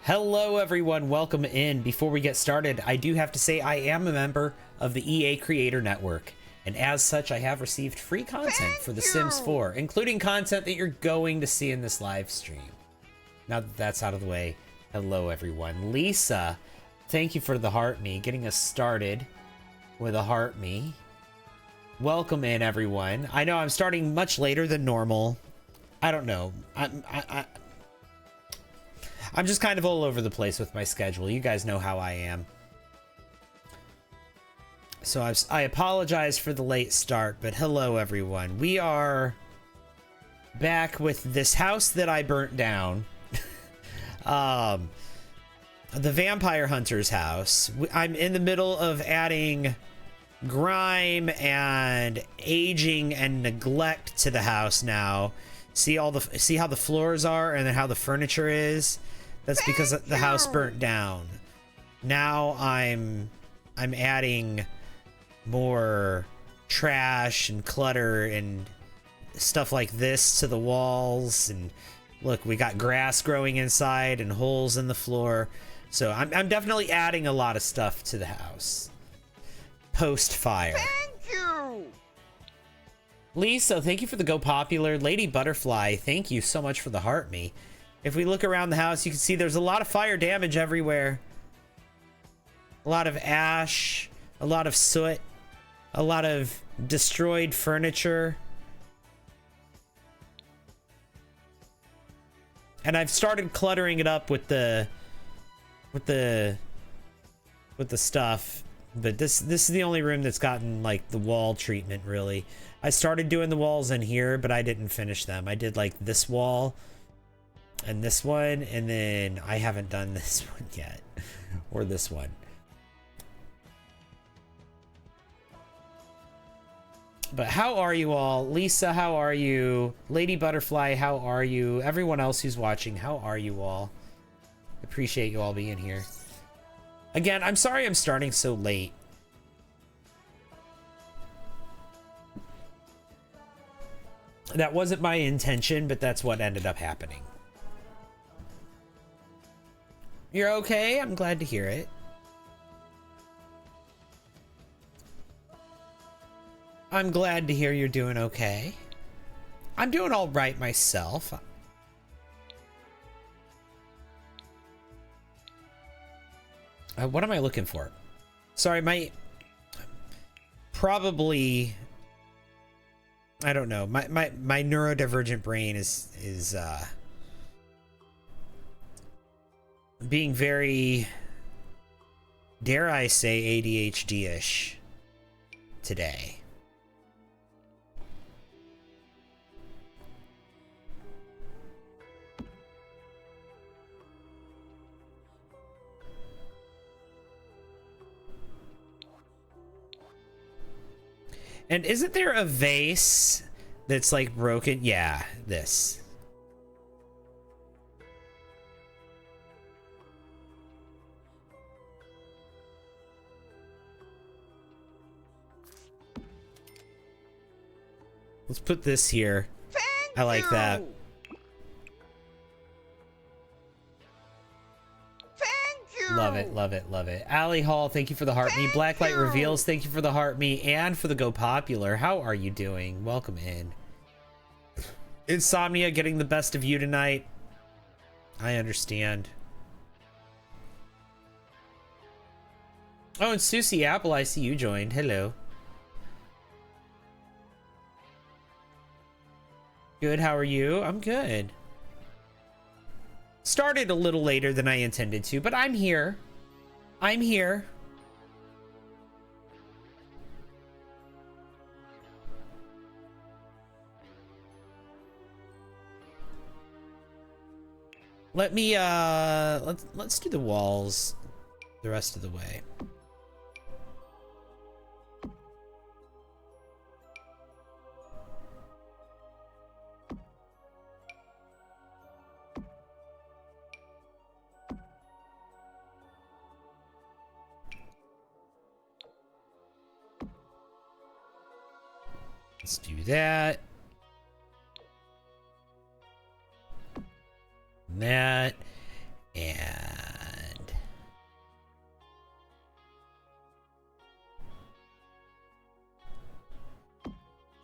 Hello everyone, welcome in. Before we get started, I do have to say I am a member of the EA Creator Network, and as such I have received free content for The Sims 4, including content that you're going to see in this live stream. Now that that's out of the way, hello everyone. Lisa, thank you for the heart me, getting us started with a heart me. Welcome in everyone. I know I'm starting much later than normal. I don't know. I'm just kind of all over the place with my schedule. You guys know how I am. So I apologize for the late start, but hello everyone. We are back with this house that I burnt down. The Vampire Hunter's house. I'm in the middle of adding grime and aging and neglect to the house now. See how the floors are and then how the furniture is? That's because the house burnt down. Now I'm adding more trash and clutter and stuff like this to the walls, and look, we got grass growing inside and holes in the floor. So I'm definitely adding a lot of stuff to the house. Post fire. Thank you. Lisa, thank you for the Go Popular. Lady Butterfly, thank you so much for the heart me. If we look around the house, you can see there's a lot of fire damage everywhere. A lot of ash, a lot of soot, a lot of destroyed furniture. And I've started cluttering it up with the stuff. But this is the only room that's gotten like the wall treatment, really. I started doing the walls in here, but I didn't finish them. I did like this wall and this one, and then I haven't done this one yet, or this one. But how are you all? Lisa, how are you? Lady Butterfly, how are you? Everyone else who's watching, how are you all? Appreciate you all being here. Again, I'm sorry I'm starting so late. That wasn't my intention, but that's what ended up happening. You're okay? I'm glad to hear it. I'm glad to hear you're doing okay. I'm doing all right myself. What am I looking for? Sorry, probably, I don't know. My neurodivergent brain is being very, dare I say, ADHD-ish today. And isn't there a vase that's like broken? Yeah, this. Let's put this here. I like that. Love it, love it, love it. Allie Hall, thank you for the heart me. Blacklight Reveals, thank you for the heart me and for the Go Popular. How are you doing? Welcome in. Insomnia getting the best of you tonight. I understand. Oh, and Susie Apple, I see you joined. Hello. Good, how are you? I'm good. Started a little later than I intended to, but I'm here. I'm here. Let me let's do the walls the rest of the way. Let's do that. That. And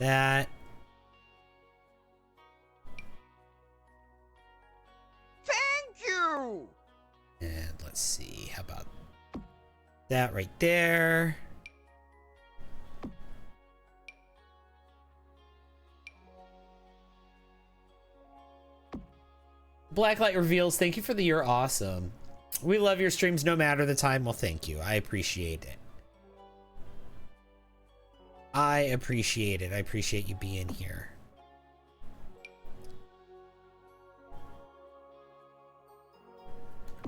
That. Thank you! And let's see, how about that right there? Blacklight Reveals, thank you for the you're awesome. We love your streams no matter the time. Well, thank you. I appreciate it. I appreciate it. I appreciate you being here.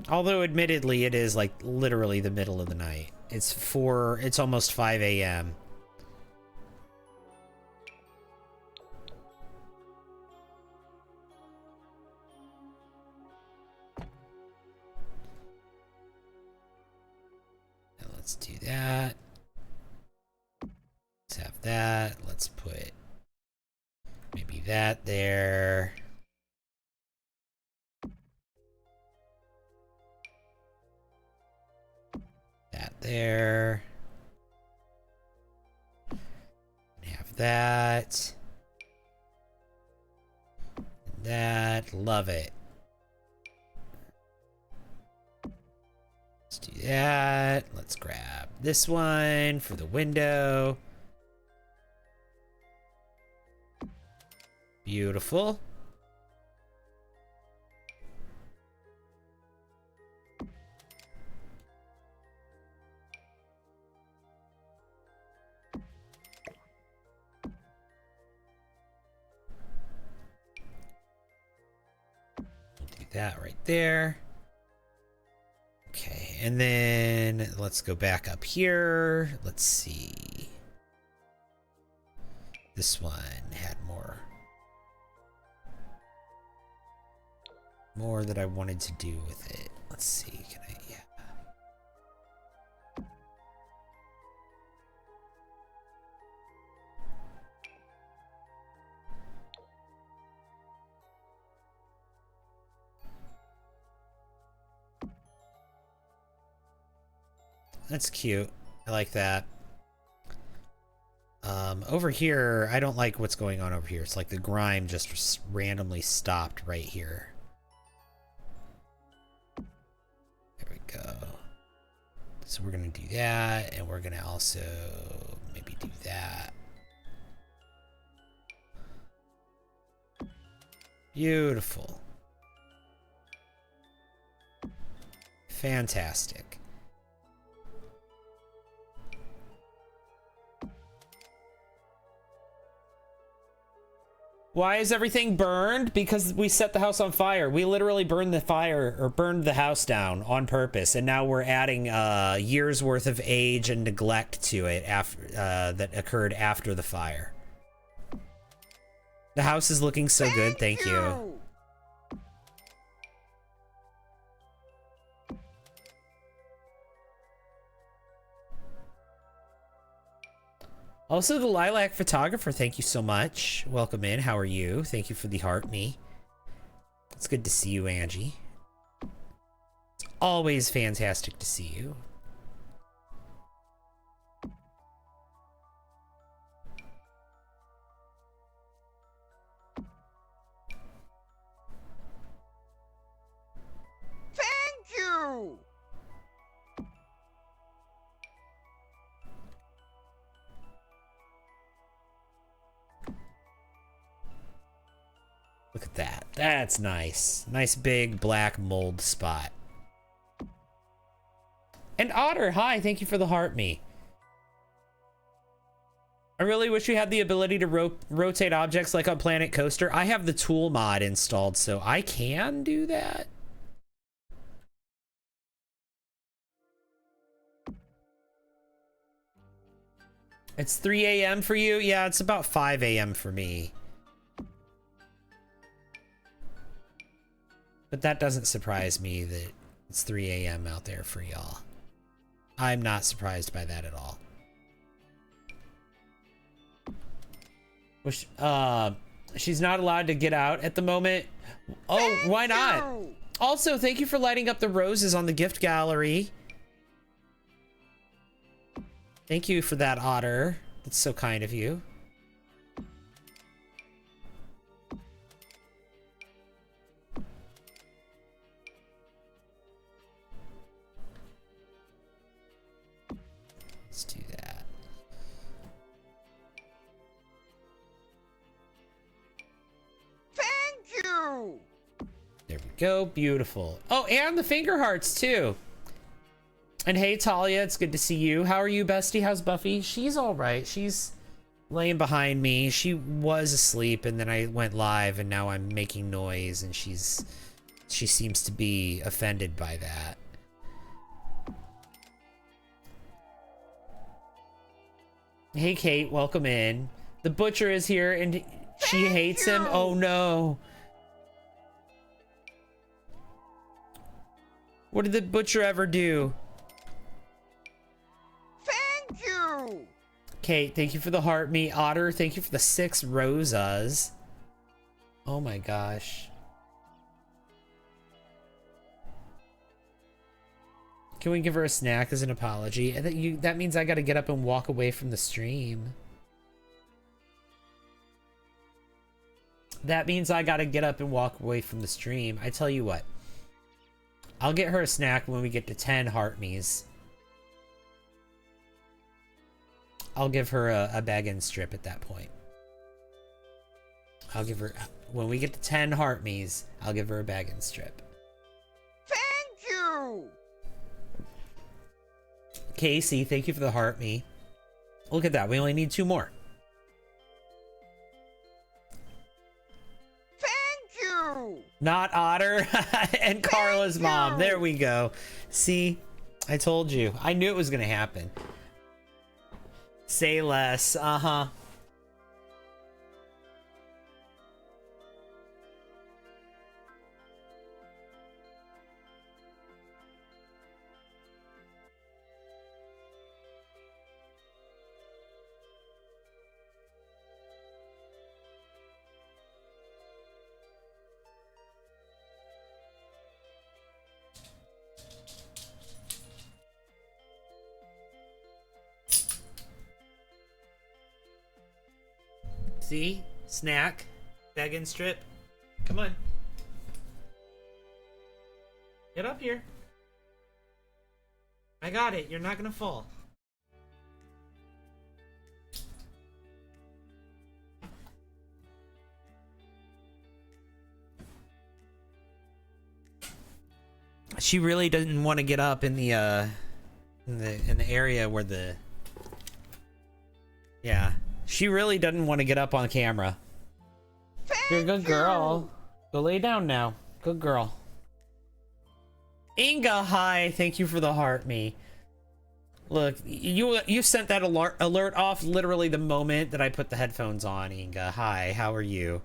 Although admittedly it is like literally the middle of the night. It's almost 5 a.m. Let's do that. Let's have that. Let's put maybe that there. That there. Have that. That. Love it. Let's do that. Let's grab this one for the window. Beautiful. We'll do that right there. Okay, and then let's go back up here. Let's see. This one had more that I wanted to do with it. Let's see, can I, yeah. That's cute. I like that. Over here, I don't like what's going on over here. It's like the grime just randomly stopped right here. There we go. So we're gonna do that, and we're gonna also maybe do that. Beautiful. Fantastic. Why is everything burned? Because we set the house on fire. We literally burned the fire, or burned the house down on purpose, and now we're adding years worth of age and neglect to it after that occurred after the fire. The house is looking so good, thank you. Also, the Lilac Photographer, thank you so much. Welcome in. How are you? Thank you for the heart me. It's good to see you, Angie. It's always fantastic to see you. Thank you! Look at that. That's nice. Nice big black mold spot. And Otter, hi, thank you for the heart me. I really wish we had the ability to rotate objects like on Planet Coaster. I have the tool mod installed, so I can do that. It's 3 a.m. for you? Yeah, it's about 5 a.m. for me. But that doesn't surprise me that it's 3 a.m. out there for y'all. I'm not surprised by that at all. Which, she's not allowed to get out at the moment. Oh, why not? Also, thank you for lighting up the roses on the gift gallery. Thank you for that, Otter. That's so kind of you. There we go. Beautiful. Oh, and the finger hearts too. And hey, Talia, it's good to see you. How are you, bestie? How's Buffy? She's all right. She's laying behind me. She was asleep, and then I went live, and now I'm making noise, and she seems to be offended by that. Hey, Kate, welcome in. The butcher is here, and she hates him. Oh, no. What did the butcher ever do? Thank you. Kate, thank you for the heart meat. Otter, thank you for the 6 rosas. Oh my gosh. Can we give her a snack as an apology? That means I gotta get up and walk away from the stream. That means I gotta get up and walk away from the stream. I tell you what. I'll get her a snack when we get to 10 heart me's. I'll give her a bag and strip at that point. I'll give her, when we get to 10 heart me's, I'll give her a bag and strip. Thank you. Casey, thank you for the heart me. Look at that, we only need 2 more. Thank you. Not Otter and Carla's mom. There we go. See, I told you. I knew it was gonna happen. Say less. Uh-huh. See? Snack. Bag and strip. Come on. Get up here. I got it. You're not gonna fall. She really doesn't want to get up in the area where the... Yeah. She really doesn't want to get up on camera. You're a good girl. Go lay down now. Good girl. Inga, hi. Thank you for the heart me. Look, you sent that alert off literally the moment that I put the headphones on, Inga. Hi, how are you?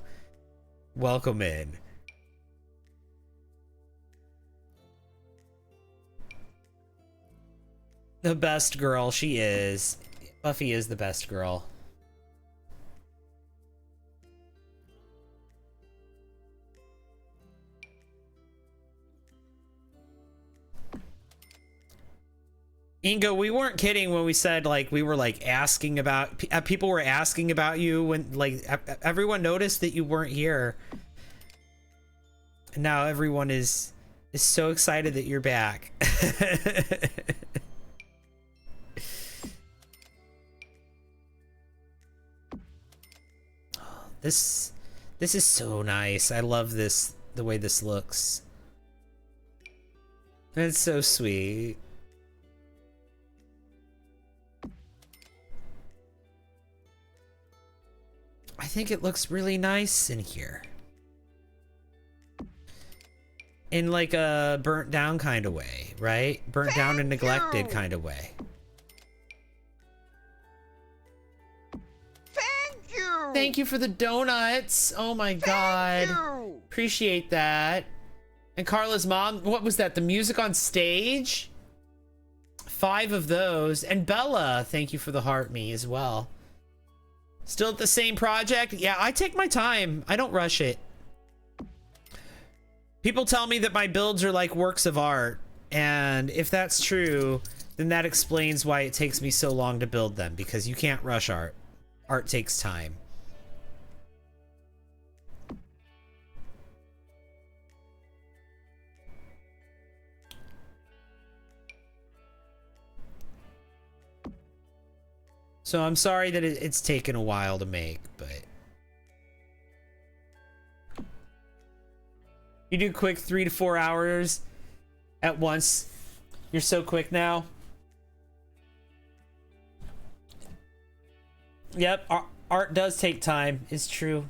Welcome in. The best girl, she is. Buffy is the best girl. Ingo, we weren't kidding when we said like we were like asking about people were asking about you when like everyone noticed that you weren't here. And now everyone is so excited that you're back. This is so nice. I love this, the way this looks. It's so sweet. I think it looks really nice in here. In like a burnt down kind of way, right? Burnt down and neglected kind of way. Thank you for the donuts. Oh my god. Appreciate that. And Carla's mom, what was that? The music on stage? 5 of those. And Bella, thank you for the heart me as well. Still at the same project? Yeah, I take my time. I don't rush it. People tell me that my builds are like works of art. And if that's true, then that explains why it takes me so long to build them. Because you can't rush art. Art takes time. So I'm sorry that it's taken a while to make, but... You do quick 3 to 4 hours at once. You're so quick now. Yep, art does take time. It's true.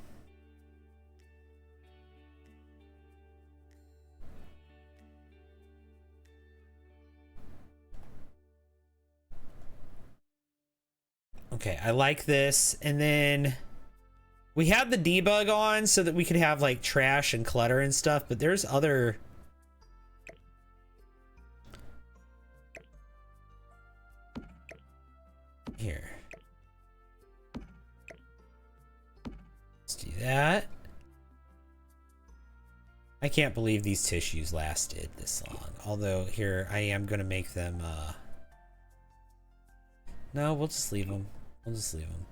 Okay, I like this. And then we had the debug on so that we could have like trash and clutter and stuff, but there's other... Here. Let's do that. I can't believe these tissues lasted this long. Although here I am gonna make them no, we'll just leave them. We'll just leave them.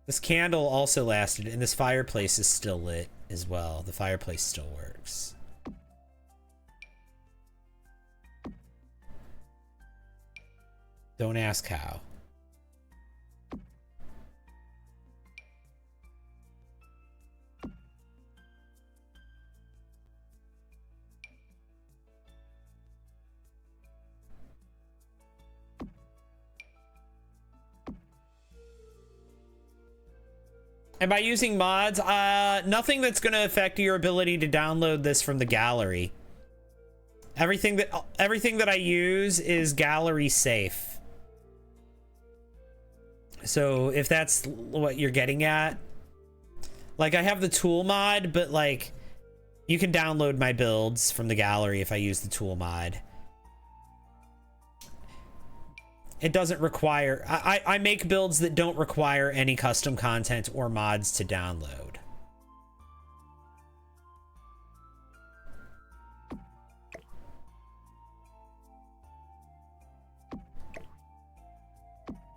This candle also lasted, and this fireplace is still lit as well. The fireplace still works. Don't ask how. And by using mods, nothing that's going to affect your ability to download this from the gallery. Everything that I use is gallery safe. So if that's what you're getting at, like I have the tool mod, but like you can download my builds from the gallery if I use the tool mod. It doesn't require... I make builds that don't require any custom content or mods to download.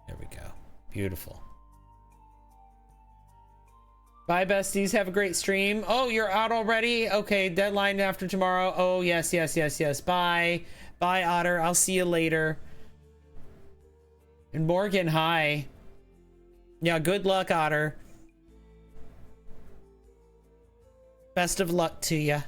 There we go. Beautiful. Bye, besties. Have a great stream. Oh, you're out already? Okay, deadline after tomorrow. Oh, yes, yes, yes, yes. Bye. Bye, Otter. I'll see you later. And Morgan, hi. Yeah, good luck, Otter. Best of luck to ya.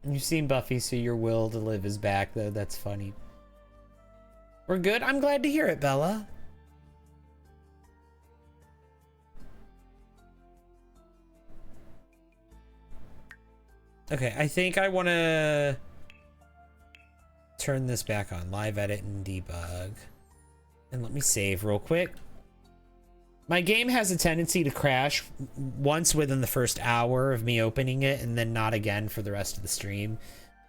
You've seen Buffy, so your will to live is back, though. That's funny. We're good? I'm glad to hear it, Bella. Okay, I think I want to turn this back on. Live edit and debug. And let me save real quick. My game has a tendency to crash once within the first hour of me opening it and then not again for the rest of the stream.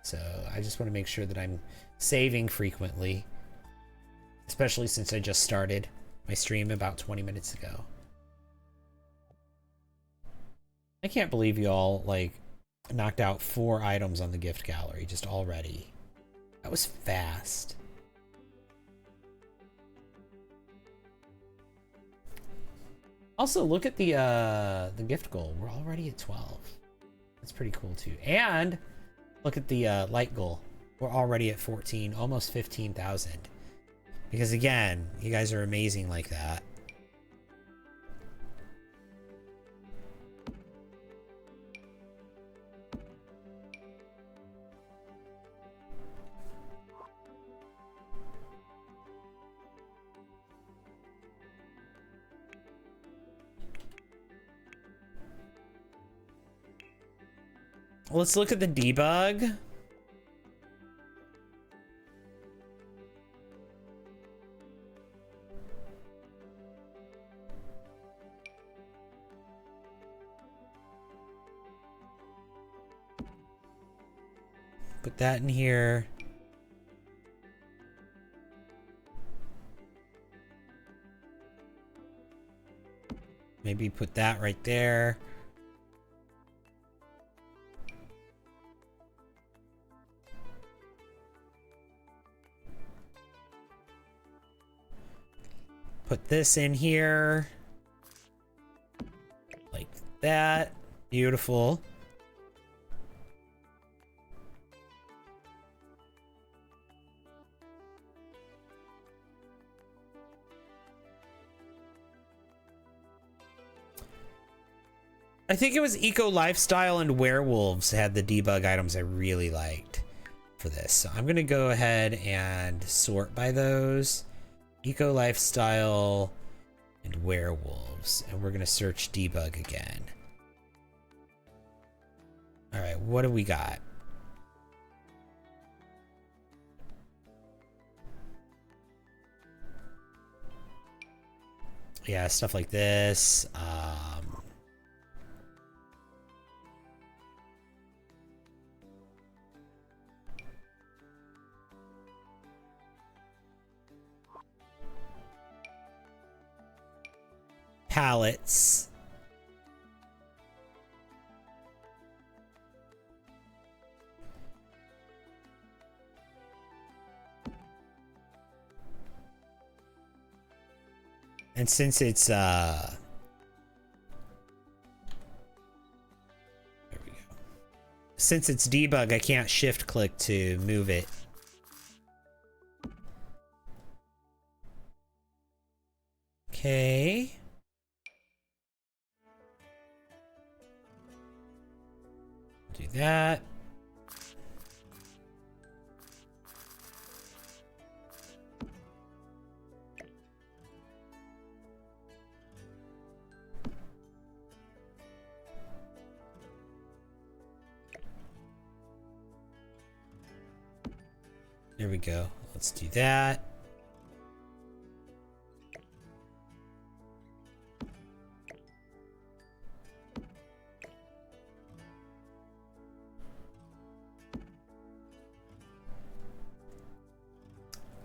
So I just want to make sure that I'm saving frequently. Especially since I just started my stream about 20 minutes ago. I can't believe y'all, like, knocked out 4 items on the gift gallery just already. That was fast. Also, look at the gift goal. We're already at 12. That's pretty cool too. And look at the light goal. We're already at 14, almost 15,000. Because again, you guys are amazing like that. Let's look at the debug. Put that in here. Maybe put that right there. Put this in here. Like that. Beautiful. I think it was Eco Lifestyle and Werewolves had the debug items I really liked for this. So I'm going to go ahead and sort by those. Eco Lifestyle and Werewolves. And we're going to search debug again. All right, what do we got? Yeah, stuff like this. Pallets. And since it's there we go. Since it's debug, I can't shift click to move it. Okay. Do that. There we go. Let's do that.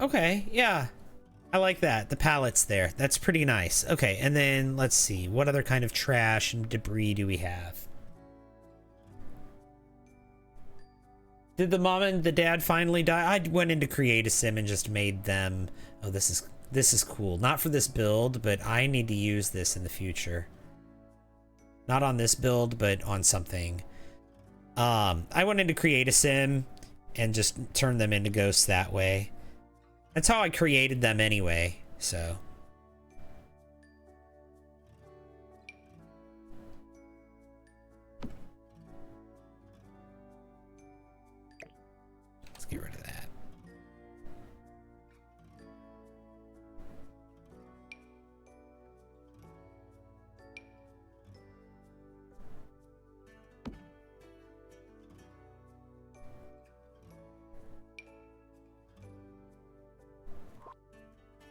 Okay, yeah. I like that. The pallets there. That's pretty nice. Okay, and then let's see. What other kind of trash and debris do we have? Did the mom and the dad finally die? I went into Create a Sim and just made them. Oh, this is cool. Not for this build, but I need to use this in the future. Not on this build, but on something. I went into Create a Sim and just turned them into ghosts that way. That's how I created them anyway, so. Let's get rid of that.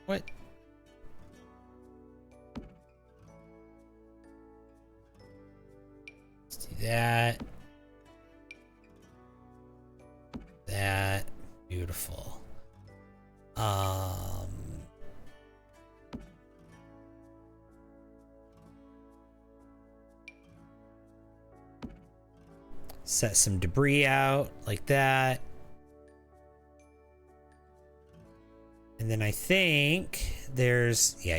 What? Let's do that. That. Beautiful. Set some debris out like that. And then I think there's, yeah.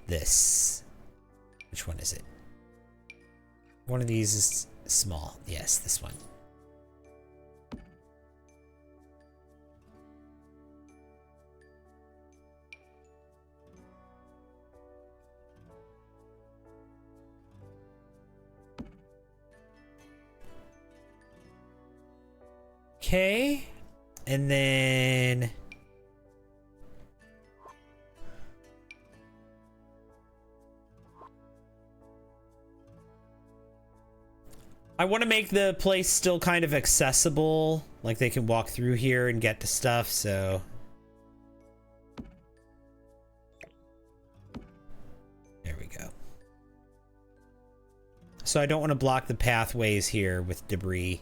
This. Which one is it? One of these is small. Yes, this one. Okay. And then I want to make the place still kind of accessible, like they can walk through here and get to stuff, so there we go. So I don't want to block the pathways here with debris.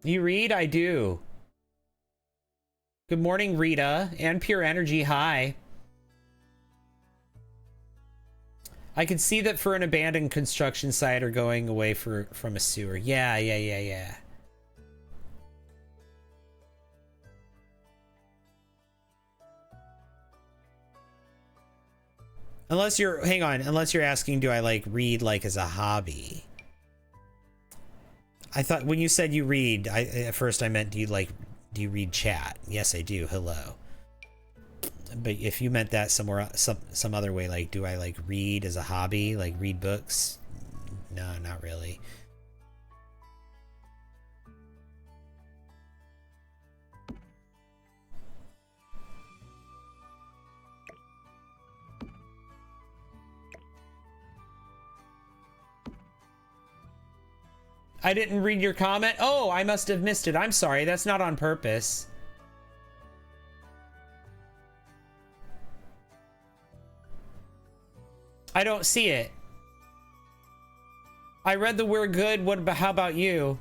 You read? I do. Good morning, Rita. And Pure Energy, hi. I can see that for an abandoned construction site or going away from a sewer. Yeah. Unless you're, hang on, unless you're asking, do I like read like as a hobby? I thought when you said you read, at first I meant do you read chat? Yes, I do. Hello. But if you meant that somewhere, some other way, like, do I like read as a hobby, like read books? No, not really. I didn't read your comment. Oh, I must have missed it. I'm sorry. That's not on purpose. I don't see it. I read the "we're good. What about, how about you?"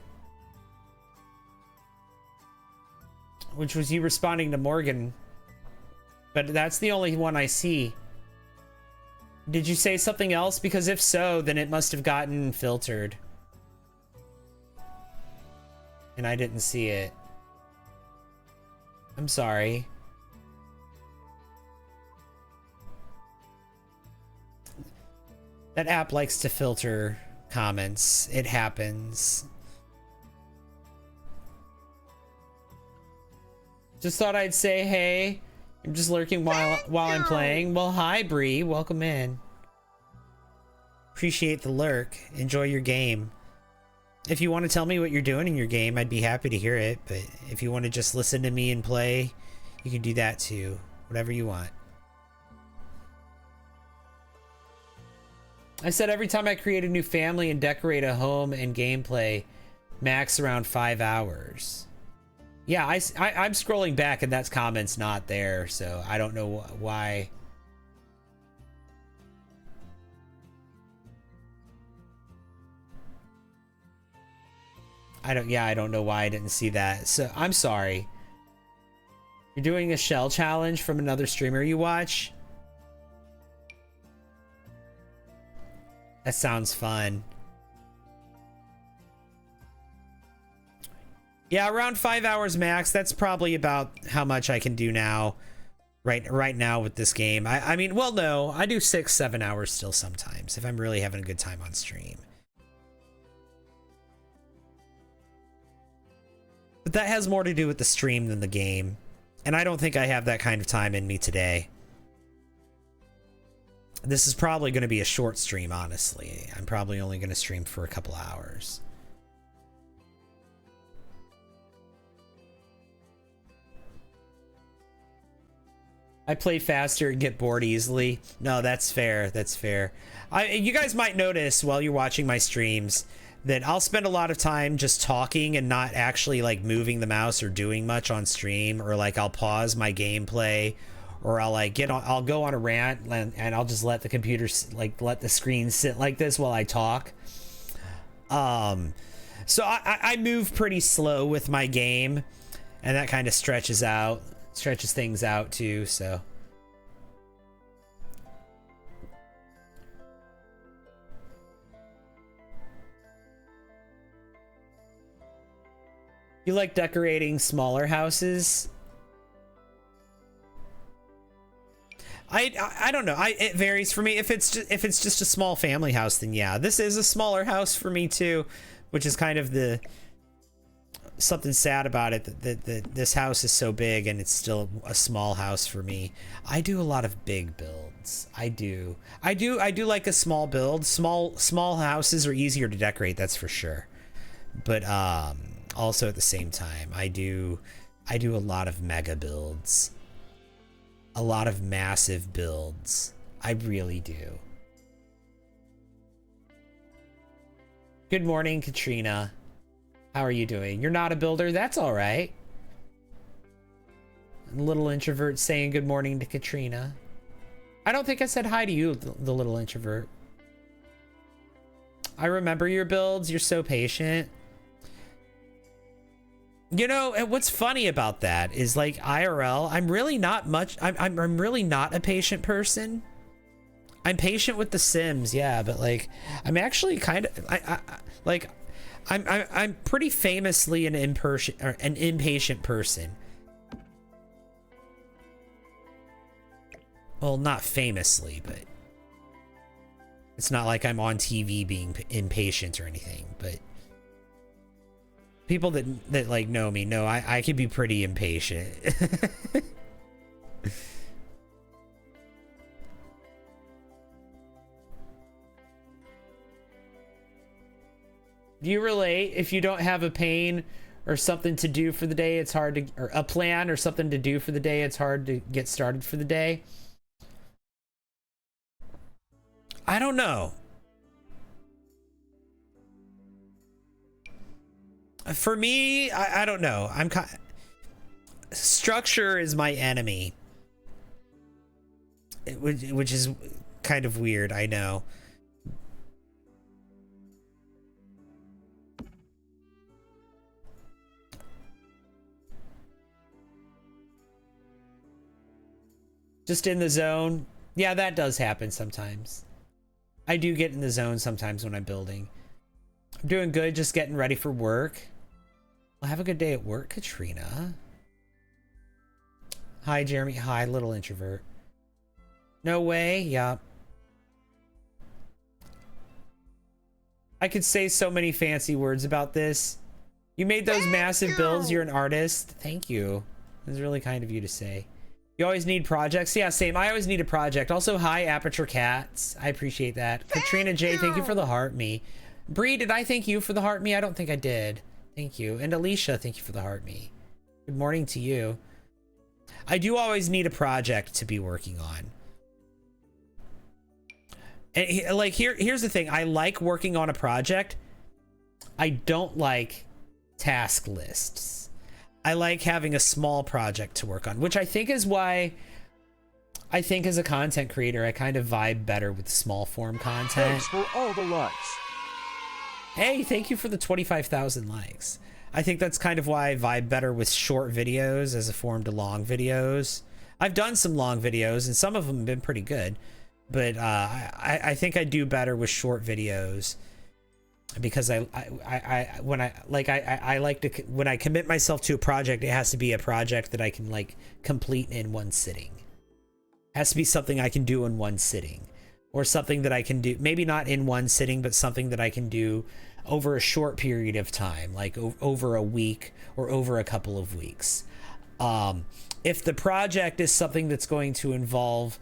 Which was you responding to Morgan. But that's the only one I see. Did you say something else? Because if so, then it must have gotten filtered. And I didn't see it. I'm sorry. That app likes to filter comments. It happens. Just thought I'd say hey. I'm just lurking while I'm playing. Well, hi Bree, welcome in. Appreciate the lurk. Enjoy your game. If you want to tell me what you're doing in your game, I'd be happy to hear it. But if you want to just listen to me and play, you can do that too. Whatever you want. I said every time I create a new family and decorate a home and gameplay, max around 5 hours. Yeah, I'm scrolling back and that comment's not there, so I don't know why. I don't know why I didn't see that. So I'm sorry. You're doing a shell challenge from another streamer you watch? That sounds fun. Yeah, around 5 hours max. That's probably about how much I can do now. Right now with this game. I mean, well, no. I do 6-7 hours still sometimes if I'm really having a good time on stream. But that has more to do with the stream than the game. And I don't think I have that kind of time in me today. This is probably going to be a short stream, honestly. I'm probably only going to stream for a couple hours. I play faster and get bored easily. No, that's fair. That's fair. You guys might notice while you're watching my streams that I'll spend a lot of time just talking and not actually like moving the mouse or doing much on stream, or like I'll pause my gameplay, or I'll like I'll go on a rant and I'll just let the computer, like let the screen sit like this while I talk. So I move pretty slow with my game, and that kind of stretches things out too, so. You like decorating smaller houses? I don't know. It varies for me. If it's just a small family house, then yeah. This is a smaller house for me too, which is kind of the something sad about it, that this house is so big and it's still a small house for me. I do a lot of big builds. I do like a small build. Small houses are easier to decorate, that's for sure. But also at the same time, I do a lot of mega builds. A lot of massive builds. I really do. Good morning, Katrina. How are you doing? You're not a builder? That's all right. Little introvert saying good morning to Katrina. I don't think I said hi to you, the little introvert. I remember your builds. You're so patient. You know, and what's funny about that is, like, IRL, I'm really not much. I'm really not a patient person. I'm patient with The Sims, yeah, but like, I'm actually kind of, I'm pretty famously an impatient person. Well, not famously, but it's not like I'm on TV being impatient or anything, but people that like know me know I can be pretty impatient. Do you relate? If you don't have a pain or something to do for the day, it's hard to, or a plan or something to do for the day, it's hard to get started for the day. I don't know. For me, I don't know. Structure is my enemy, which is kind of weird, I know. Just in the zone. Yeah, that does happen sometimes. I do get in the zone sometimes when I'm building. I'm doing good, just getting ready for work. Well, have a good day at work, Katrina. Hi, Jeremy. Hi, little introvert. No way. Yeah. I could say so many fancy words about this. You made those massive builds. You're an artist. Thank you. It's really kind of you to say. You always need projects. Yeah, same. I always need a project. Also, hi, Aperture Cats. I appreciate that. Katrina J, thank you for the heart me. Bree, did I thank you for the heart me? I don't think I did. Thank you. And Alicia, thank you for the heart me. Good morning to you. I do always need a project to be working on. And like here's the thing. I like working on a project. I don't like task lists. I like having a small project to work on, which I think is why I think as a content creator, I kind of vibe better with small form content. Thanks for all the likes. Hey, thank you for the 25,000 likes. I think that's kind of why I vibe better with short videos as a form to long videos. I've done some long videos and some of them have been pretty good, but I think I do better with short videos because when I commit myself to a project, it has to be a project that I can like complete in one sitting. It has to be something I can do in one sitting, or something that I can do, maybe not in one sitting, but something that I can do over a short period of time, like over a week or over a couple of weeks. If the project is something that's going to involve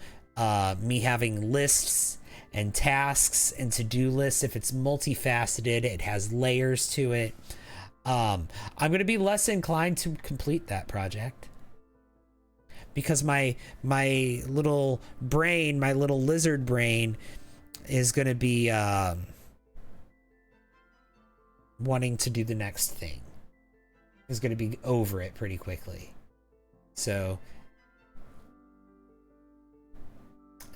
me having lists and tasks and to-do lists, if it's multifaceted, it has layers to it, I'm going to be less inclined to complete that project because my little brain, my little lizard brain, is going to be wanting to do the next thing. Is going to be over it pretty quickly. So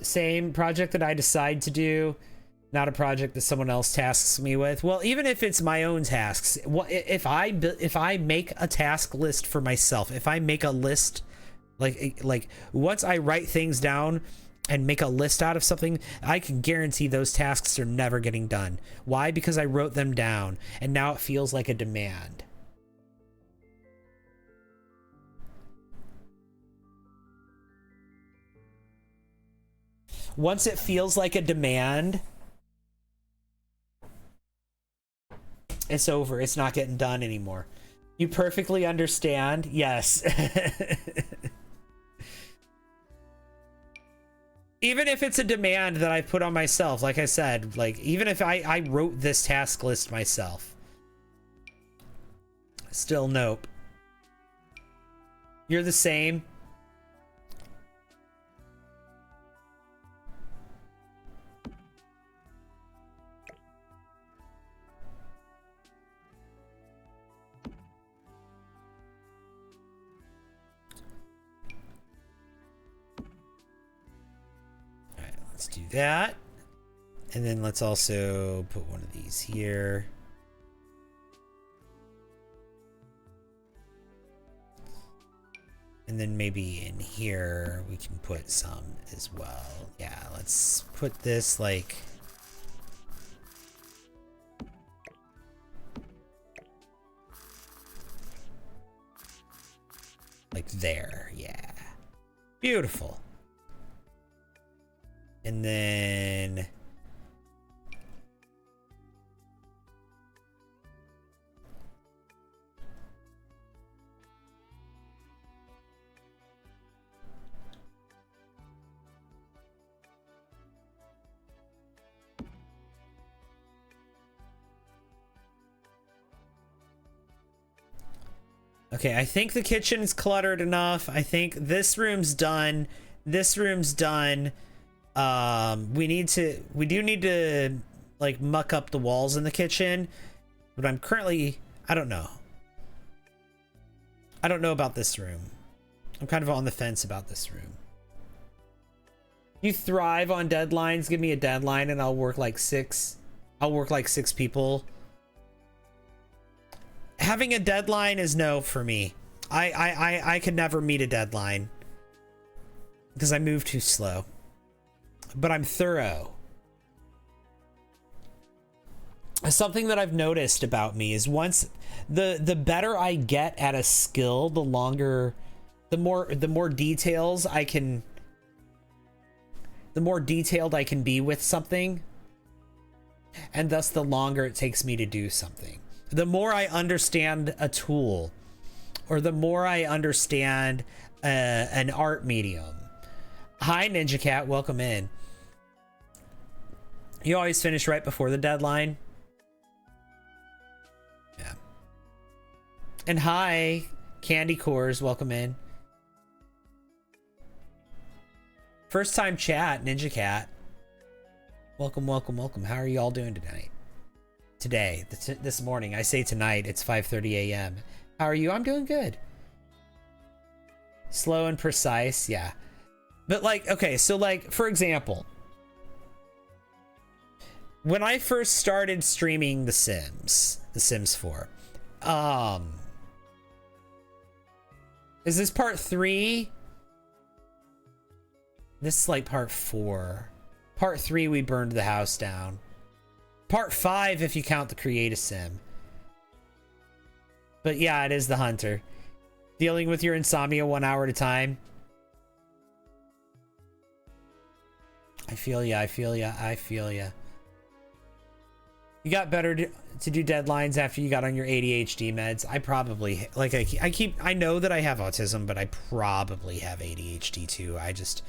same project that I decide to do, not a project that someone else tasks me with. Well, even if it's my own tasks, if I make a task list for myself, if I make a list, like once I write things down and make a list out of something, I can guarantee those tasks are never getting done. Why? Because I wrote them down and now it feels like a demand. Once it feels like a demand, it's over. It's not getting done anymore. You perfectly understand. Yes. Even if it's a demand that I put on myself, like I said, like even if I wrote this task list myself, still nope. You're the same. Let's do that. And then let's also put one of these here. And then maybe in here we can put some as well. Yeah, let's put this like there. Yeah. Beautiful. And then Okay, I think the kitchen's cluttered enough. I think this room's done. This room's done. We do need to like muck up the walls in the kitchen, but I'm currently, I don't know. I don't know about this room. I'm kind of on the fence about this room. You thrive on deadlines. Give me a deadline and I'll work like six people. Having a deadline is no for me. I could never meet a deadline because I move too slow. But I'm thorough. Something that I've noticed about me is once the better I get at a skill, the more details I can, the more detailed I can be with something, and thus the longer it takes me to do something. The more I understand a tool, or the more I understand an art medium. Hi, Ninja Cat, welcome in. You always finish right before the deadline. Yeah. And hi, Candy Cores, welcome in. First time chat, Ninja Cat. Welcome, welcome, welcome. How are you all doing tonight? Today, this morning. I say tonight, it's 5:30 a.m. How are you? I'm doing good. Slow and precise, yeah. But like, okay, so like, for example, when I first started streaming The Sims 4, is this part 3? This is like part 4. Part 3, we burned the house down. Part 5, if you count the create a sim. But yeah, it is the hunter. Dealing with your insomnia 1 hour at a time. I feel ya, I feel ya, I feel ya. You got better to do deadlines after you got on your ADHD meds. I probably, like, I know that I have autism, but I probably have ADHD too. I just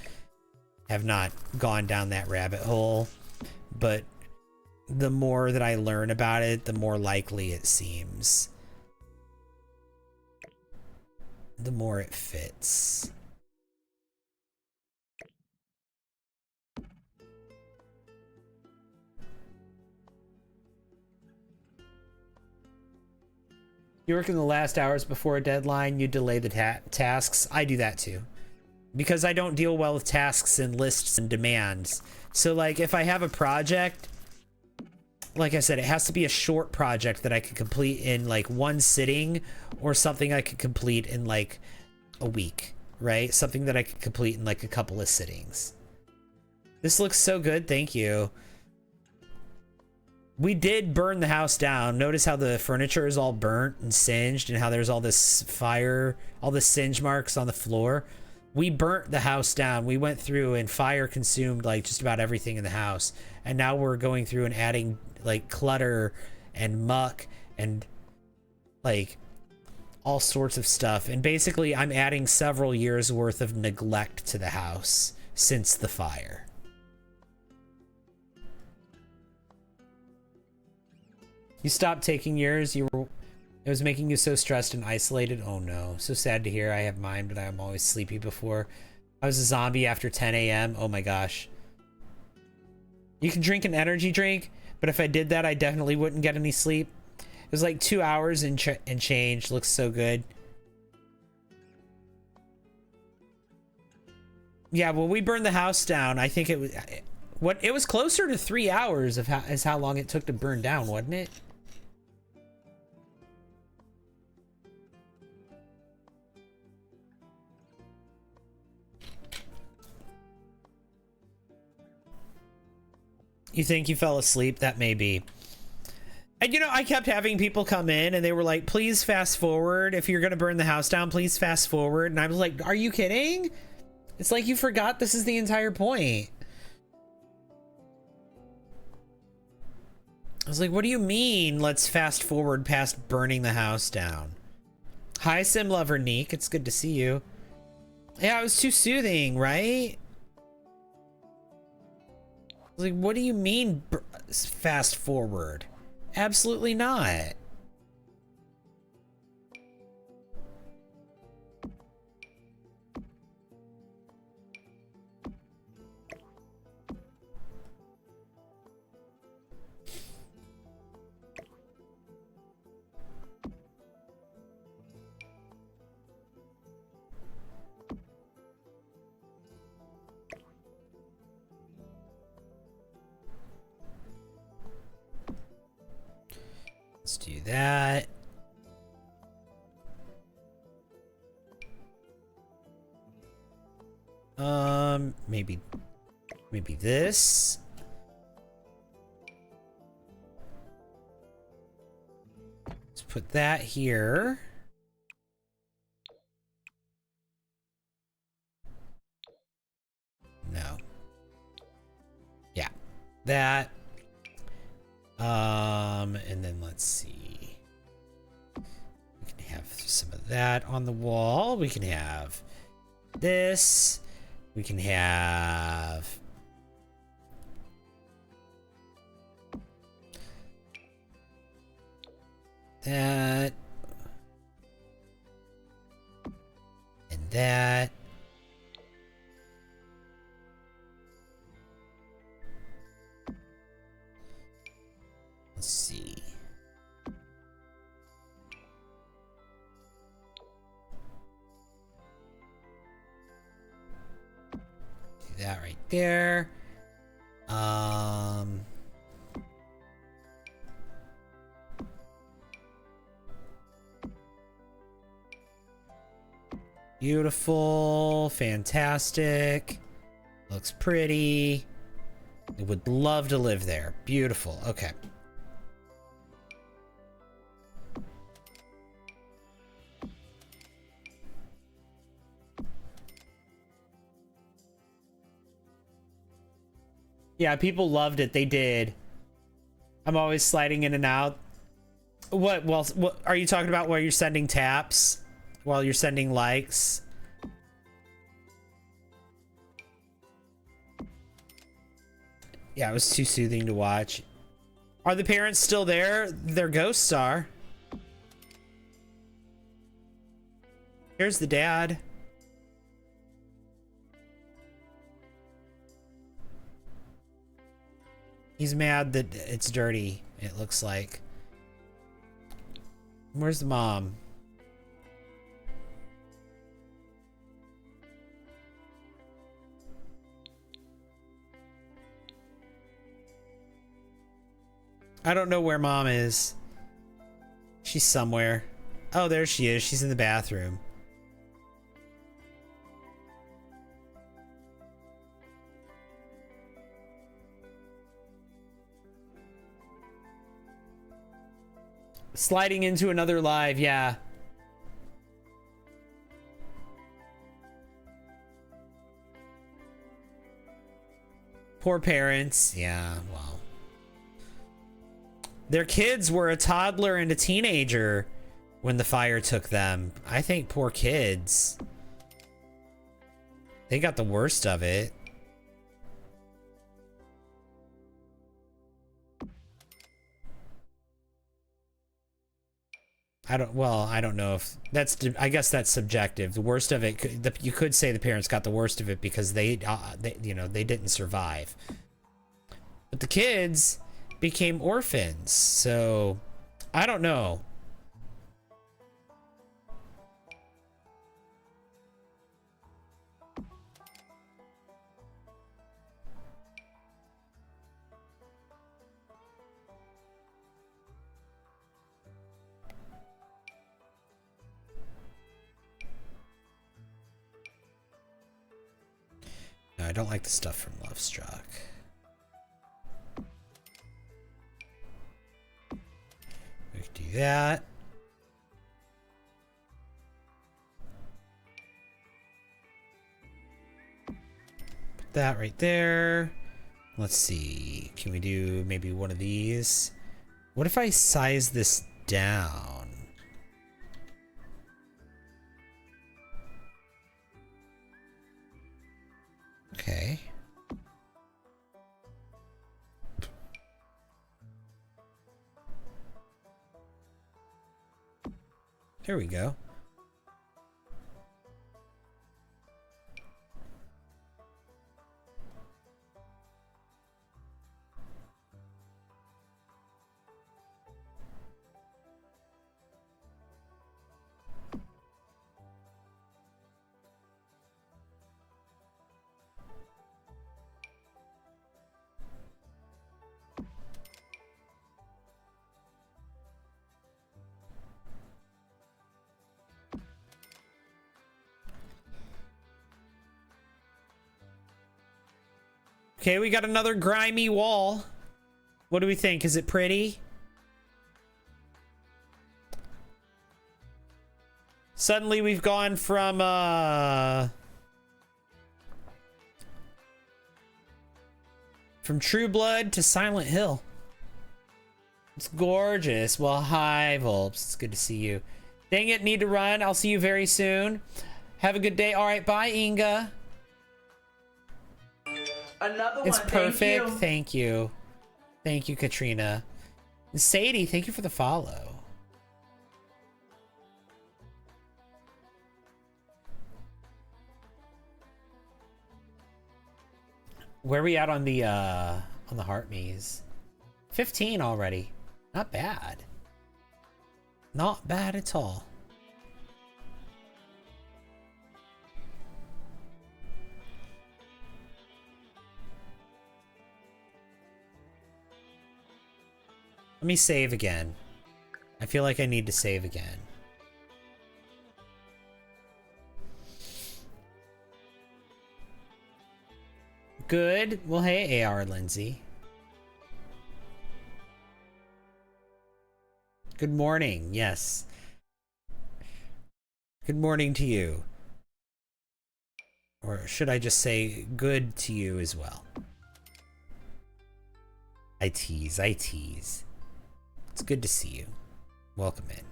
have not gone down that rabbit hole. But the more that I learn about it, the more likely it seems. The more it fits. You work in the last hours before a deadline, you delay the tasks. I do that too. Because I don't deal well with tasks and lists and demands. So like if I have a project, like I said, it has to be a short project that I can complete in like one sitting, or something I could complete in like a week, right? Something that I could complete in like a couple of sittings. This looks so good, thank you. We did burn the house down. Notice how the furniture is all burnt and singed, and how there's all this fire, all the singe marks on the floor. We burnt the house down. We went through and fire consumed like just about everything in the house. And now we're going through and adding like clutter and muck and like all sorts of stuff. And basically I'm adding several years worth of neglect to the house since the fire. You stopped taking yours. It was making you so stressed and isolated. Oh no, so sad to hear. I have mine, but I'm always sleepy before. I was a zombie after 10 a.m. Oh my gosh. You can drink an energy drink, but if I did that, I definitely wouldn't get any sleep. It was like 2 hours and change. Looks so good. Yeah, well, we burned the house down. I think it was closer to 3 hours of how long it took to burn down, wasn't it? You think you fell asleep? That may be. And you know, I kept having people come in and they were like, please fast forward. If you're going to burn the house down, please fast forward. And I was like, are you kidding? It's like you forgot this is the entire point. I was like, what do you mean? Let's fast forward past burning the house down. Hi, Sim Lover Neek. It's good to see you. Yeah, it was too soothing, right? I was like, what do you mean fast forward? Absolutely not. that. Maybe this. Let's put that here. No. Yeah, that. And then let's see. We can have some of that on the wall. We can have this. We can have that. And that. Let's see. Do that right there. Beautiful, fantastic. Looks pretty. I would love to live there. Beautiful. Okay. Yeah, people loved it. They did. I'm always sliding in and out. What? Well, what are you talking about? Where you're sending taps while you're sending likes? Yeah, it was too soothing to watch. Are the parents still there? Their ghosts are. Here's the dad. He's mad that it's dirty, it looks like. Where's the mom? I don't know where mom is. She's somewhere. Oh, there she is. She's in the bathroom. Sliding into another live, yeah. Poor parents. Yeah, well. Their kids were a toddler and a teenager when the fire took them. I think poor kids. They got the worst of it. I don't know if that's, I guess that's subjective. The worst of it, you could say the parents got the worst of it because they you know, they didn't survive. But the kids became orphans, so I don't know. No, I don't like the stuff from Lovestruck. We could do that. Put that right there. Let's see. Can we do maybe one of these? What if I size this down? Okay. There we go. Okay, we got another grimy wall. What do we think? Is it pretty? Suddenly we've gone from True Blood to Silent Hill. It's gorgeous. Well, hi, Volps. It's good to see you. Dang it, need to run. I'll see you very soon. Have a good day. All right, bye, Inga. Another one. It's perfect. Thank you. Thank you, Katrina. And Sadie, thank you for the follow. Where are we at on the heart maze? 15 already. Not bad. Not bad at all. Let me save again. I feel like I need to save again. Good. Well, hey, AR Lindsay. Good morning. Yes. Good morning to you. Or should I just say good to you as well? I tease. I tease. It's good to see you. Welcome in.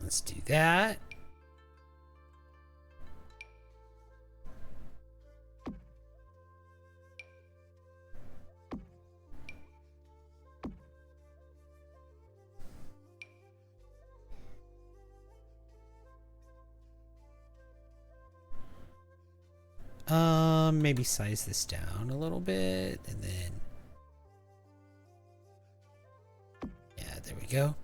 Let's do that. Maybe size this down a little bit and then, yeah, there we go.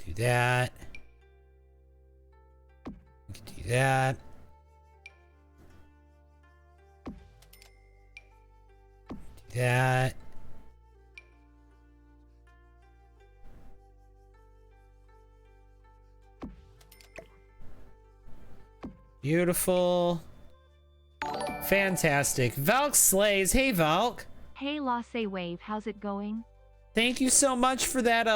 Do that. We can do that. Do that. Beautiful. Fantastic. Valk slays. Hey, Valk. Hey, Lasse Wave, how's it going? Thank you so much for that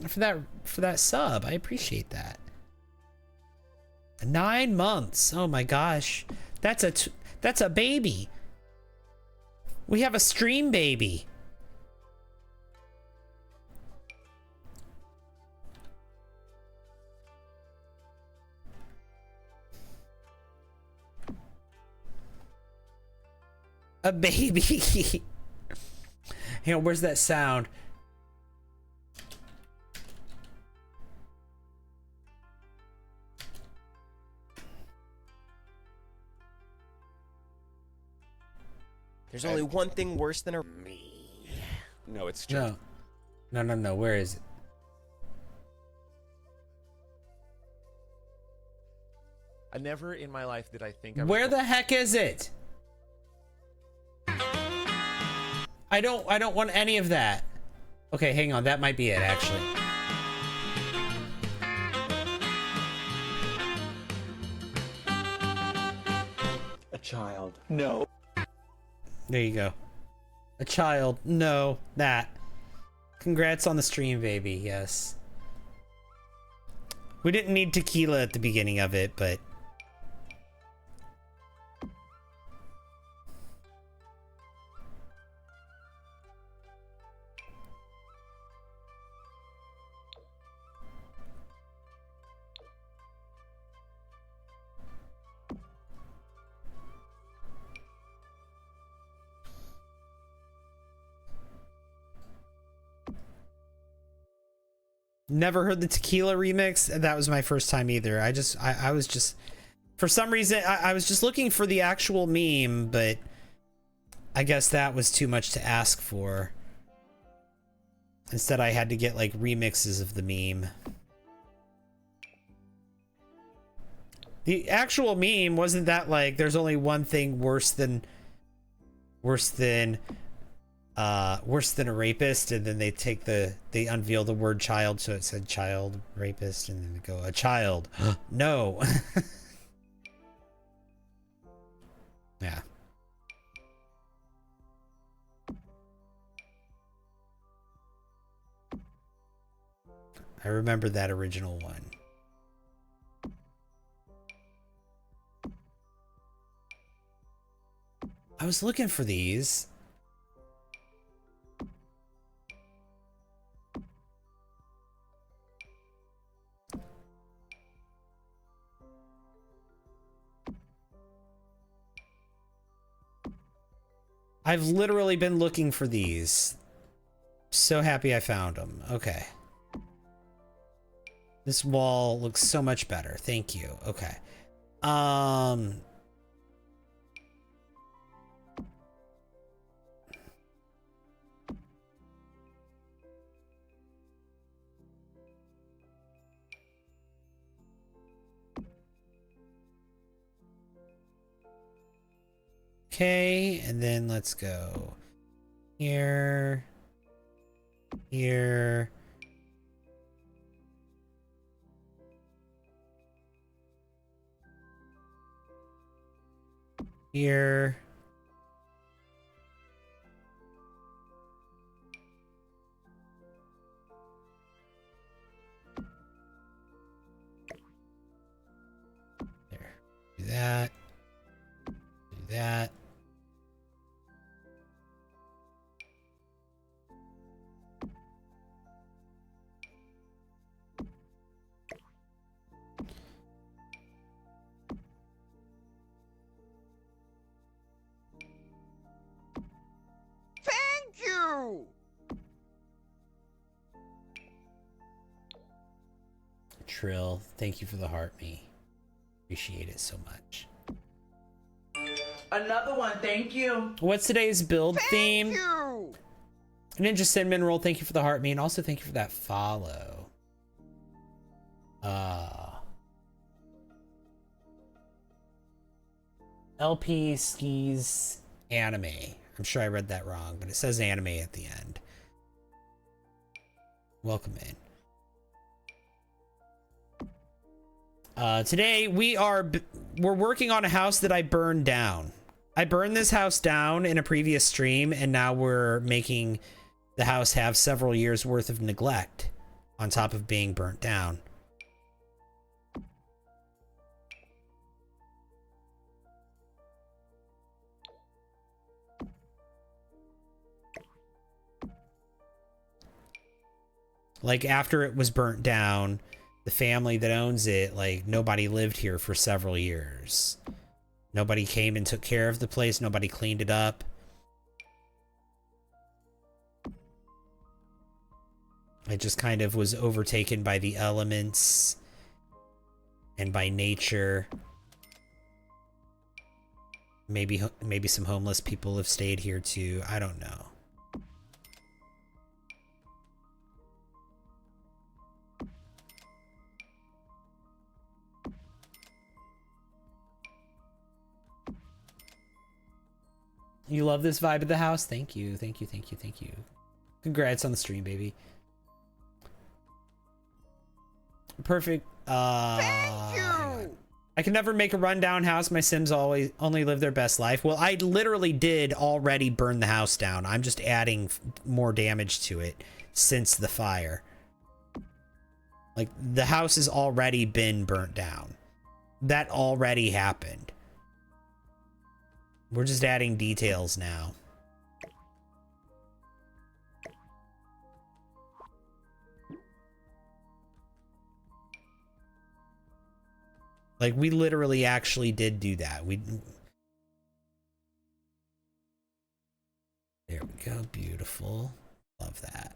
for that sub. I appreciate that. 9 months. Oh my gosh. That's a baby. We have a stream baby. A baby. Hang on, where's that sound? There's only one thing worse than a No, it's true. No. Where is it? I never in my life did I think I was Where the heck is it? I don't want any of that. Okay, hang on. That might be it, actually. A child. No. There you go. A child. No, that. Congrats on the stream, baby. Yes. We didn't need tequila at the beginning of it, but... Never heard the tequila remix. That was my first time either. I was just, for some reason, I was just looking for the actual meme, but I guess that was too much to ask for. Instead, I had to get like remixes of the meme. The actual meme wasn't that like there's only one thing worse than a rapist, and then they unveil the word child, so it said child rapist, and then they go a child. No. Yeah. I remember that original one. I was looking for these. I've literally been looking for these. So happy I found them. Okay. This wall looks so much better. Thank you. Okay. Okay, and then let's go here, here, here. There. Do that. Do that. Thank you! Trill, thank you for the heart, me. Appreciate it so much. Another one, thank you. What's today's build theme? Thank you! Ninja Cinnamon Roll, thank you for the heart, me, and also thank you for that follow. LP Skis Anime. I'm sure I read that wrong, but it says anime at the end. Welcome in. Today we're working on a house that I burned down. I burned this house down in a previous stream, and now we're making the house have several years worth of neglect on top of being burnt down. Like, after it was burnt down, the family that owns it, like, nobody lived here for several years. Nobody came and took care of the place. Nobody cleaned it up. It just kind of was overtaken by the elements and by nature. Maybe some homeless people have stayed here too. I don't know. You love this vibe of the house? Thank you, thank you, thank you, thank you. Congrats on the stream, baby. Perfect. Thank you! I can never make a rundown house. My Sims always only live their best life. Well, I literally did already burn the house down. I'm just adding more damage to it since the fire. Like, the house has already been burnt down. That already happened. We're just adding details now. Like, we literally actually did do that. There we go. Beautiful. Love that.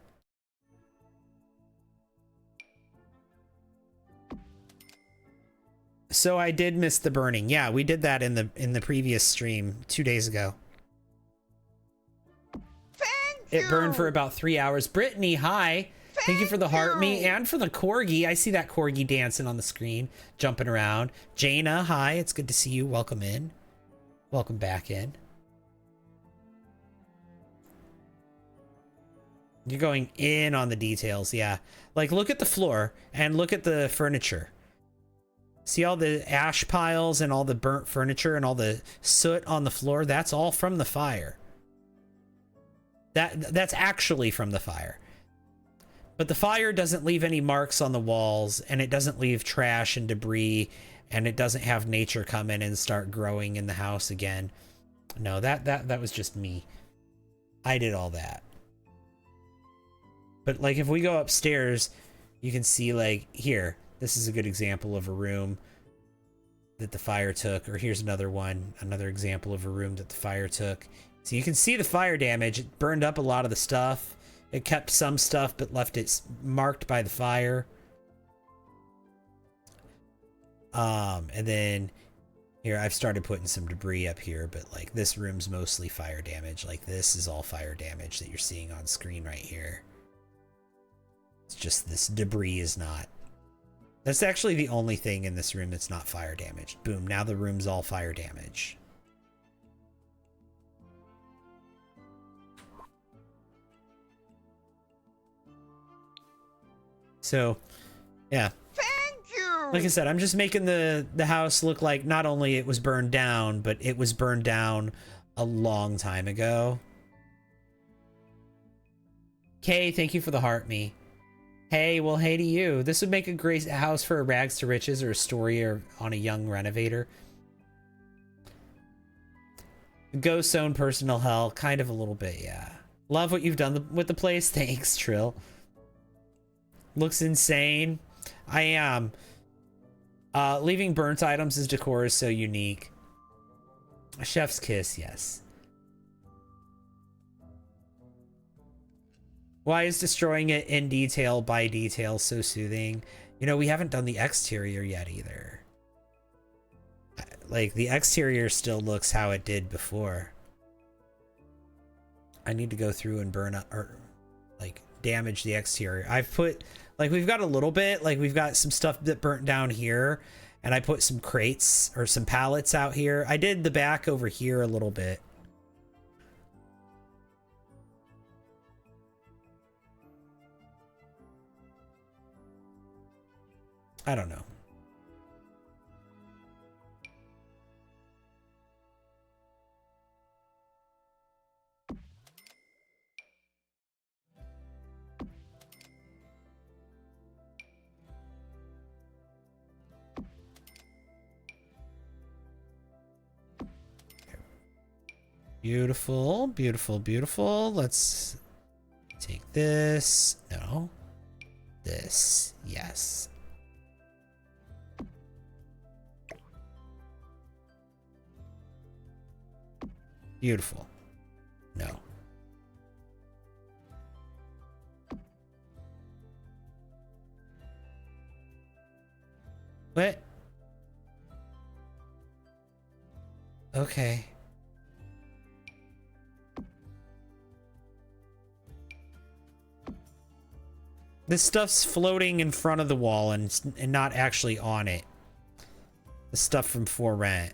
So I did miss the burning. Yeah, we did that in the previous stream 2 days ago. Thank you! It burned for about 3 hours. Brittany, hi. Thank you for the heart me and for the corgi. I see that corgi dancing on the screen, jumping around. Jaina, hi. It's good to see you. Welcome in. Welcome back in. You're going in on the details, yeah. Like, look at the floor and look at the furniture. See all the ash piles and all the burnt furniture and all the soot on the floor? That's all from the fire. That's actually from the fire. But the fire doesn't leave any marks on the walls, and it doesn't leave trash and debris, and it doesn't have nature come in and start growing in the house again. No, that was just me. I did all that. But like if we go upstairs, you can see like here, this is a good example of a room that the fire took, or here's another one, another example of a room that the fire took. So you can see the fire damage. It burned up a lot of the stuff. It kept some stuff, but left it marked by the fire. And then here, I've started putting some debris up here, but like this room's mostly fire damage. Like this is all fire damage that you're seeing on screen right here. It's just this debris is not. That's actually the only thing in this room that's not fire damaged. Boom, now the room's all fire damage. So, yeah. Thank you. Like I said, I'm just making the house look like not only it was burned down, but it was burned down a long time ago. Kay, thank you for the heart me. Hey, well, hey to you. This would make a great house for a rags to riches or a story or on a young renovator. Ghost's own personal hell, kind of a little bit, yeah. Love what you've done with the place. Thanks, Trill. Looks insane. I am. Leaving burnt items as decor is so unique. A chef's kiss, yes. Why is destroying it in detail by detail so soothing? You know, we haven't done the exterior yet either. Like, the exterior still looks how it did before. I need to go through and burn up, or, like, damage the exterior. I've put, like, we've got a little bit, like, we've got some stuff that burnt down here, and I put some crates, or some pallets out here. I did the back over here a little bit. I don't know. Beautiful, beautiful, beautiful. Let's take this. No. This. Yes. Beautiful. No. What? Okay. This stuff's floating in front of the wall and not actually on it. The stuff from For Rent.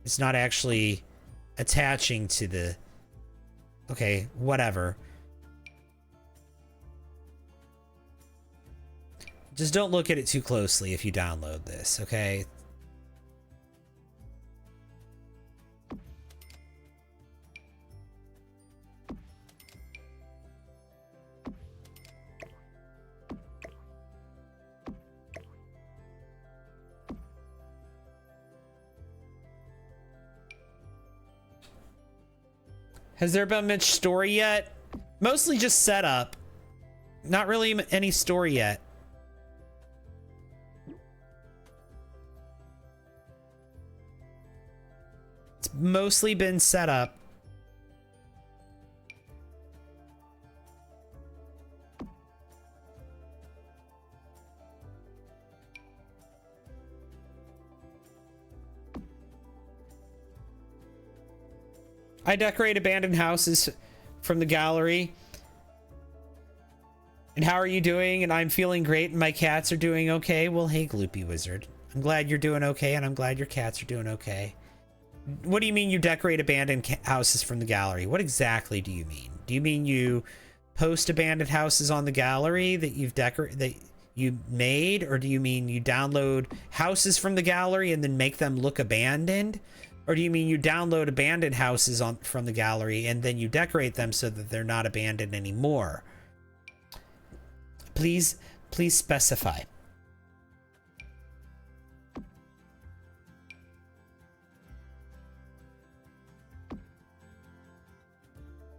It's not actually attaching to the... Okay, whatever. Just don't look at it too closely if you download this, okay? Has there been much story yet? Mostly just setup. Not really any story yet. It's mostly been setup. I decorate abandoned houses from the gallery. And how are you doing? And I'm feeling great and my cats are doing okay. Well, hey, Gloopy Wizard. I'm glad you're doing okay and I'm glad your cats are doing okay. What do you mean you decorate abandoned houses from the gallery? What exactly do you mean? Do you mean you post abandoned houses on the gallery that you've that you made, or do you mean you download houses from the gallery and then make them look abandoned? Or do you mean you download abandoned houses from the gallery and then you decorate them so that they're not abandoned anymore? Please specify.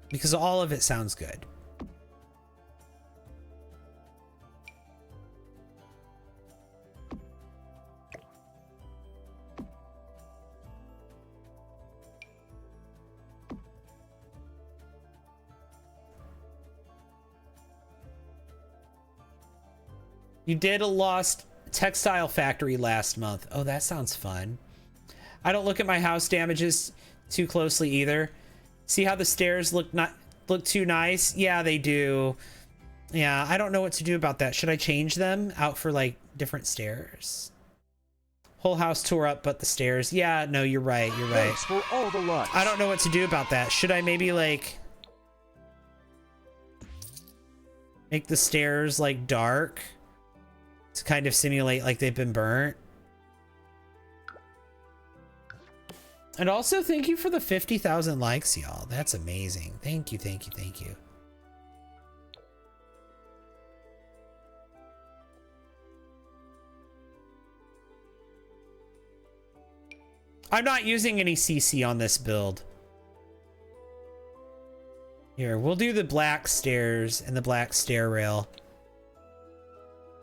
Because all of it sounds good. You did a lost textile factory last month. Oh, that sounds fun. I don't look at my house damages too closely either. See how the stairs look too nice? Yeah, they do. Yeah, I don't know what to do about that. Should I change them out for like different stairs? Whole house tore up but the stairs. Yeah, no, you're right. You're right. Thanks for all the lights. I don't know what to do about that. Should I maybe like make the stairs like dark to kind of simulate like they've been burnt? And also, thank you for the 50,000 likes, y'all. That's amazing. Thank you, thank you, thank you. I'm not using any CC on this build. Here, we'll do the black stairs and the black stair rail.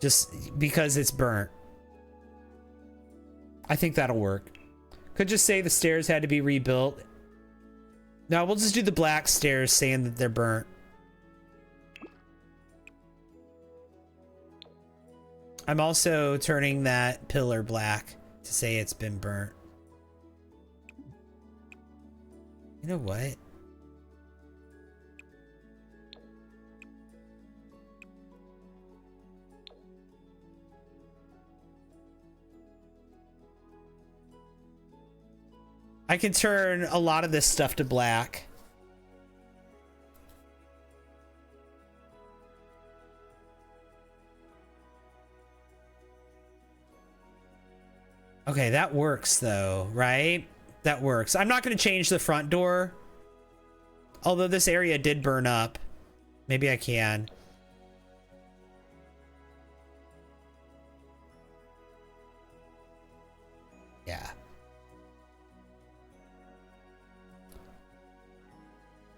Just because it's burnt. I think that'll work. Could just say the stairs had to be rebuilt. No, we'll just do the black stairs saying that they're burnt. I'm also turning that pillar black to say it's been burnt. You know what? I can turn a lot of this stuff to black. Okay, that works though, right? That works. I'm not going to change the front door. Although this area did burn up. Maybe I can. Yeah.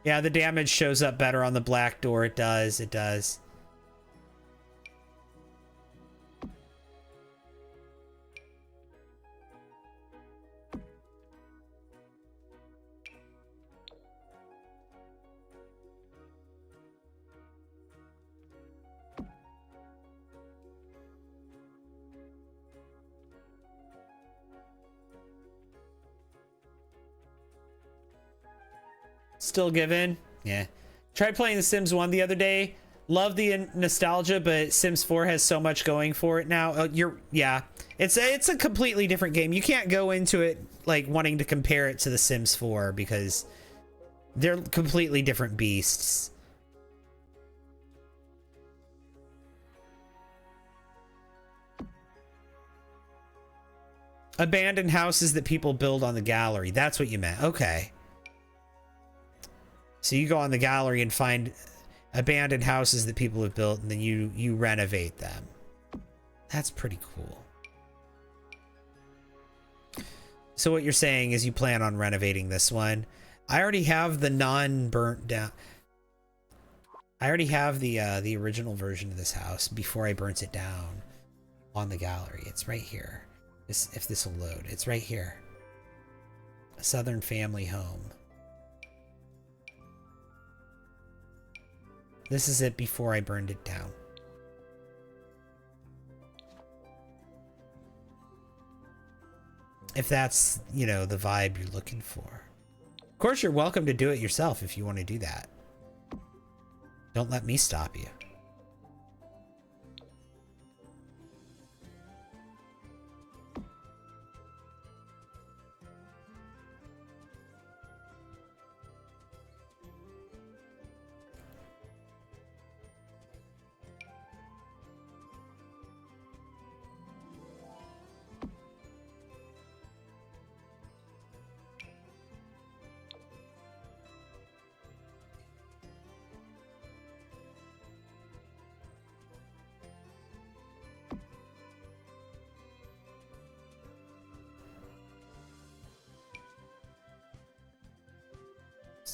Yeah, the damage shows up better on the black door. It does. It does. Still given. Yeah. Tried playing The Sims 1 the other day. Love the nostalgia, but Sims 4 has so much going for it now. Yeah. It's a completely different game. You can't go into it like wanting to compare it to The Sims 4 because they're completely different beasts. Abandoned houses that people build on the gallery. That's what you meant. Okay. So you go on the gallery and find abandoned houses that people have built and then you renovate them. That's pretty cool. So what you're saying is you plan on renovating this one. I already have the non-burnt down. I already have the original version of this house before I burnt it down on the gallery. It's right here. If this will load, it's right here. A Southern family home. This is it before I burned it down. If that's, you know, the vibe you're looking for. Of course, you're welcome to do it yourself if you want to do that. Don't let me stop you.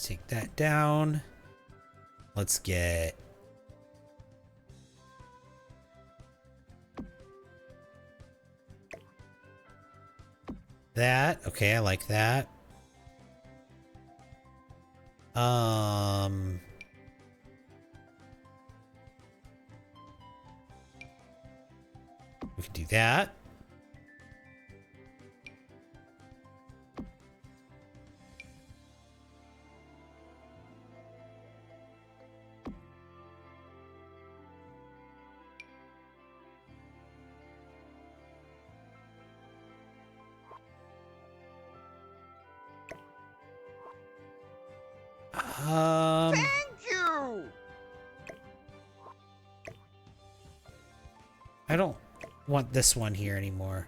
Let's take that down. Let's get that. Okay, I like that. We can do that. Thank you. I don't want this one here anymore.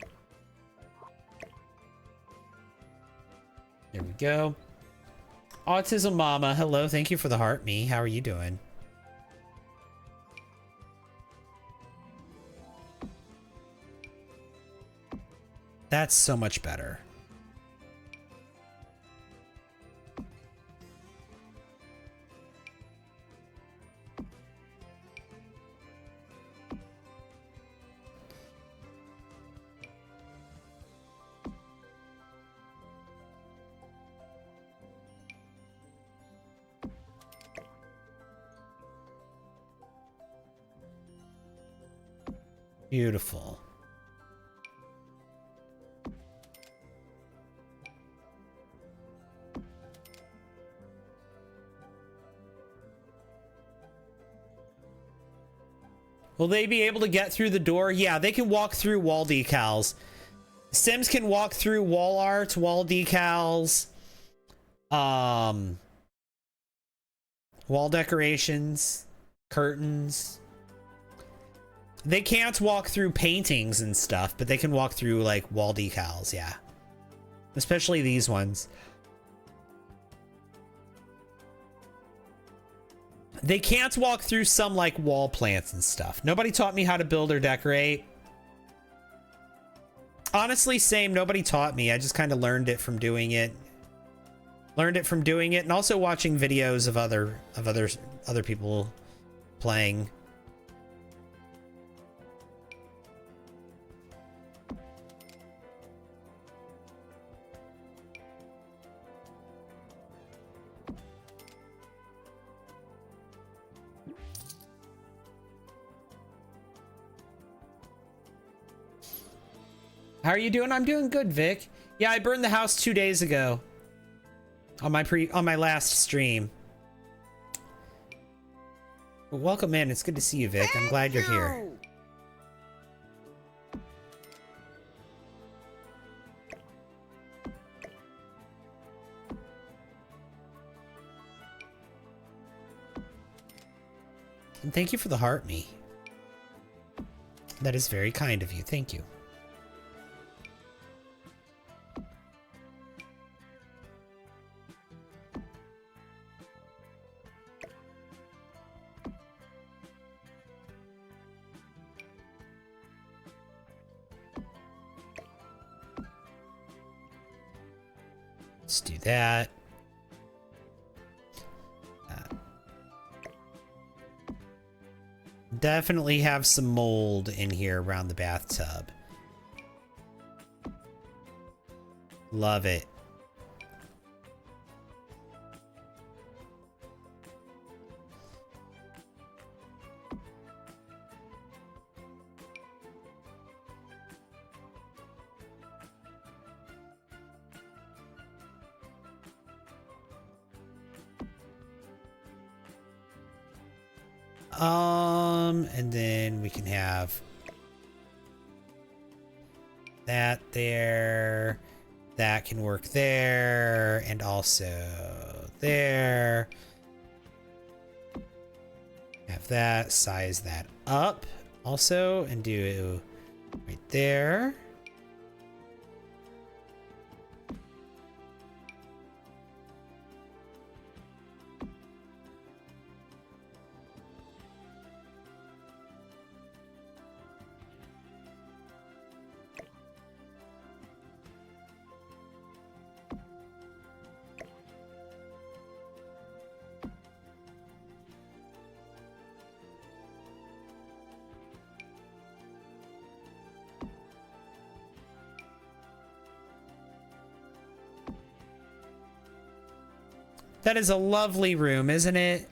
There we go. Autism Mama, hello. Thank you for the heart me. How are you doing? That's so much better. Beautiful. Will they be able to get through the door? Yeah, they can walk through wall decals. Sims can walk through wall art, wall decals, wall decorations, curtains. They can't walk through paintings and stuff, but they can walk through like wall decals, yeah. Especially these ones. They can't walk through some like wall plants and stuff. Nobody taught me how to build or decorate. Honestly, same. Nobody taught me. I just kind of learned it from doing it. Learned it from doing it, and also watching videos of other people playing. How are you doing? I'm doing good, Vic. Yeah, I burned the house 2 days ago. On my last stream. Well, welcome in. It's good to see you, Vic. I'm glad you're here. And thank you for the heart me. That is very kind of you. Thank you. Let's do that. Definitely have some mold in here around the bathtub. Love it. And then we can have that there. That can work there, and also there. Have that, size that up also, and do right there. That is a lovely room, isn't it?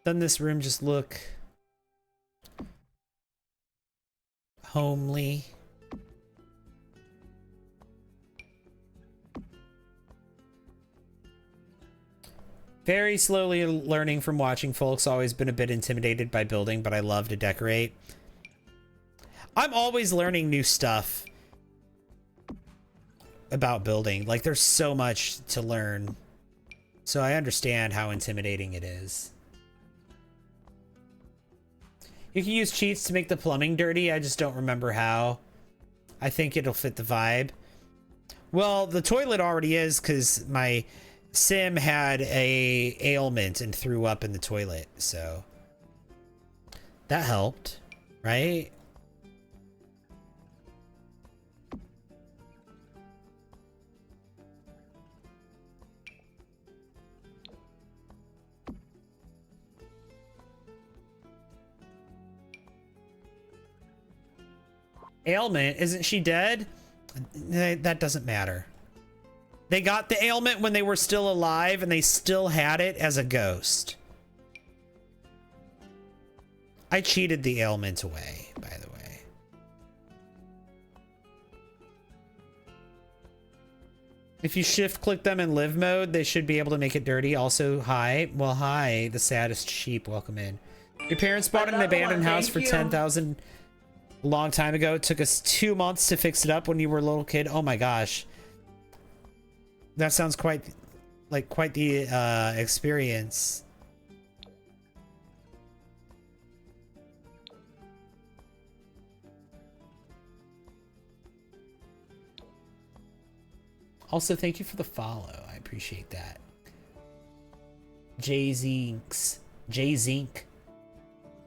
Doesn't this room just look homely? Very slowly learning from watching folks. Always been a bit intimidated by building, but I love to decorate. I'm always learning new stuff about building. Like, there's so much to learn. So I understand how intimidating it is. You can use cheats to make the plumbing dirty. I just don't remember how. I think it'll fit the vibe. Well, the toilet already is, because my sim had a ailment and threw up in the toilet, so that helped, right? Ailment? Isn't she dead? That doesn't matter. They got the ailment when they were still alive, and they still had it as a ghost. I cheated the ailment away, by the way. If you shift click them in live mode, they should be able to make it dirty. Also, hi. Well, hi, the saddest sheep. Welcome in. Your parents bought an abandoned house for 10,000 a long time ago. It took us 2 months to fix it up when you were a little kid. Oh my gosh. That sounds quite the experience. Also, thank you for the follow. I appreciate that. J-Zinks. J-Zink.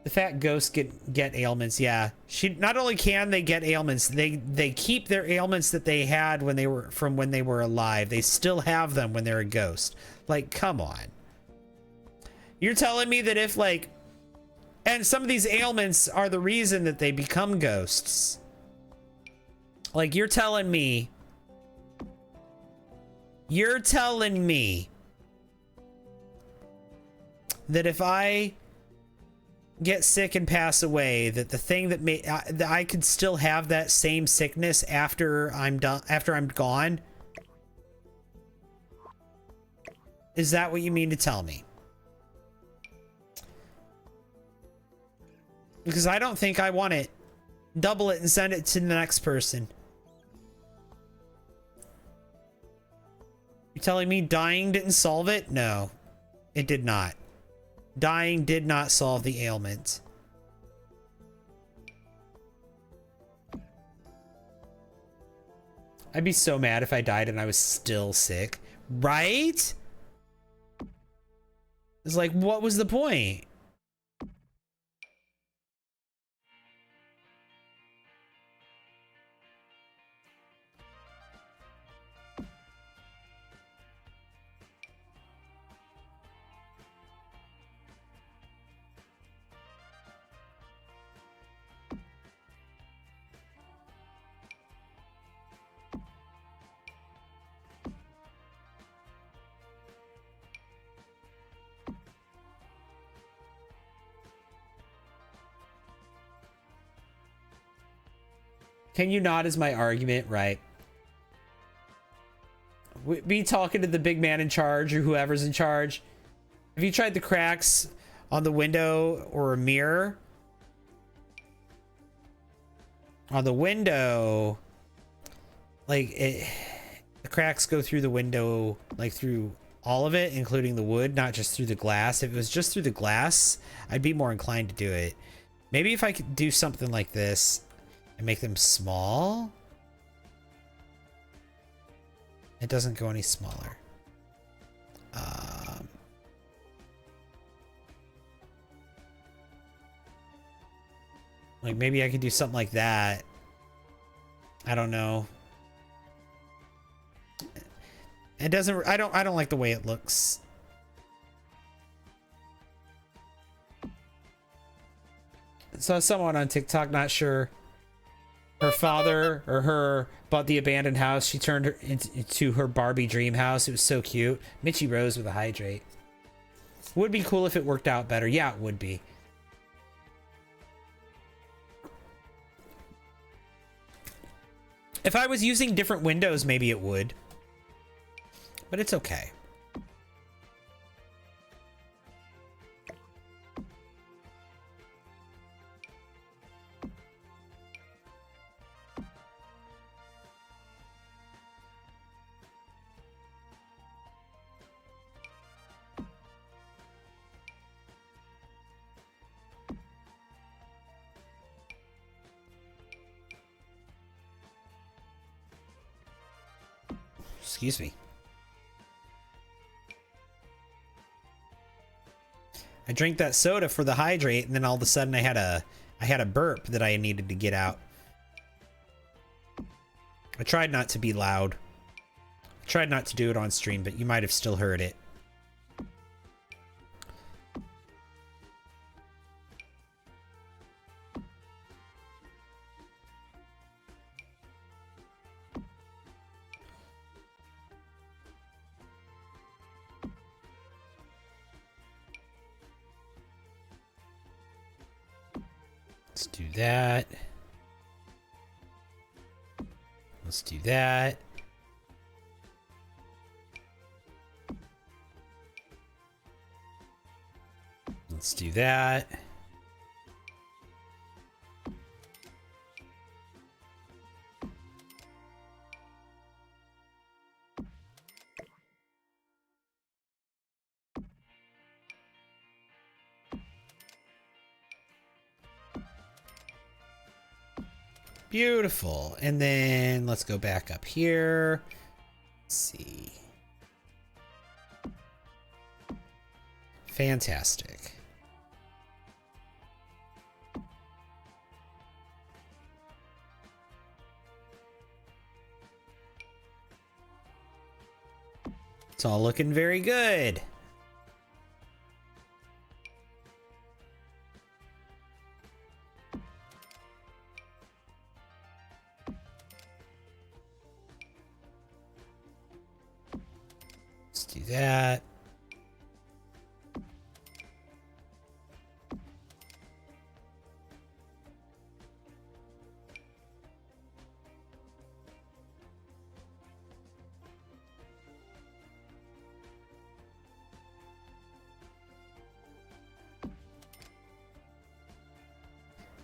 The fat ghosts get ailments. Yeah. Not only can they get ailments, they keep their ailments that they had when they were alive. They still have them when they're a ghost. Like, come on. You're telling me that if, like, and some of these ailments are the reason that they become ghosts. Like, you're telling me that if I get sick and pass away, that the thing that that I could still have that same sickness after I'm gone? Is that what you mean to tell me? Because I don't think I want it. Double it and send it to the next person. You're telling me dying didn't solve it? No, it did not. Dying did not solve the ailment. I'd be so mad if I died and I was still sick. Right? It's like, what was the point? Can you not is my argument, right? Be talking to the big man in charge or whoever's in charge. Have you tried the cracks on the window or a mirror? On the window, like the cracks go through the window, like through all of it, including the wood, not just through the glass. If it was just through the glass, I'd be more inclined to do it. Maybe if I could do something like this and make them small. It doesn't go any smaller. Like maybe I could do something like that. I don't know. It doesn't, I don't like the way it looks. Saw someone on TikTok, not sure her father or her bought the abandoned house. She turned her into her Barbie dream house. It was so cute. Mitchie Rose with a hydrate. Would be cool if it worked out better. Yeah, it would be. If I was using different windows, maybe it would. But it's okay. Excuse me. I drank that soda for the hydrate, and then all of a sudden I had a burp that I needed to get out. I tried not to be loud. I tried not to do it on stream, but you might have still heard it. Let's do that. Let's do that. Let's do that. Beautiful. And then let's go back up here. Let's see. Fantastic. It's all looking very good. Let's do that.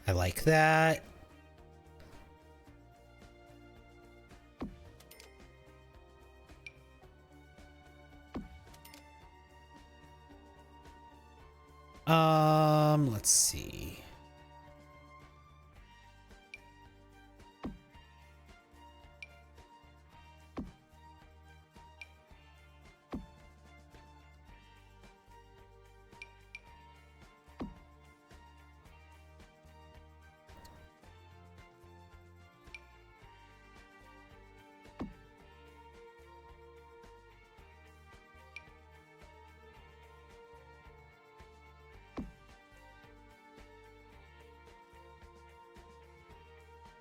I like that. Let's see.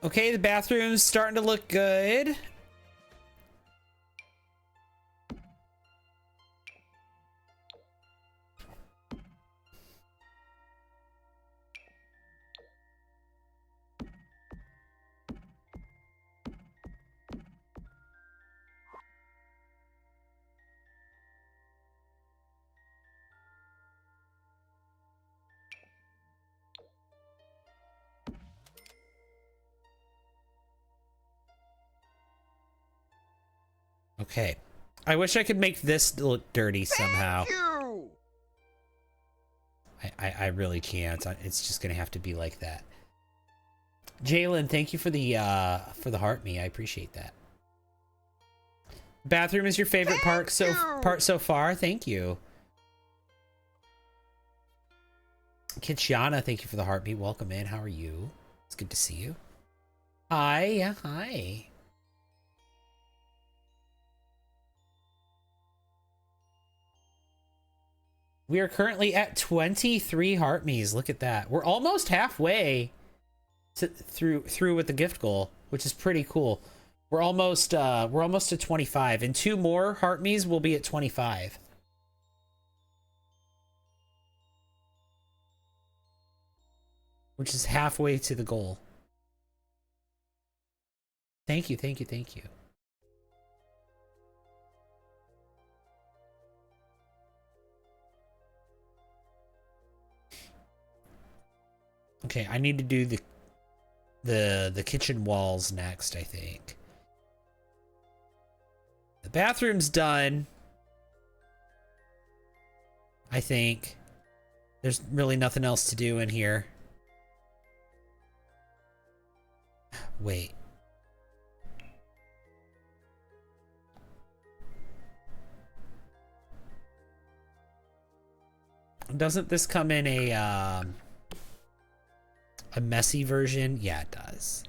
Okay, the bathroom's starting to look good. Okay. I wish I could make this look dirty somehow. Thank you. I really can't. It's just gonna have to be like that. Jalen, thank you for the heart me. I appreciate that. Bathroom is your favorite part so far. Thank you. Kitchana, thank you for the heartbeat. Welcome in. How are you? It's good to see you. Hi, yeah, hi. We are currently at 23 heart me's. Look at that. We're almost halfway. through with the gift goal, which is pretty cool. We're almost at 25, and 2 more heart me's will be at 25. Which is halfway to the goal. Thank you, thank you, thank you. Okay, I need to do the kitchen walls next, I think. The bathroom's done. I think. There's really nothing else to do in here. Wait. Doesn't this come in a messy version? Yeah, it does.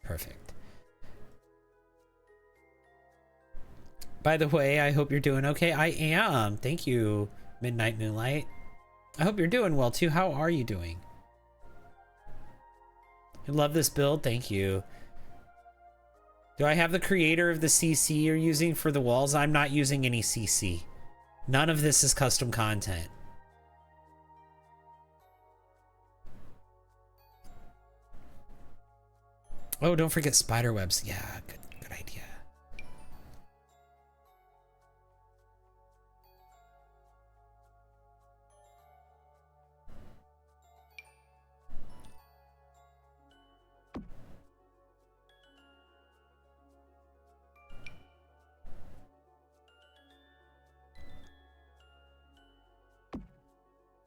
Perfect. By the way, I hope you're doing okay. I am. Thank you, Midnight Moonlight. I hope you're doing well too. How are you doing? I love this build. Thank you. Do I have the creator of the CC you're using for the walls? I'm not using any CC. None of this is custom content. Oh, don't forget spider webs. Yeah, good idea.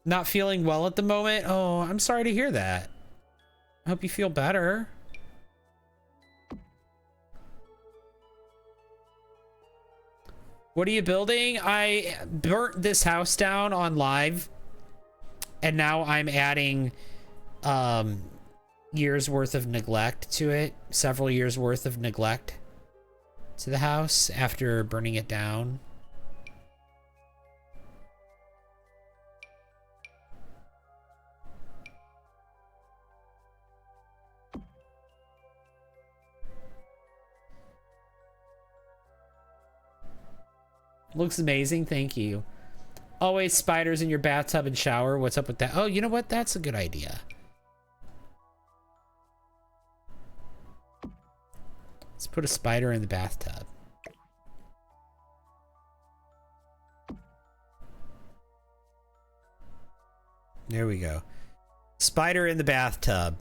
Not feeling well at the moment? Oh, I'm sorry to hear that. I hope you feel better. What are you building? I burnt this house down on live, and now I'm adding years worth of neglect to it. Several years worth of neglect to the house after burning it down. Looks amazing, thank you. Always spiders in your bathtub and shower. What's up with that? Oh, you know what? That's a good idea. Let's put a spider in the bathtub. There we go. Spider in the bathtub.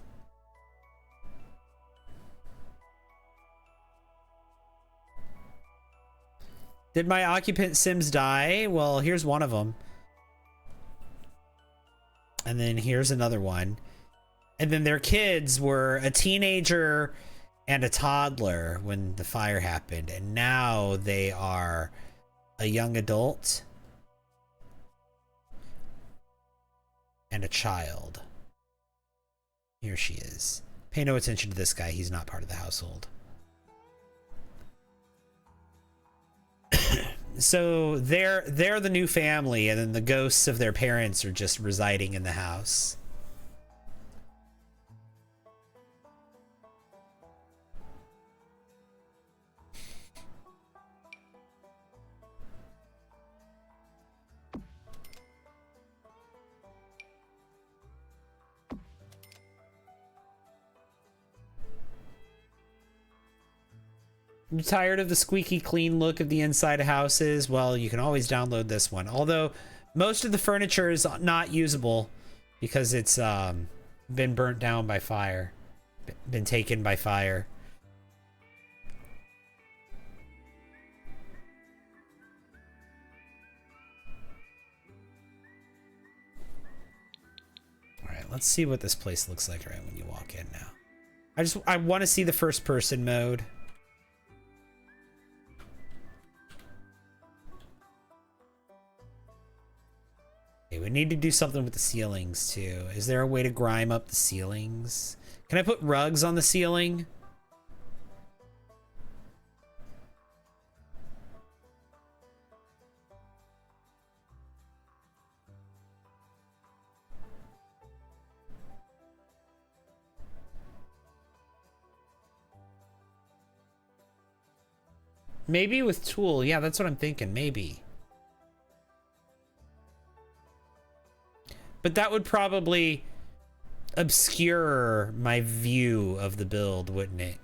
Did my occupant Sims die? Well, here's one of them. And then here's another one. And then their kids were a teenager and a toddler when the fire happened. And now they are a young adult and a child. Here she is. Pay no attention to this guy. He's not part of the household. So they're the new family, and then the ghosts of their parents are just residing in the house. I'm tired of the squeaky clean look of the inside of houses. Well, you can always download this one. Although most of the furniture is not usable because it's been burnt down by fire, been taken by fire. All right, let's see what this place looks like right when you walk in now. I want to see the first person mode. We need to do something with the ceilings too. Is there a way to grime up the ceilings? Can I put rugs on the ceiling? Maybe with Tool. Yeah, that's what I'm thinking. Maybe. But that would probably obscure my view of the build, wouldn't it?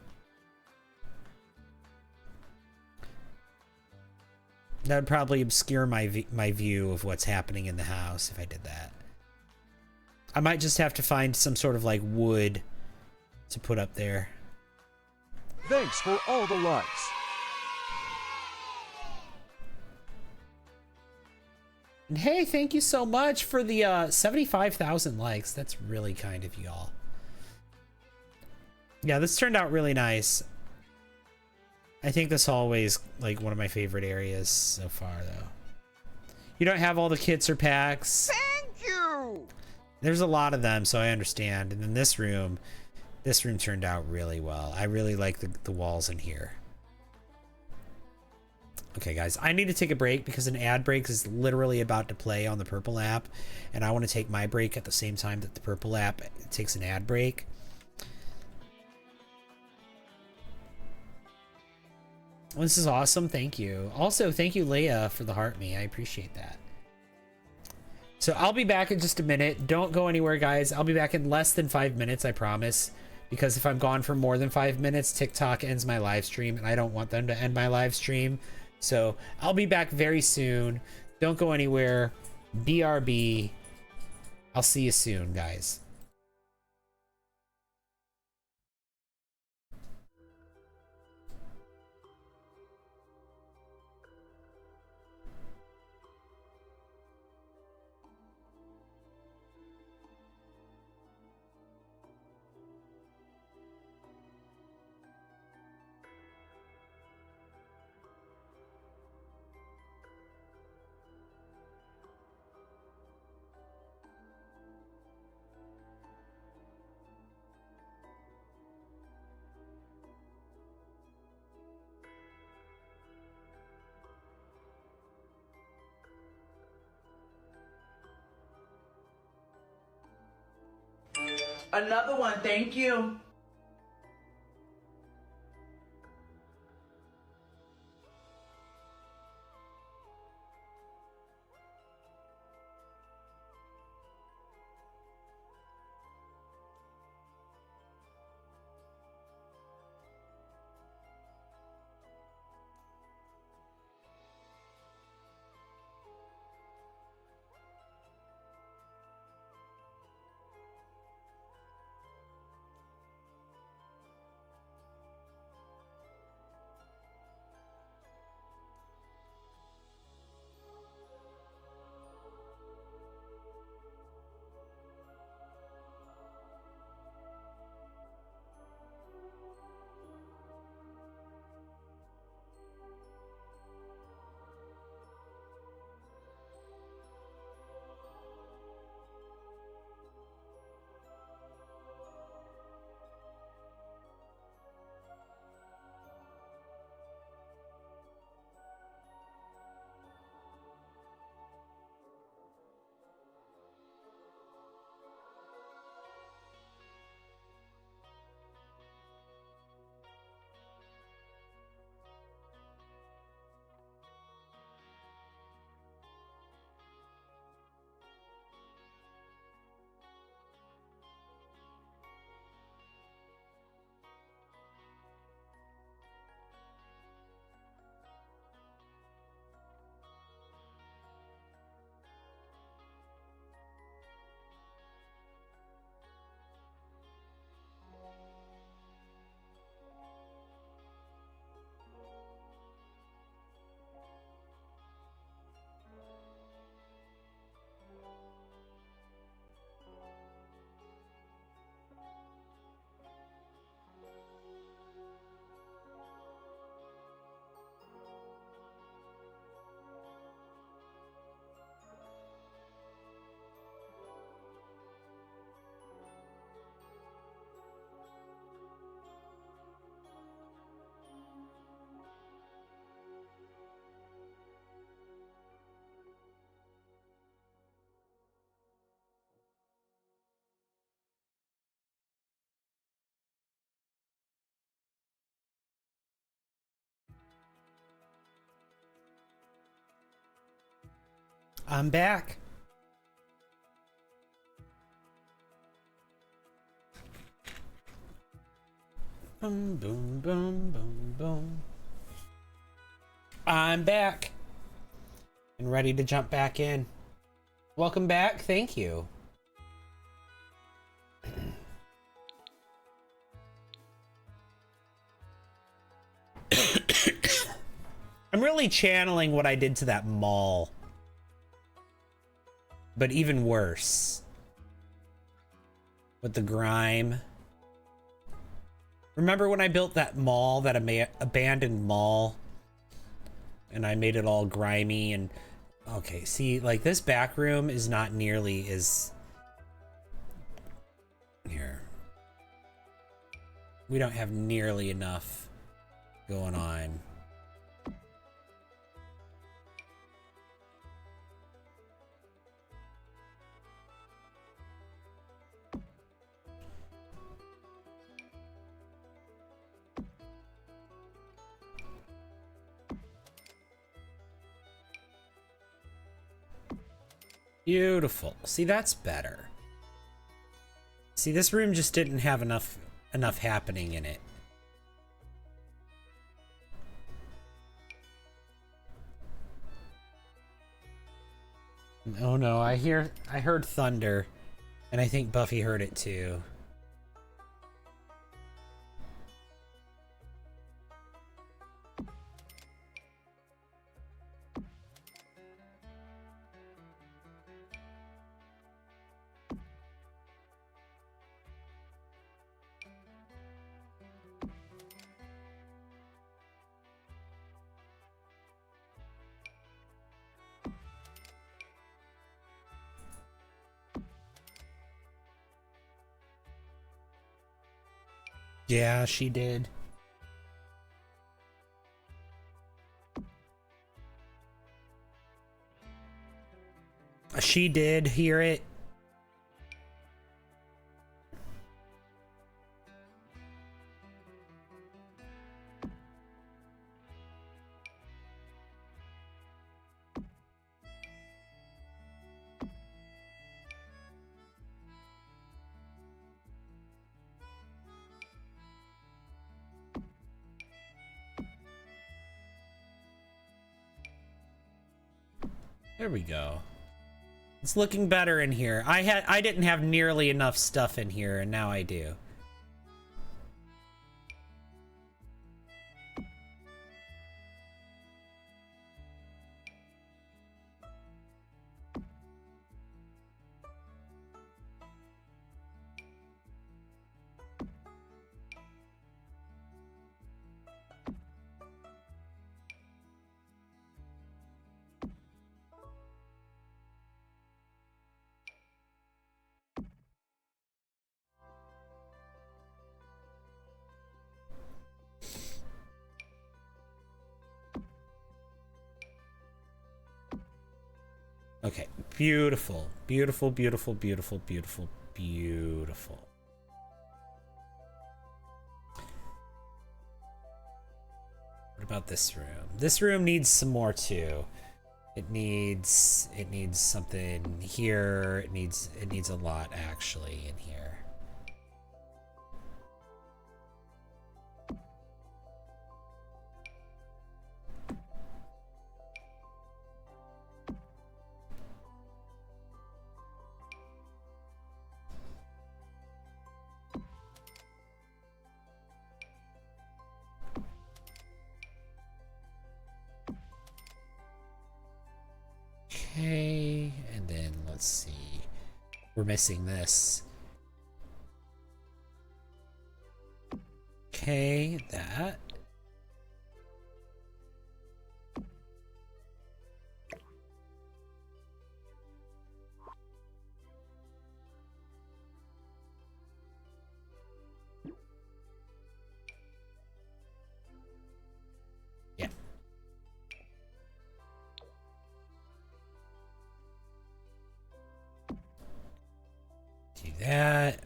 That would probably obscure my view of what's happening in the house if I did that. I might just have to find some sort of like wood to put up there. Thanks for all the likes. And hey, thank you so much for the 75,000 likes. That's really kind of y'all. Yeah, this turned out really nice. I think this hallway is like one of my favorite areas so far, though. You don't have all the kits or packs. Thank you! There's a lot of them, so I understand. And then this room turned out really well. I really like the walls in here. Okay, guys, I need to take a break because an ad break is literally about to play on the Purple app, and I want to take my break at the same time that the Purple app takes an ad break. Well, this is awesome. Thank you. Also, thank you, Leia, for the heart me. I appreciate that. So I'll be back in just a minute. Don't go anywhere, guys. I'll be back in less than 5 minutes, I promise. Because if I'm gone for more than 5 minutes, TikTok ends my live stream, and I don't want them to end my live stream. So I'll be back very soon. Don't go anywhere. BRB. I'll see you soon, guys. Another one, thank you. I'm back. Boom, boom, boom, boom, boom. I'm back. And ready to jump back in. Welcome back. Thank you. I'm really channeling what I did to that mall. But even worse. With the grime. Remember when I built that mall, that abandoned mall? And I made it all grimy and... Okay, see, like, this back room is not nearly as... Here. We don't have nearly enough going on. Beautiful. See, that's better. See, this room just didn't have enough happening in it. Oh no, I heard thunder, and I think Buffy heard it too. Yeah, she did. She did hear it. There we go. It's looking better in here. I didn't have nearly enough stuff in here, and now I do. Okay, beautiful, beautiful, beautiful, beautiful, beautiful, beautiful. What about this room? This room needs some more too. It needs something here. It needs a lot actually in here. Okay, and then let's see. We're missing this. Okay, that. Yeah. Do that.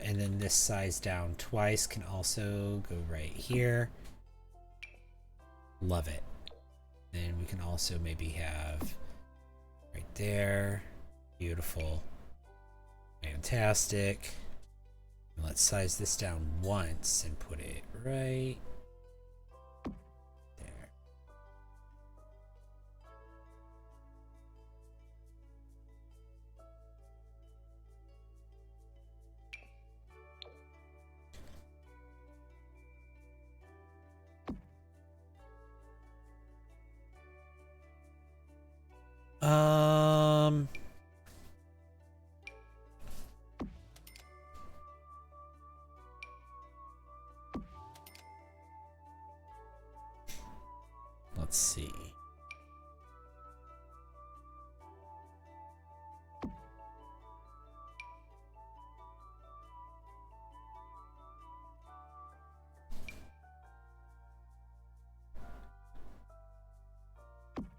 And then this size down twice can also go right here. Love it. Then we can also maybe have right there. Beautiful. Fantastic. And let's size this down once and put it right there. Let's see.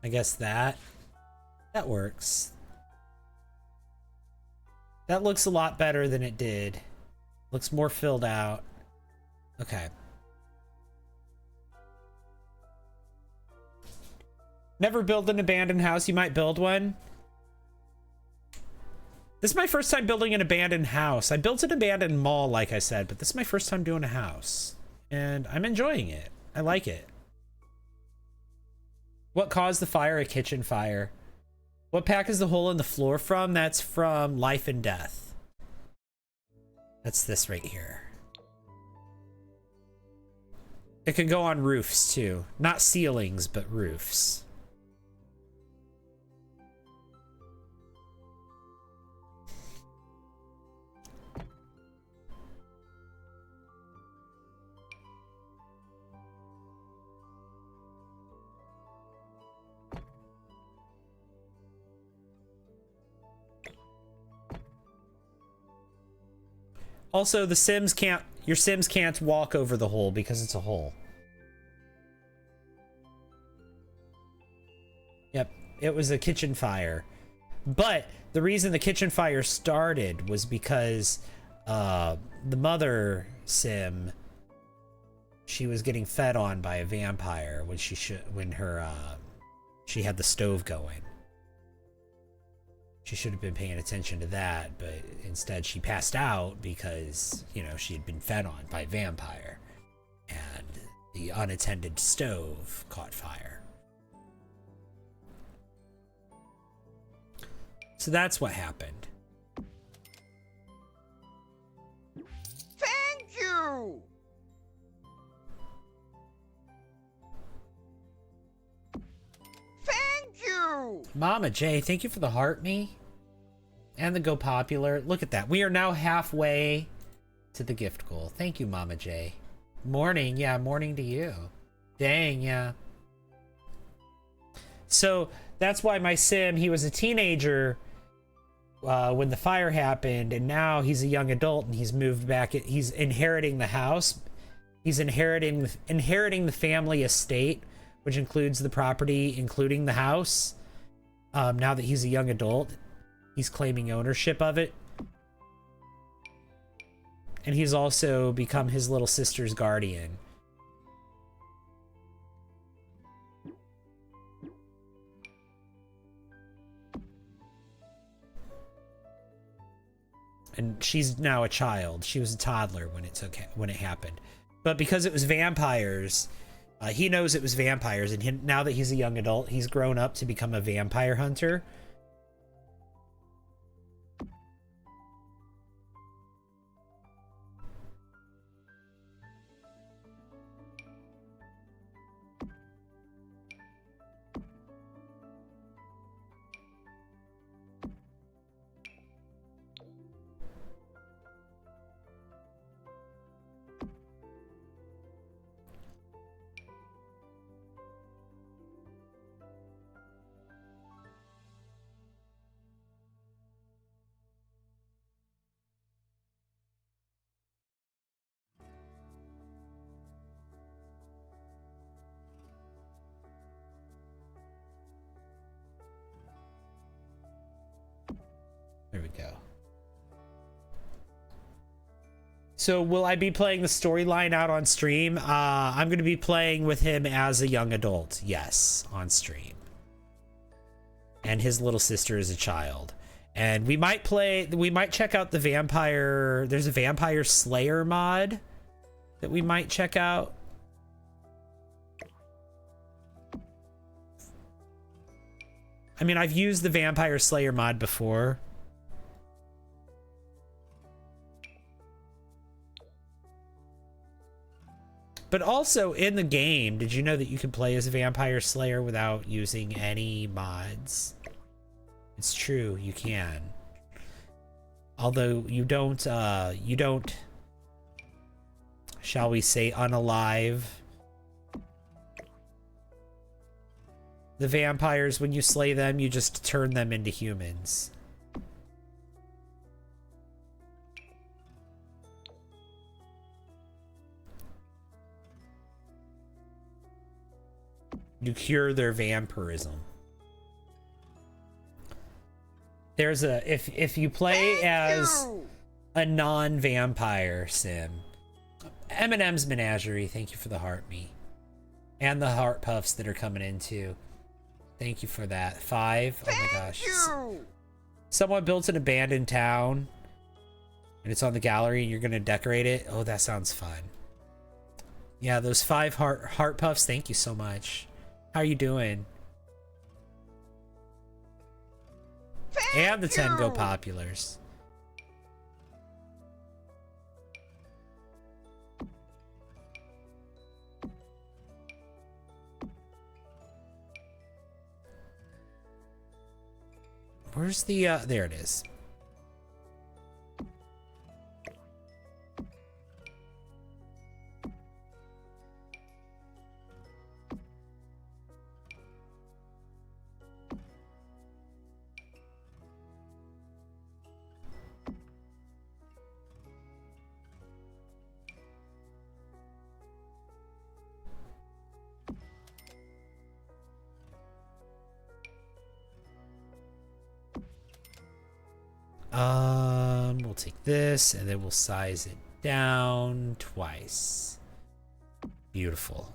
I guess that works. That looks a lot better than it did. Looks more filled out. Okay. Never build an abandoned house. You might build one. This is my first time building an abandoned house. I built an abandoned mall, like I said, but this is my first time doing a house. And I'm enjoying it. I like it. What caused the fire? A kitchen fire. What pack is the hole in the floor from? That's from Life and Death. That's this right here. It can go on roofs too. Not ceilings, but roofs. Also, the Sims can't, your Sims can't walk over the hole because it's a hole. Yep, it was a kitchen fire. But the reason the kitchen fire started was because the mother Sim, she was getting fed on by a vampire when she had the stove going. She should have been paying attention to that, but instead she passed out because, you know, she had been fed on by a vampire. And the unattended stove caught fire. So that's what happened. Thank you! Thank you! Mama J, thank you for the heart me. And the Go Popular. Look at that. We are now halfway to the gift goal. Thank you, Mama J. Morning. Yeah, morning to you. Dang, yeah. So that's why my Sim, he was a teenager when the fire happened, and now he's a young adult and he's moved back. He's inheriting the house. He's inheriting the family estate, which includes the property, including the house. Now that he's a young adult, he's claiming ownership of it. And he's also become his little sister's guardian. And she's now a child. She was a toddler when it happened. But because it was vampires, he knows it was vampires, and now that he's a young adult, he's grown up to become a vampire hunter. There we go. So will I be playing the storyline out on stream? I'm going to be playing with him as a young adult. Yes, on stream. And his little sister is a child. And we might check out the vampire. There's a vampire slayer mod that we might check out. I mean, I've used the vampire slayer mod before. But also in the game, did you know that you can play as a vampire slayer without using any mods? It's true, you can. Although you don't, shall we say, unalive the vampires. When you slay them, you just turn them into humans. You cure their vampirism. There's a if you play as a non-vampire sim. Eminem's Menagerie, thank you for the heart me. And the heart puffs that are coming in too. Thank you for that. 5. Oh my gosh. Someone built an abandoned town and it's on the gallery and you're gonna decorate it. Oh, that sounds fun. Yeah, those 5 heart puffs, thank you so much. How are you doing? And the 10 Go Populars. Where's the, there it is. We'll take this and then we'll size it down twice. Beautiful.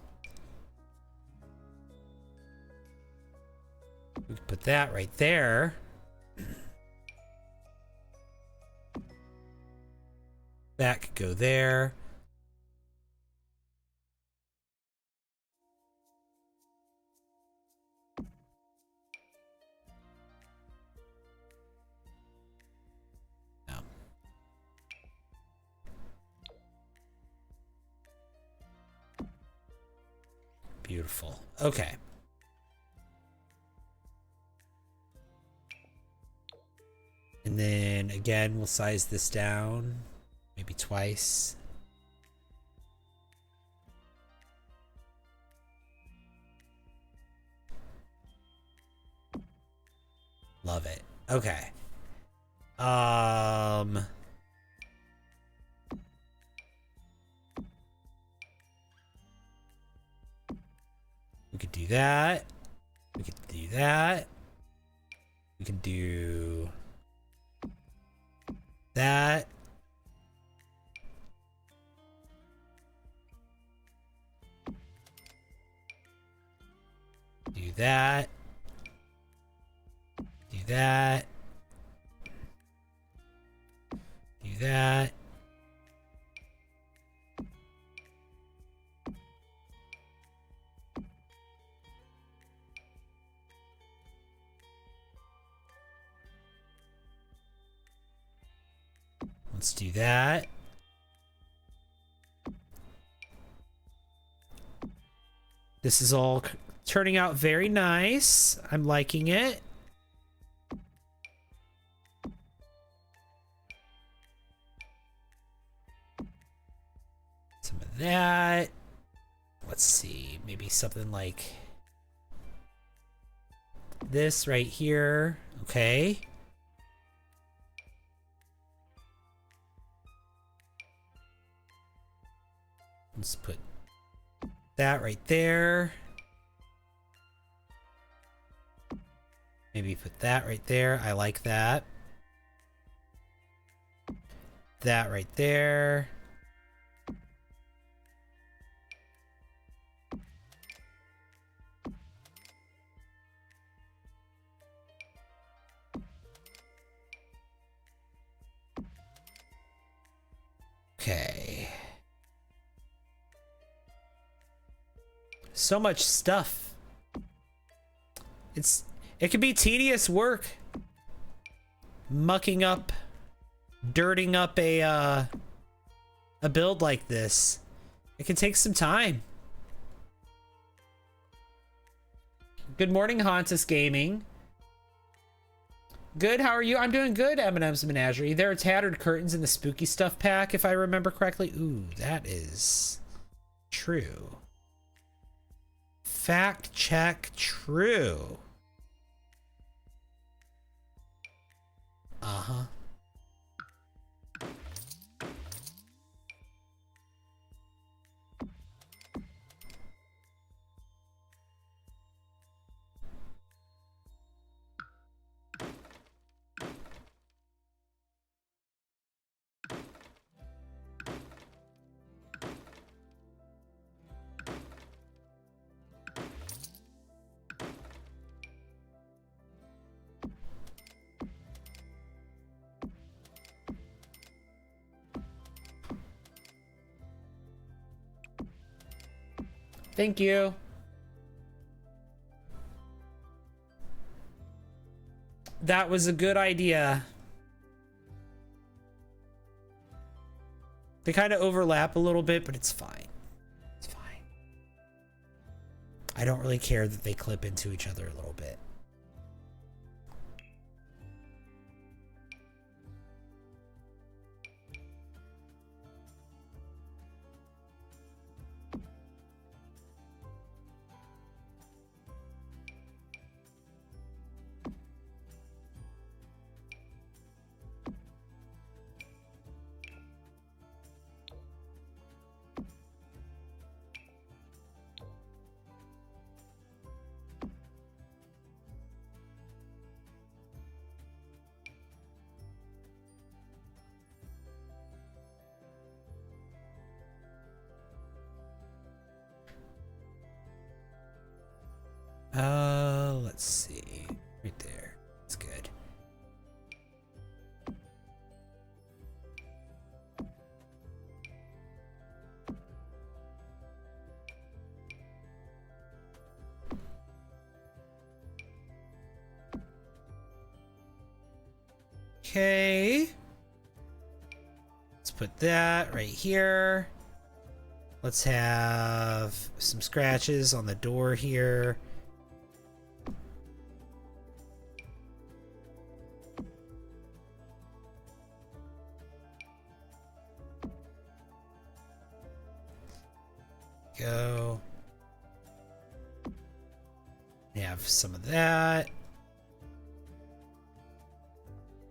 We can put that right there. That could go there. Beautiful. Okay. And then again, we'll size this down maybe twice. Love it. Okay. We could do that. We could do that. We could do that. Do that. Do that. Do that. Let's do that. This is all turning out very nice. I'm liking it. Some of that. Let's see, maybe something like this right here. Okay. Let's put that right there. Maybe put that right there. I like that. That right there. Okay. So much stuff. It can be tedious work. Mucking up, dirting up a build like this. It can take some time. Good morning, Hauntus Gaming. Good, how are you? I'm doing good, M&M's Menagerie. There are tattered curtains in the spooky stuff pack, if I remember correctly. Ooh, that is true. Fact check true. Uh-huh. Thank you. That was a good idea. They kind of overlap a little bit, but it's fine. It's fine. I don't really care that they clip into each other a little bit. Let's see. Right there. It's good. Okay. Let's put that right here. Let's have some scratches on the door here. Go. Have some of that.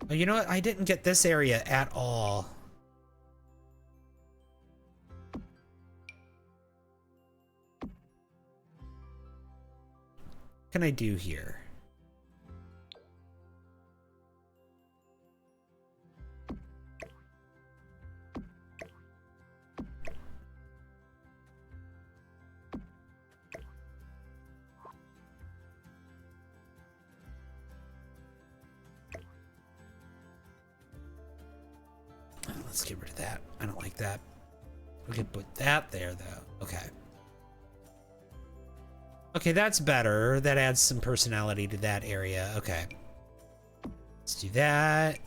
Oh, you know what? I didn't get this area at all. What can I do here? Let's get rid of that. I don't like that. We could put that there, though. Okay. Okay, that's better. That adds some personality to that area. Okay. Let's do that.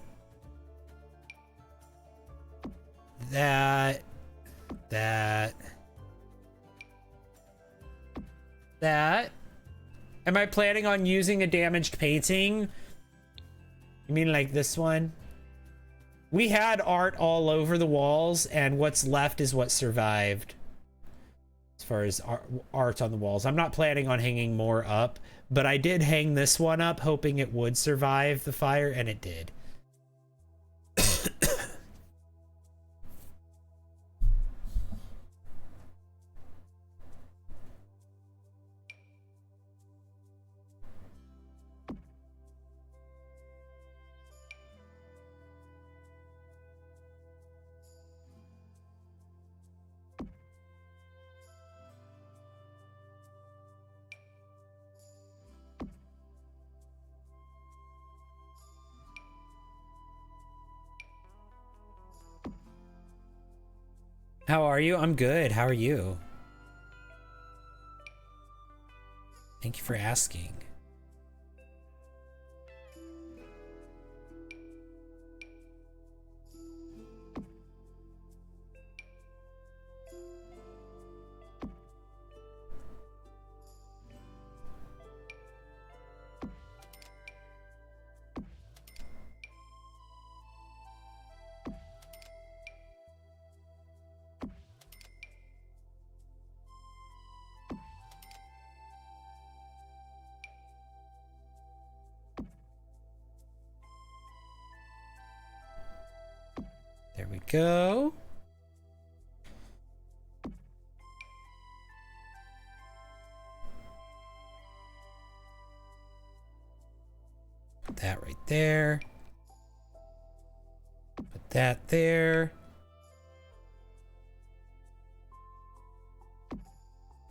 That. That. That. Am I planning on using a damaged painting? You mean like this one? We had art all over the walls, and what's left is what survived. As far as art on the walls. I'm not planning on hanging more up, but I did hang this one up, hoping it would survive the fire, and it did. How are you? I'm good. How are you? Thank you for asking. There we go. Put that right there. Put that there.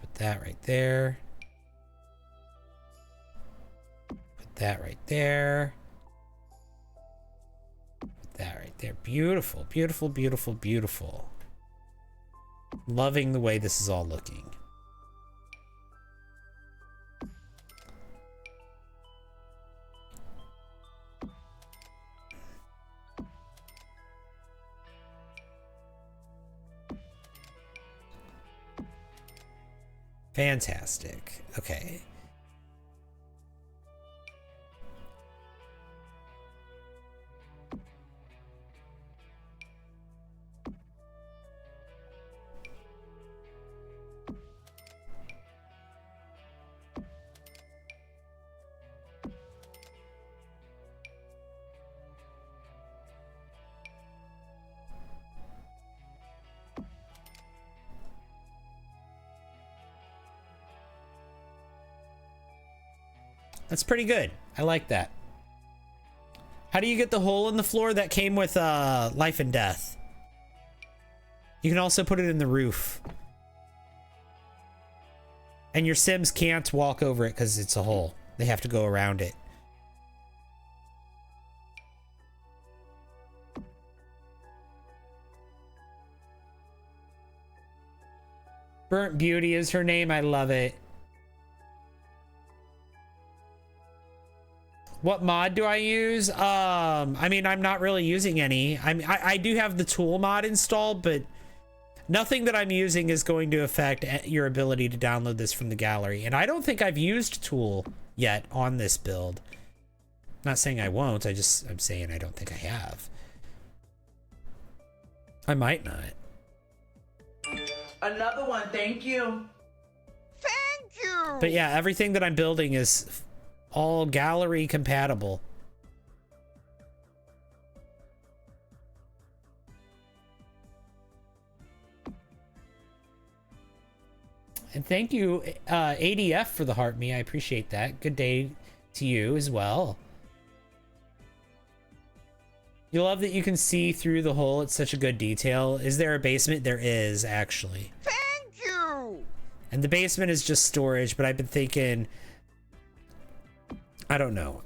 Put that right there. Put that right there. That right there. Beautiful, beautiful, beautiful, beautiful. Loving the way this is all looking. Fantastic. Okay. That's pretty good. I like that. How do you get the hole in the floor? That came with life and death. You can also put it in the roof. And your Sims can't walk over it because it's a hole. They have to go around it. Burnt Beauty is her name. I love it. What mod do I use? I mean, I'm not really using any. I do have the tool mod installed, but nothing that I'm using is going to affect your ability to download this from the gallery. And I don't think I've used tool yet on this build. I'm not saying I won't. I'm saying I don't think I have. I might not. Another one, thank you. Thank you. But yeah, everything that I'm building is all gallery compatible. And thank you, ADF, for the heart me. I appreciate that. Good day to you as well. You love that you can see through the hole. It's such a good detail. Is there a basement? There is, actually. Thank you. And the basement is just storage, but I've been thinking... I don't know.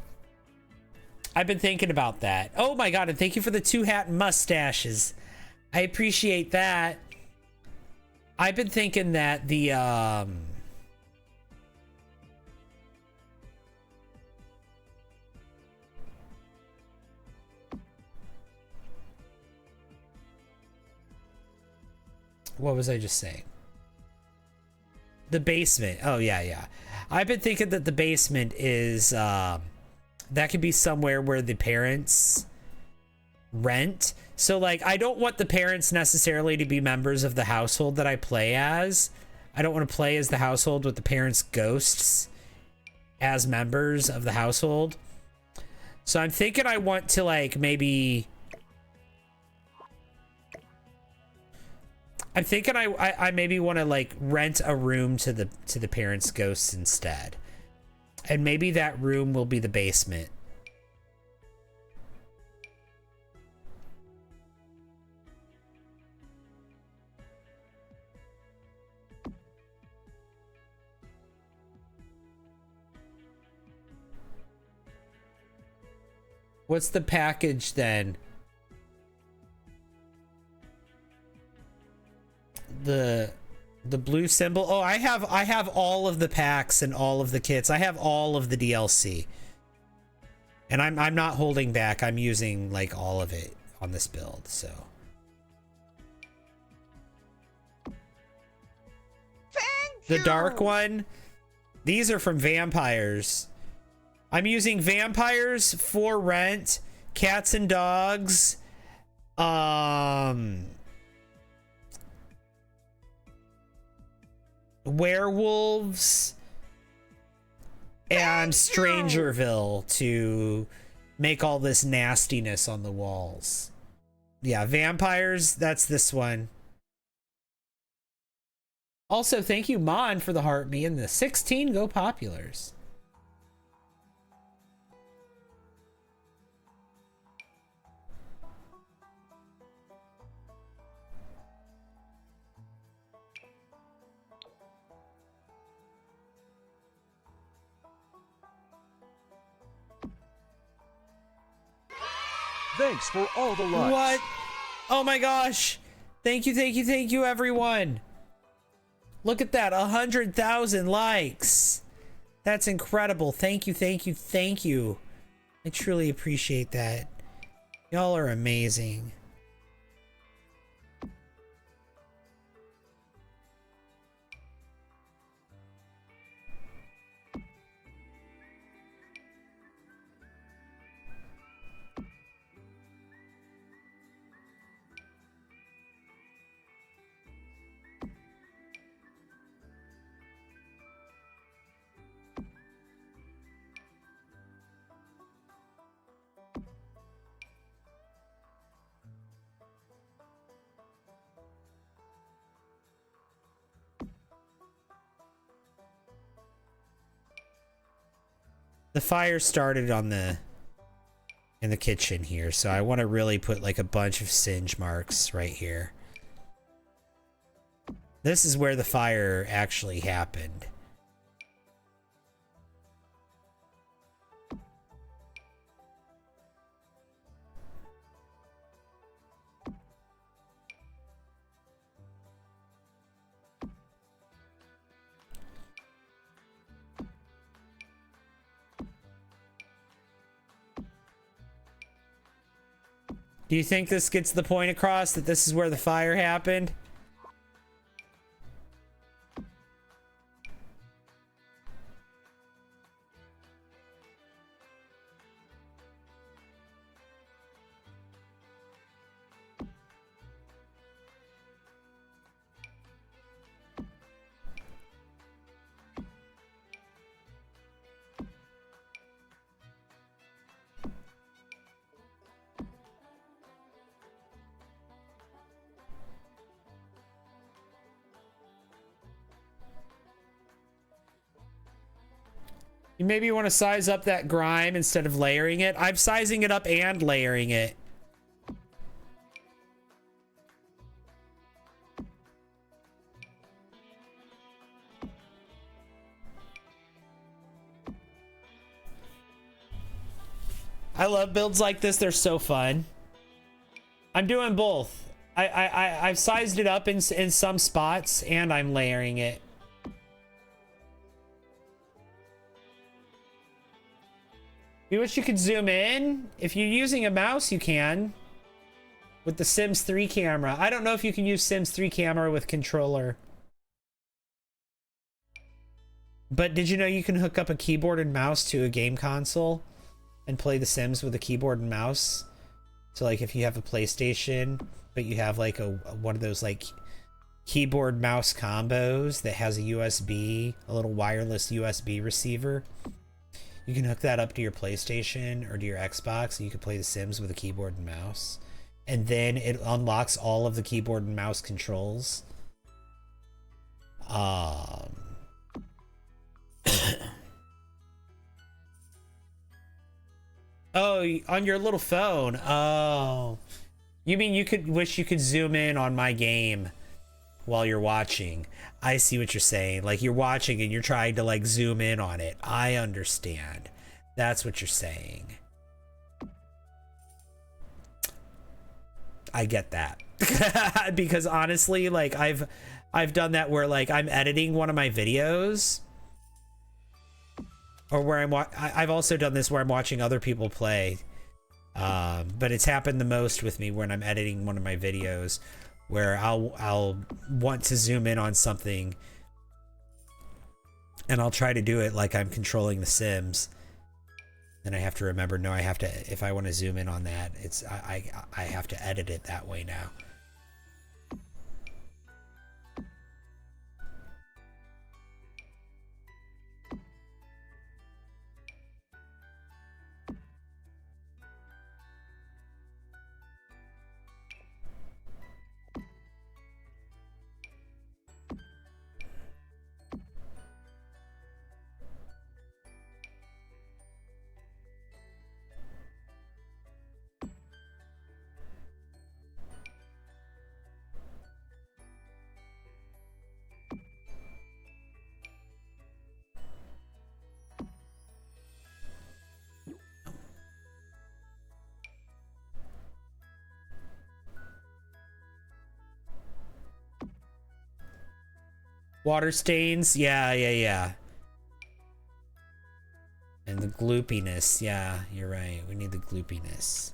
I've been thinking about that. Oh my god, and thank you for the 2-hat mustaches. I appreciate that. I've been thinking that the what was I just saying? The basement. Oh yeah, yeah. I've been thinking that the basement is that could be somewhere where the parents rent. So like, I don't want the parents necessarily to be members of the household that I play as. I don't want to play as the household with the parents' ghosts as members of the household. So I'm thinking I want to like maybe... I'm thinking I maybe want to like rent a room to the parents' ghosts instead. And maybe that room will be the basement. What's the package then? the blue symbol. Oh, I have all of the packs and all of the kits. I have all of the DLC. And I'm not holding back. I'm using like all of it on this build, so. Thank The you. dark one, these are from vampires. I'm using vampires for rent, cats and dogs, werewolves, and Strangerville to make all this nastiness on the walls. Yeah, vampires, that's this one. Also, thank you, Mon, for the heart me and the 16 Go Populars. Thanks for all the likes. What? Oh my gosh. Thank you, everyone. Look at that, 100,000 likes. That's incredible. Thank you. I truly appreciate that. Y'all are amazing. The fire started on in the kitchen here, so I want to really put like a bunch of singe marks right here. This is where the fire actually happened. Do you think this gets the point across that this is where the fire happened? You maybe want to size up that grime instead of layering it. I'm sizing it up and layering it. I love builds like this. They're so fun. I'm doing both. I've sized it up in some spots and I'm layering it. You wish you could zoom in? If you're using a mouse, you can. With the Sims 3 camera. I don't know if you can use Sims 3 camera with controller. But did you know you can hook up a keyboard and mouse to a game console and play The Sims with a keyboard and mouse? So like if you have a PlayStation, but you have like one of those like keyboard mouse combos that has a USB, a little wireless USB receiver. You can hook that up to your PlayStation or to your Xbox, and you can play The Sims with a keyboard and mouse. And then it unlocks all of the keyboard and mouse controls. Oh, on your little phone. Oh. You mean you could wish you could zoom in on my game while you're watching? I see what you're saying. Like you're watching and you're trying to like zoom in on it. I understand. That's what you're saying. I get that. Because honestly, like I've done that where like I'm editing one of my videos, or where I've also done this where I'm watching other people play. But it's happened the most with me when I'm editing one of my videos, where I'll want to zoom in on something, and I'll try to do it like I'm controlling The Sims. Then I have to remember, no, I have to, if I want to zoom in on that, I have to edit it that way now. Water stains, yeah. And the gloopiness, yeah, you're right. We need the gloopiness.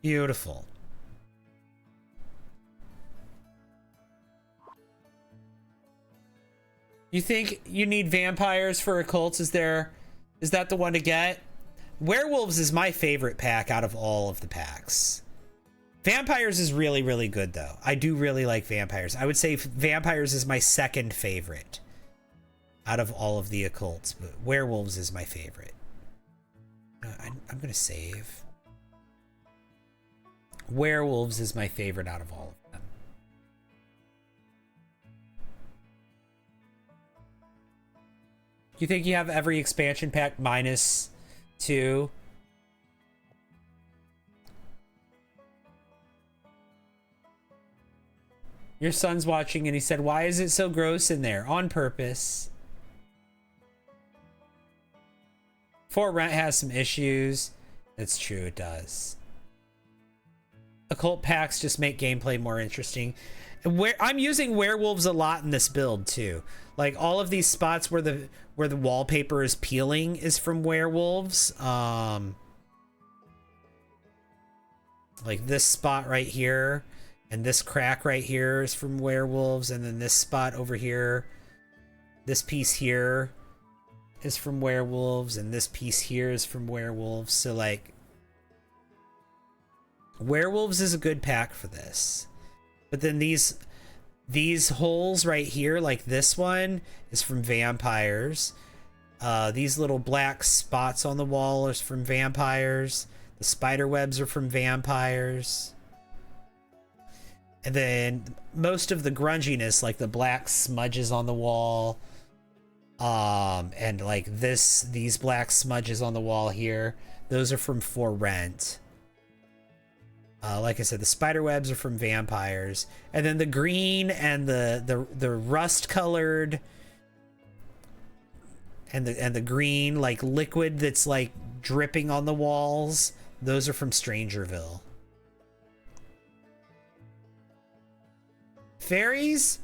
Beautiful. You think you need vampires for occults? Is that the one to get? Werewolves is my favorite pack out of all of the packs. Vampires is really, really good though. I do really like vampires. I would say vampires is my second favorite out of all of the occults, but werewolves is my favorite. I'm gonna save. Werewolves is my favorite out of all of them. You think you have every expansion pack -2? Your son's watching and he said, why is it so gross in there? On purpose. For Rent has some issues. It's true, it does. Occult packs just make gameplay more interesting. I'm using werewolves a lot in this build too. Like all of these spots where the wallpaper is peeling is from werewolves. Like this spot right here and this crack right here is from werewolves, and then this spot over here, this piece here is from werewolves, and this piece here is from werewolves. So like werewolves is a good pack for this. But then these holes right here, like this one, is from vampires. These little black spots on the wall are from vampires. The spider webs are from vampires. And then most of the grunginess, like the black smudges on the wall, and like these black smudges on the wall here, those are from For Rent. Like I said, the spider webs are from vampires, and then the green and the rust colored and the green like liquid that's like dripping on the walls, those are from Strangerville. Fairies?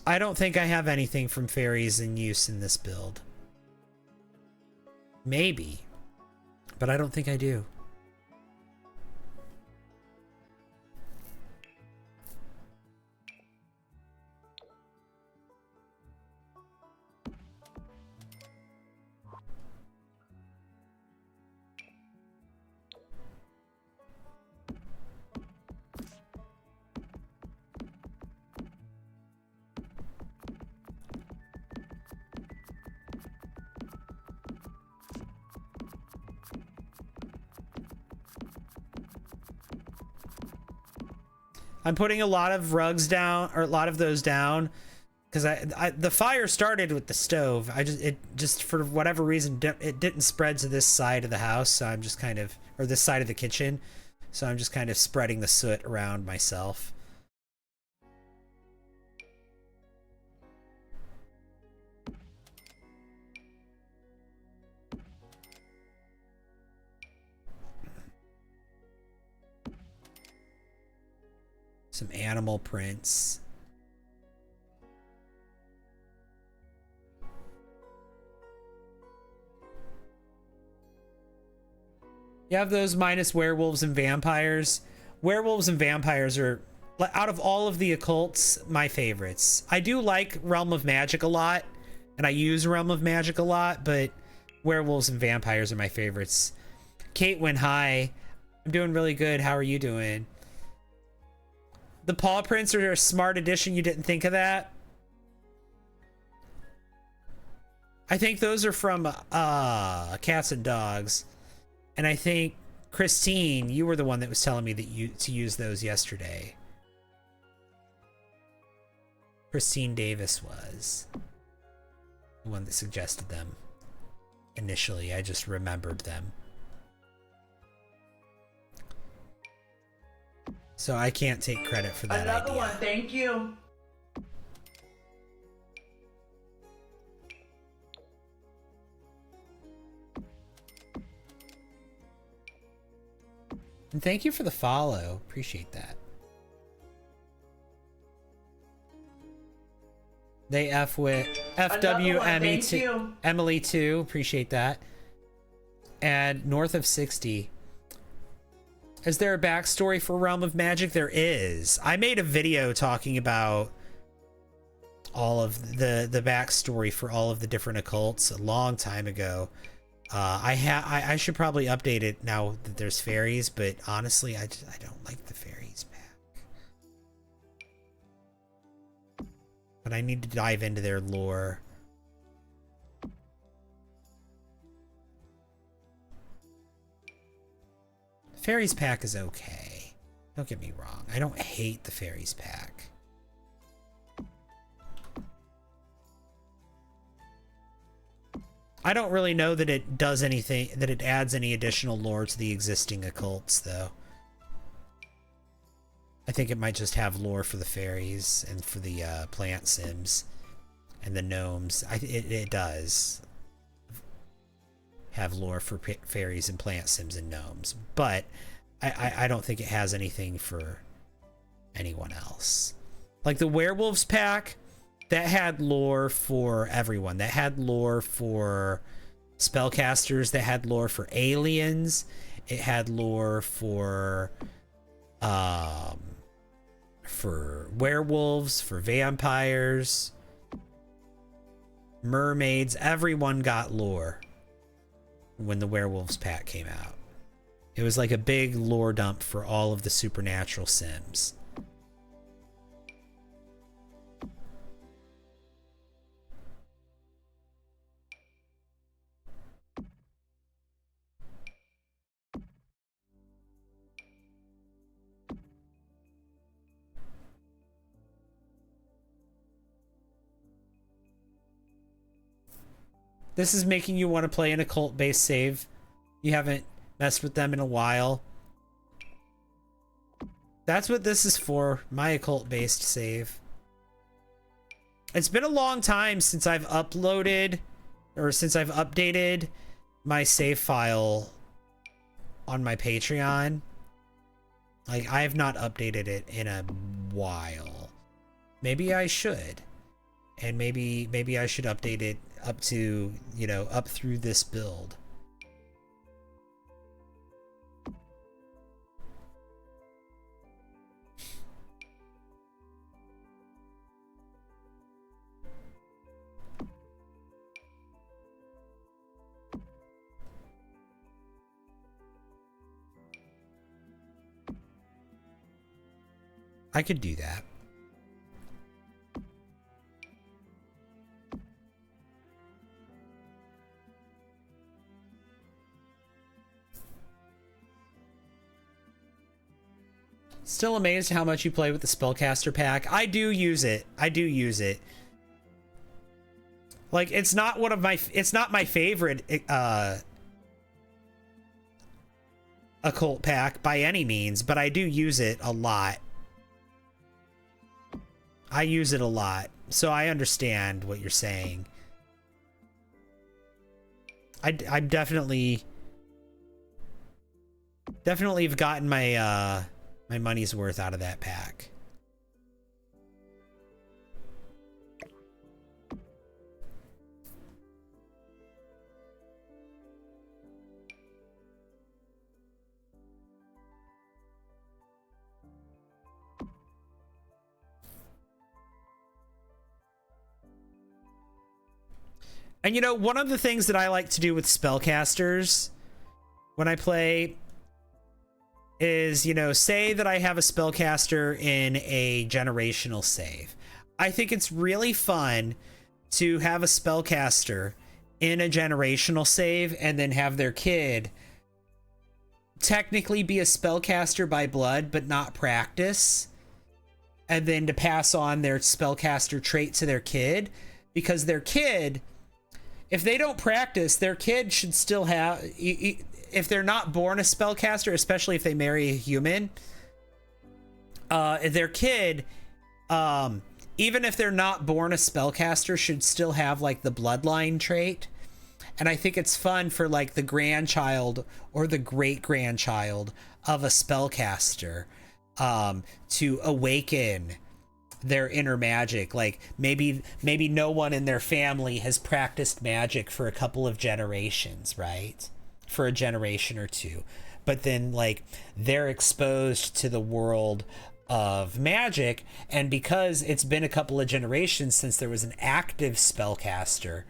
I don't think I have anything from fairies in use in this build. Maybe, but I don't think I do. I'm putting a lot of rugs down, or a lot of those down, because the fire started with the stove. It just for whatever reason it didn't spread to this side of the house, so I'm just kind of, or this side of the kitchen, so I'm just kind of spreading the soot around myself. Some animal prints. You have those minus werewolves and vampires. Werewolves and vampires are, out of all of the occults, my favorites. I do like Realm of Magic a lot, and I use Realm of Magic a lot, but werewolves and vampires are my favorites. Caitlin, hi. I'm doing really good. How are you doing? The paw prints are a smart addition. You didn't think of that? I think those are from Cats and Dogs. And I think, Christine, you were the one that was telling me that to use those yesterday. Christine Davis was the one that suggested them. Initially, I just remembered them. So I can't take credit for that Another idea. one, thank you. And thank you for the follow. Appreciate that. They F with FW Emily too. Appreciate that. And north of 60. Is there a backstory for Realm of Magic? There is. I made a video talking about all of the backstory for all of the different occults a long time ago. I should probably update it now that there's fairies, but honestly, I don't like the fairies pack. But I need to dive into their lore. Fairies pack is okay. Don't get me wrong. I don't hate the fairies pack. I don't really know that it does anything, that it adds any additional lore to the existing occults, though. I think it might just have lore for the fairies and for the plant sims and the gnomes. It does have lore for fairies and plant sims and gnomes, but I don't think it has anything for anyone else. Like the werewolves pack, that had lore for everyone. That had lore for spellcasters. That had lore for aliens. It had lore for werewolves, for vampires, mermaids. Everyone got lore when the werewolves pack came out. It was like a big lore dump for all of the supernatural sims. This is making you want to play an occult-based save. You haven't messed with them in a while. That's what this is for, my occult-based save. It's been a long time since I've uploaded, or since I've updated my save file on my Patreon. Like, I have not updated it in a while. Maybe I should. And maybe I should update it up to, you know, up through this build. I could do that. Still amazed how much you play with the spellcaster pack. I do use it. I do use it. Like, it's not one of my, it's not my favorite occult pack by any means, but I do use it a lot. I use it a lot, so I understand what you're saying. I'm definitely have gotten my my money's worth out of that pack. And you know, one of the things that I like to do with spellcasters when I play is, you know, say that I have a spellcaster in a generational save. I think it's really fun to have a spellcaster in a generational save and then have their kid technically be a spellcaster by blood but not practice, and then to pass on their spellcaster trait to their kid, because their kid, if they don't practice, their kid should still have, if they're not born a spellcaster, especially if they marry a human, their kid, even if they're not born a spellcaster, should still have like the bloodline trait. And I think it's fun for like the grandchild or the great-grandchild of a spellcaster to awaken their inner magic. Like maybe no one in their family has practiced magic for a couple of generations, right? For a generation or two, but then like they're exposed to the world of magic, and because it's been a couple of generations since there was an active spellcaster,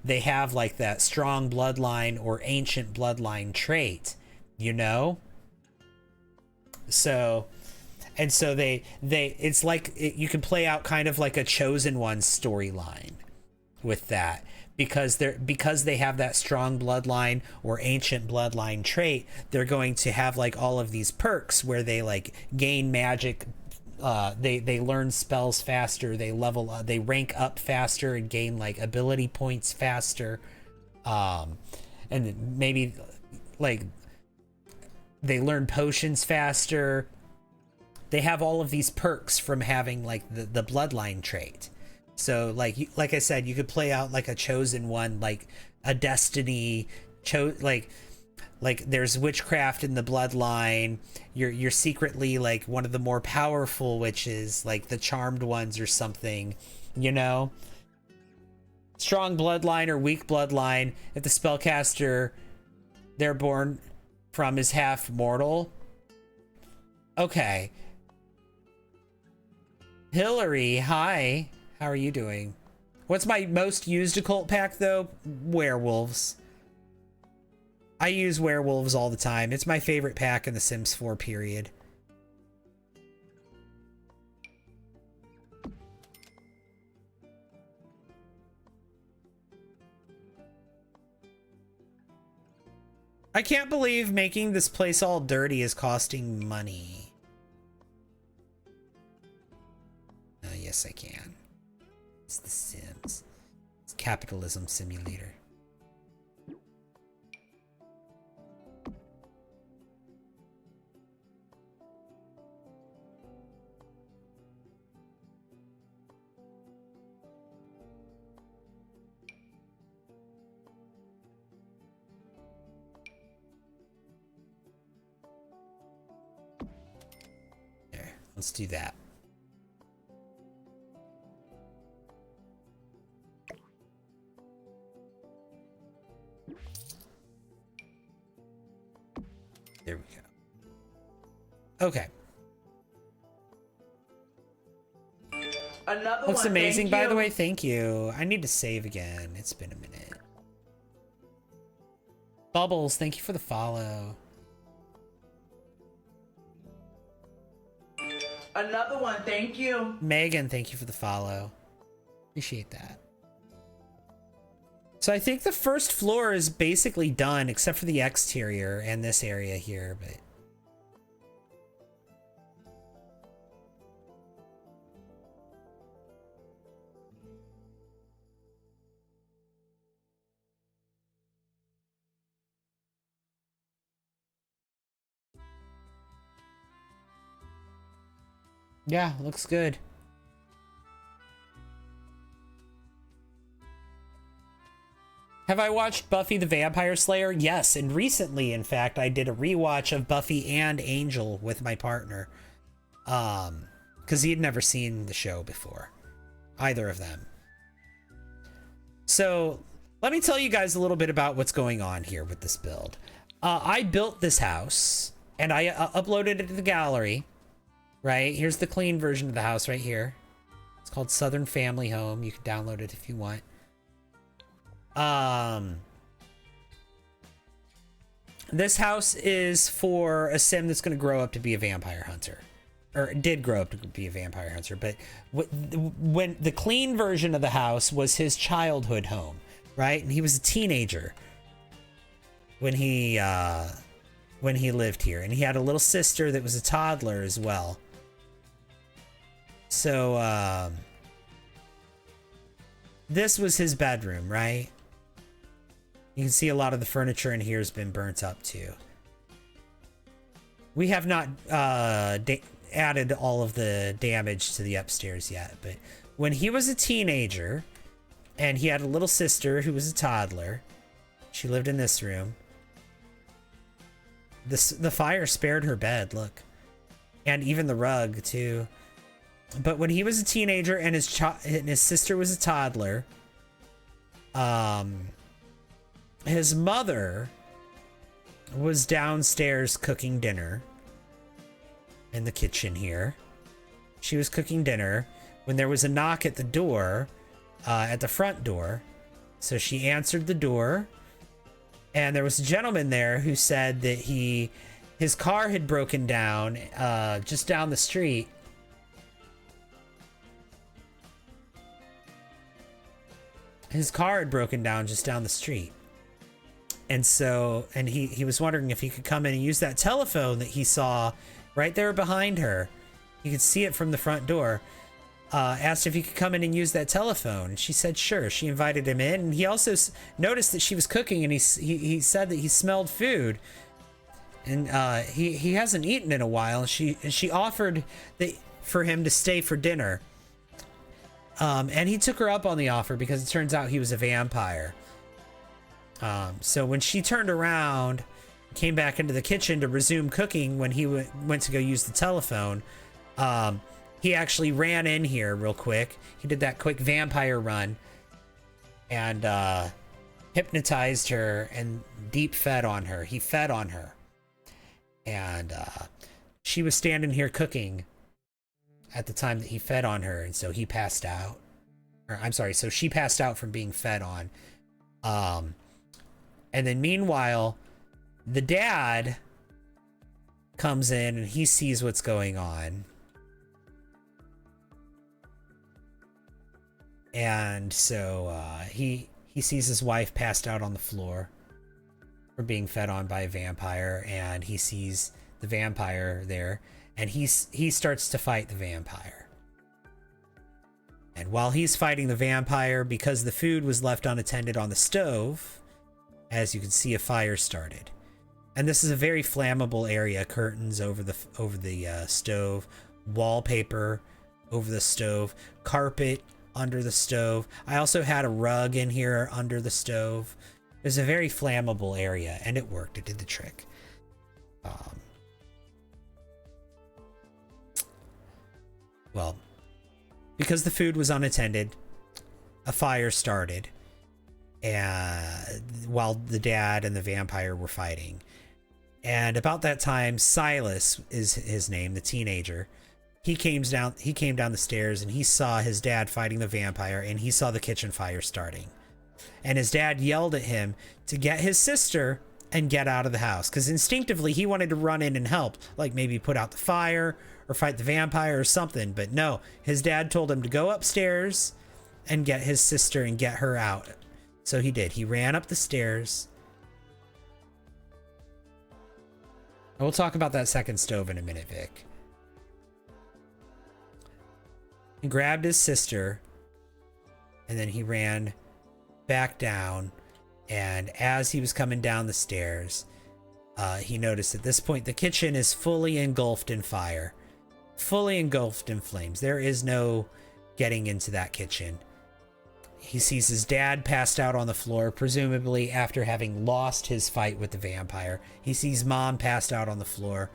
they have like that strong bloodline or ancient bloodline trait, you know? So they it's like you can play out kind of like a chosen one storyline with that, because they have that strong bloodline or ancient bloodline trait. They're going to have like all of these perks where they like gain magic, they learn spells faster, they level up, they rank up faster and gain like ability points faster, and maybe like they learn potions faster. They have all of these perks from having like the bloodline trait. So like I said, you could play out like a chosen one, like a destiny, like there's witchcraft in the bloodline. You're secretly like one of the more powerful witches, like the charmed ones or something, you know? Strong bloodline or weak bloodline. If the spellcaster they're born from is half mortal. Okay. Hillary, hi. How are you doing? What's my most used occult pack though? Werewolves. I use werewolves all the time. It's my favorite pack in the Sims 4 period. I can't believe making this place all dirty is costing money. Yes, I can. It's The Sims. It's capitalism simulator. There, let's do that. There we go. Okay. Another Looks one, amazing, thank by you. the way. Thank you. I need to save again. It's been a minute. Bubbles, thank you for the follow. Another one, thank you. Megan, thank you for the follow. Appreciate that. So I think the first floor is basically done, except for the exterior and this area here, but Yeah, looks good. Have I watched Buffy the Vampire Slayer? Yes, and recently, in fact, I did a rewatch of Buffy and Angel with my partner. Because he had never seen the show before. Either of them. So, let me tell you guys a little bit about what's going on here with this build. I built this house, and I uploaded it to the gallery. Right? Here's the clean version of the house right here. It's called Southern Family Home. You can download it if you want. This house is for a sim that's going to grow up to be a vampire hunter. Or did grow up to be a vampire hunter. But when the clean version of the house was his childhood home, right? And he was a teenager when he lived here. And he had a little sister that was a toddler as well. So, this was his bedroom, right? You can see a lot of the furniture in here has been burnt up too. We have not added all of the damage to the upstairs yet, but when he was a teenager and he had a little sister who was a toddler, she lived in this room. The fire spared her bed, look. And even the rug too. But when he was a teenager and his sister was a toddler, his mother was downstairs cooking dinner in the kitchen here. She was cooking dinner when there was a knock at the door, at the front door. So she answered the door, and there was a gentleman there who said that his car had broken down just down the street. His car had broken down just down the street. And so, and he was wondering if he could come in and use that telephone that he saw right there behind her. You could see it from the front door. Asked if he could come in and use that telephone. And she said sure. She invited him in. And he also noticed that she was cooking, and he said that he smelled food. And he hasn't eaten in a while. And she offered for him to stay for dinner. And he took her up on the offer because it turns out he was a vampire. So when she turned around, came back into the kitchen to resume cooking when he went to go use the telephone, he actually ran in here real quick. He did that quick vampire run and hypnotized her and deep fed on her. He fed on her. And she was standing here cooking at the time that he fed on her, and so he passed out. Or I'm sorry, so she passed out from being fed on. And then meanwhile, the dad comes in and he sees what's going on. And so he sees his wife passed out on the floor for being fed on by a vampire, and he sees the vampire there, and he starts to fight the vampire. And while he's fighting the vampire, because the food was left unattended on the stove, as you can see, a fire started. And this is a very flammable area. Curtains over the stove, wallpaper over the stove, carpet under the stove. I also had a rug in here under the stove. It was a very flammable area, and it worked. It did the trick. Well, because the food was unattended, a fire started, and while the dad and the vampire were fighting. And about that time, Silas is his name, the teenager. He came down the stairs, and he saw his dad fighting the vampire, and he saw the kitchen fire starting. And his dad yelled at him to get his sister and get out of the house, because instinctively he wanted to run in and help, like maybe put out the fire or fight the vampire or something. But no, his dad told him to go upstairs and get his sister and get her out. So he did. He ran up the stairs. We'll talk about that second stove in a minute, Vic. He grabbed his sister, and then he ran back down. And as he was coming down the stairs, he noticed at this point the kitchen is fully engulfed in fire. fully engulfed in flames. There is no getting into that kitchen. He sees his dad passed out on the floor, presumably after having lost his fight with the vampire. He sees mom passed out on the floor.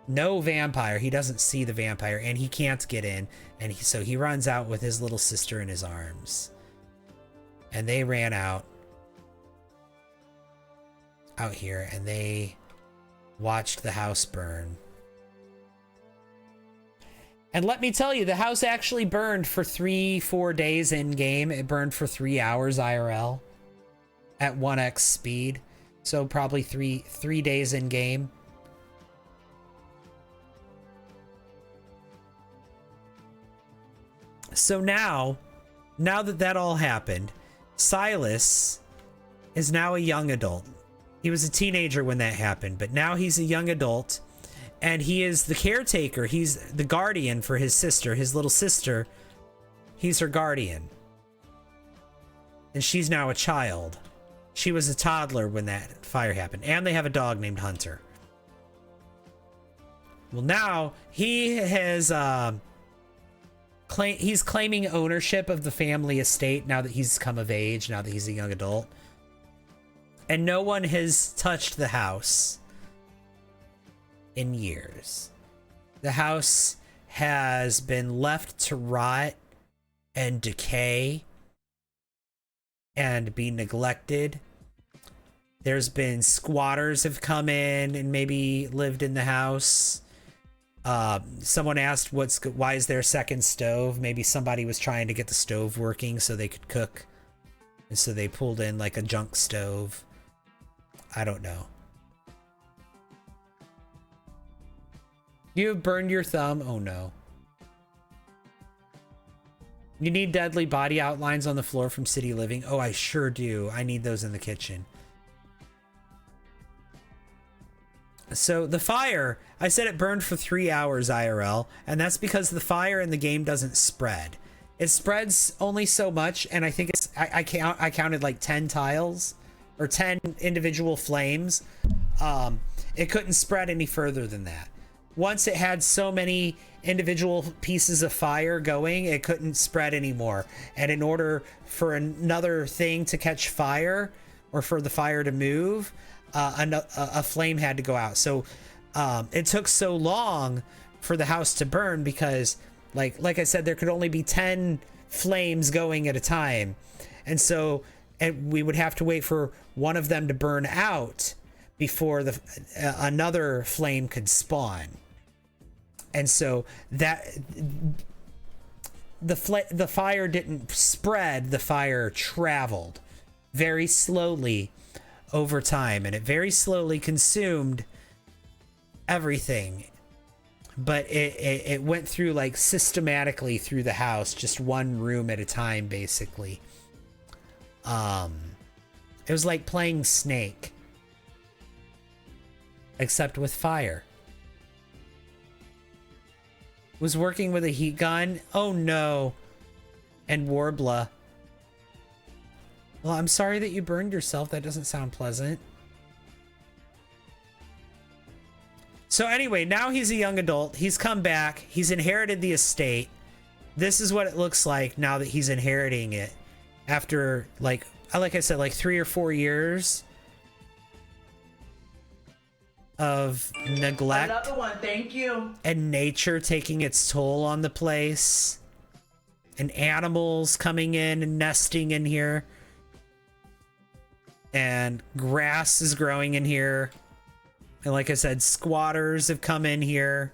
No vampire. He doesn't see the vampire, and he can't get in. And so he runs out with his little sister in his arms. And they ran out here, and they watched the house burn. And let me tell you, the house actually burned for 3-4 days in game. It burned for 3 hours IRL at 1x speed. So probably three days in game. So now that all happened, Silas is now a young adult. He was a teenager when that happened, but now he's a young adult. And he is the caretaker. He's the guardian for his sister, his little sister. He's her guardian. And she's now a child. She was a toddler when that fire happened. And they have a dog named Hunter. Well, now he has he's claiming ownership of the family estate now that he's come of age, now that he's a young adult. And no one has touched the house in years. The house has been left to rot and decay and be neglected. There's been squatters have come in and maybe lived in the house. Someone asked why is there a second stove? Maybe somebody was trying to get the stove working so they could cook. And so they pulled in like a junk stove. I don't know. You have burned your thumb? Oh no. You need deadly body outlines on the floor from City Living? Oh, I sure do. I need those in the kitchen. So the fire, I said it burned for 3 hours IRL, and that's because the fire in the game doesn't spread. It spreads only so much, and I think it's I counted like 10 tiles or 10 individual flames. It couldn't spread any further than that. Once it had so many individual pieces of fire going, it couldn't spread anymore. And in order for another thing to catch fire or for the fire to move, a flame had to go out. So it took so long for the house to burn because, like I said, there could only be 10 flames going at a time. And so we would have to wait for one of them to burn out before another flame could spawn. And so that the fire didn't spread, the fire traveled very slowly over time, and it very slowly consumed everything. But it went through like systematically through the house, just one room at a time, basically. It was like playing Snake, except with fire. Was working with a heat gun. Oh no. And Warbler. Well, I'm sorry that you burned yourself. That doesn't sound pleasant. So anyway, now he's a young adult. He's come back. He's inherited the estate. This is what it looks like now that he's inheriting it. After, like I said, like 3 or 4 years of neglect. Another one, thank you. And nature taking its toll on the place. And animals coming in and nesting in here. And grass is growing in here. And like I said, squatters have come in here.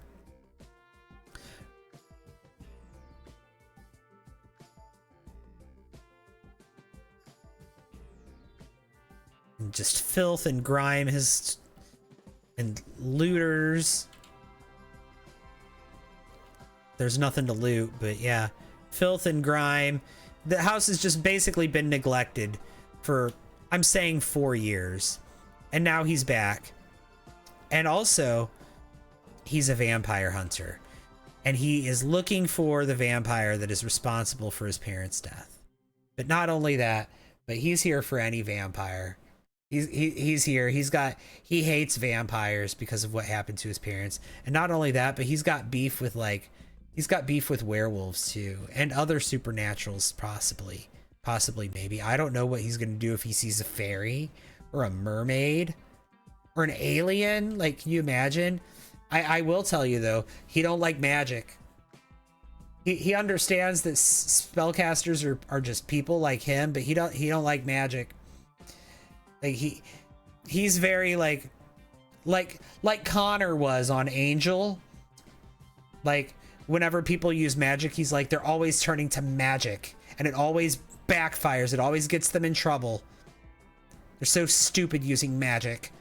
And just filth and grime and looters. There's nothing to loot, but yeah. Filth and grime. The house has just basically been neglected for, I'm saying, 4 years. And now he's back. And also, he's a vampire hunter. And he is looking for the vampire that is responsible for his parents' death. But not only that, but he's here for any vampire He's here. He hates vampires because of what happened to his parents. And not only that, but he's got beef with werewolves too, and other supernaturals possibly maybe. I don't know what he's going to do if he sees a fairy or a mermaid or an alien. Like, can you imagine? I will tell you though, he don't like magic. He understands that spellcasters are just people like him, but he don't like magic. Like he's very like Connor was on Angel. Like, whenever people use magic, he's like, they're always turning to magic and it always backfires. It always gets them in trouble. They're so stupid using magic.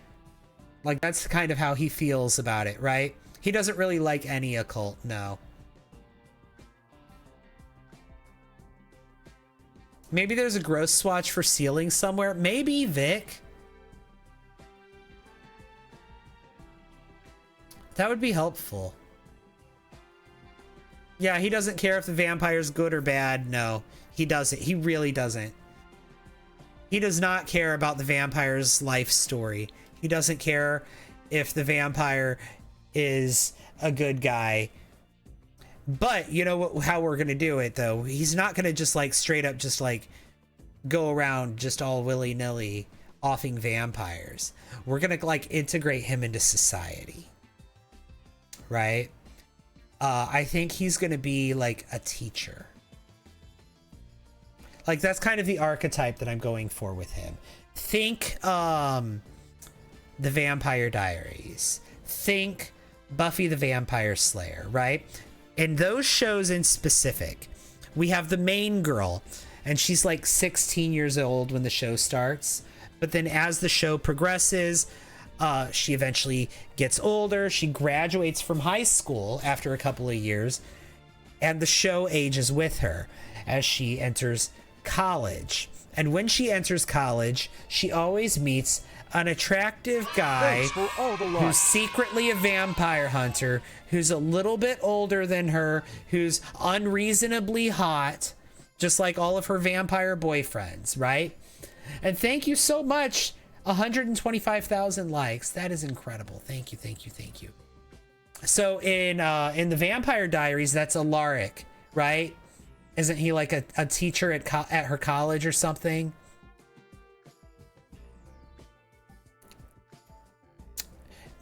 Like, that's kind of how he feels about it, right? He doesn't really like any occult, no. Maybe there's a growth swatch for ceiling somewhere. Maybe, Vic. That would be helpful. Yeah, he doesn't care if the vampire's good or bad. No, he doesn't. He really doesn't. He does not care about the vampire's life story. He doesn't care if the vampire is a good guy. But you know how we're going to do it, though? He's not going to just like straight up just like go around just all willy-nilly offing vampires. We're going to like integrate him into society. Right? I think he's going to be like a teacher. Like, that's kind of the archetype that I'm going for with him. Think The Vampire Diaries. Think Buffy the Vampire Slayer, right? In those shows in specific, we have the main girl, and she's like 16 years old when the show starts. But then as the show progresses, she eventually gets older. She graduates from high school after a couple of years, and the show ages with her as she enters college. And when she enters college, she always meets an attractive guy who's secretly a vampire hunter, who's a little bit older than her, who's unreasonably hot, just like all of her vampire boyfriends, right? And thank you so much. 125,000 likes. That is incredible. Thank you, thank you, thank you. So in the Vampire Diaries, that's Alaric, right? Isn't he like a teacher at her college or something?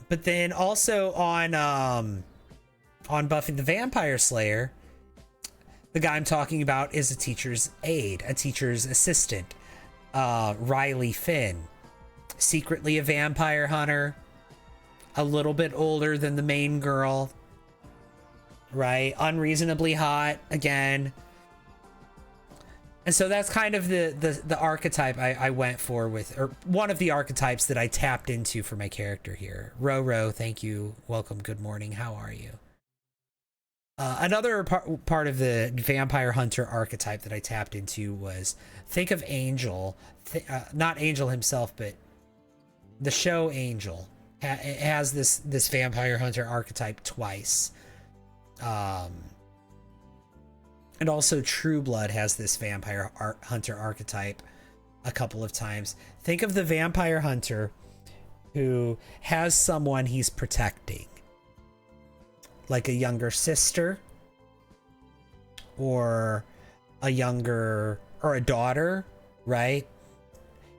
But then also on Buffy the Vampire Slayer, the guy I'm talking about is a teacher's aide, a teacher's assistant, Riley Finn. Secretly a vampire hunter, a little bit older than the main girl, right? Unreasonably hot again. And so that's kind of the archetype I went for with, or one of the archetypes that I tapped into for my character here. Roro, thank you. Welcome. Good morning. How are you? Another part of the vampire hunter archetype that I tapped into was, think of Angel, not Angel himself, but the show Angel. It has this vampire hunter archetype twice. And also True Blood has this vampire hunter archetype a couple of times. Think of the vampire hunter who has someone he's protecting, like a younger sister or a daughter, right?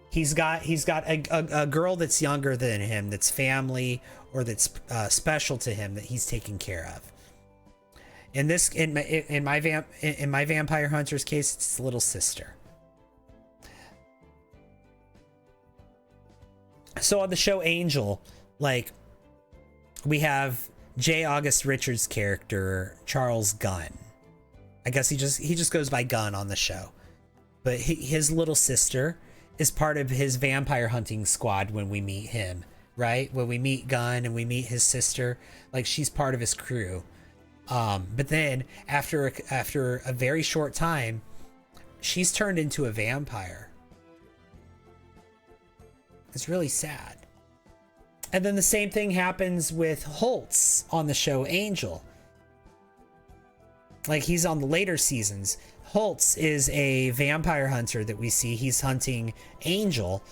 He's got a girl that's younger than him, that's family or that's special to him, that he's taking care of. In my vampire hunter's case, it's his little sister. So on the show Angel, like, we have J. August Richards' character, Charles Gunn. I guess he just goes by Gunn on the show. But his little sister is part of his vampire hunting squad when we meet him, right? When we meet Gunn and we meet his sister, like, she's part of his crew. But then after a very short time, she's turned into a vampire. It's really sad. And then the same thing happens with Holtz on the show Angel. Like, he's on the later seasons. Holtz is a vampire hunter that we see. He's hunting Angel,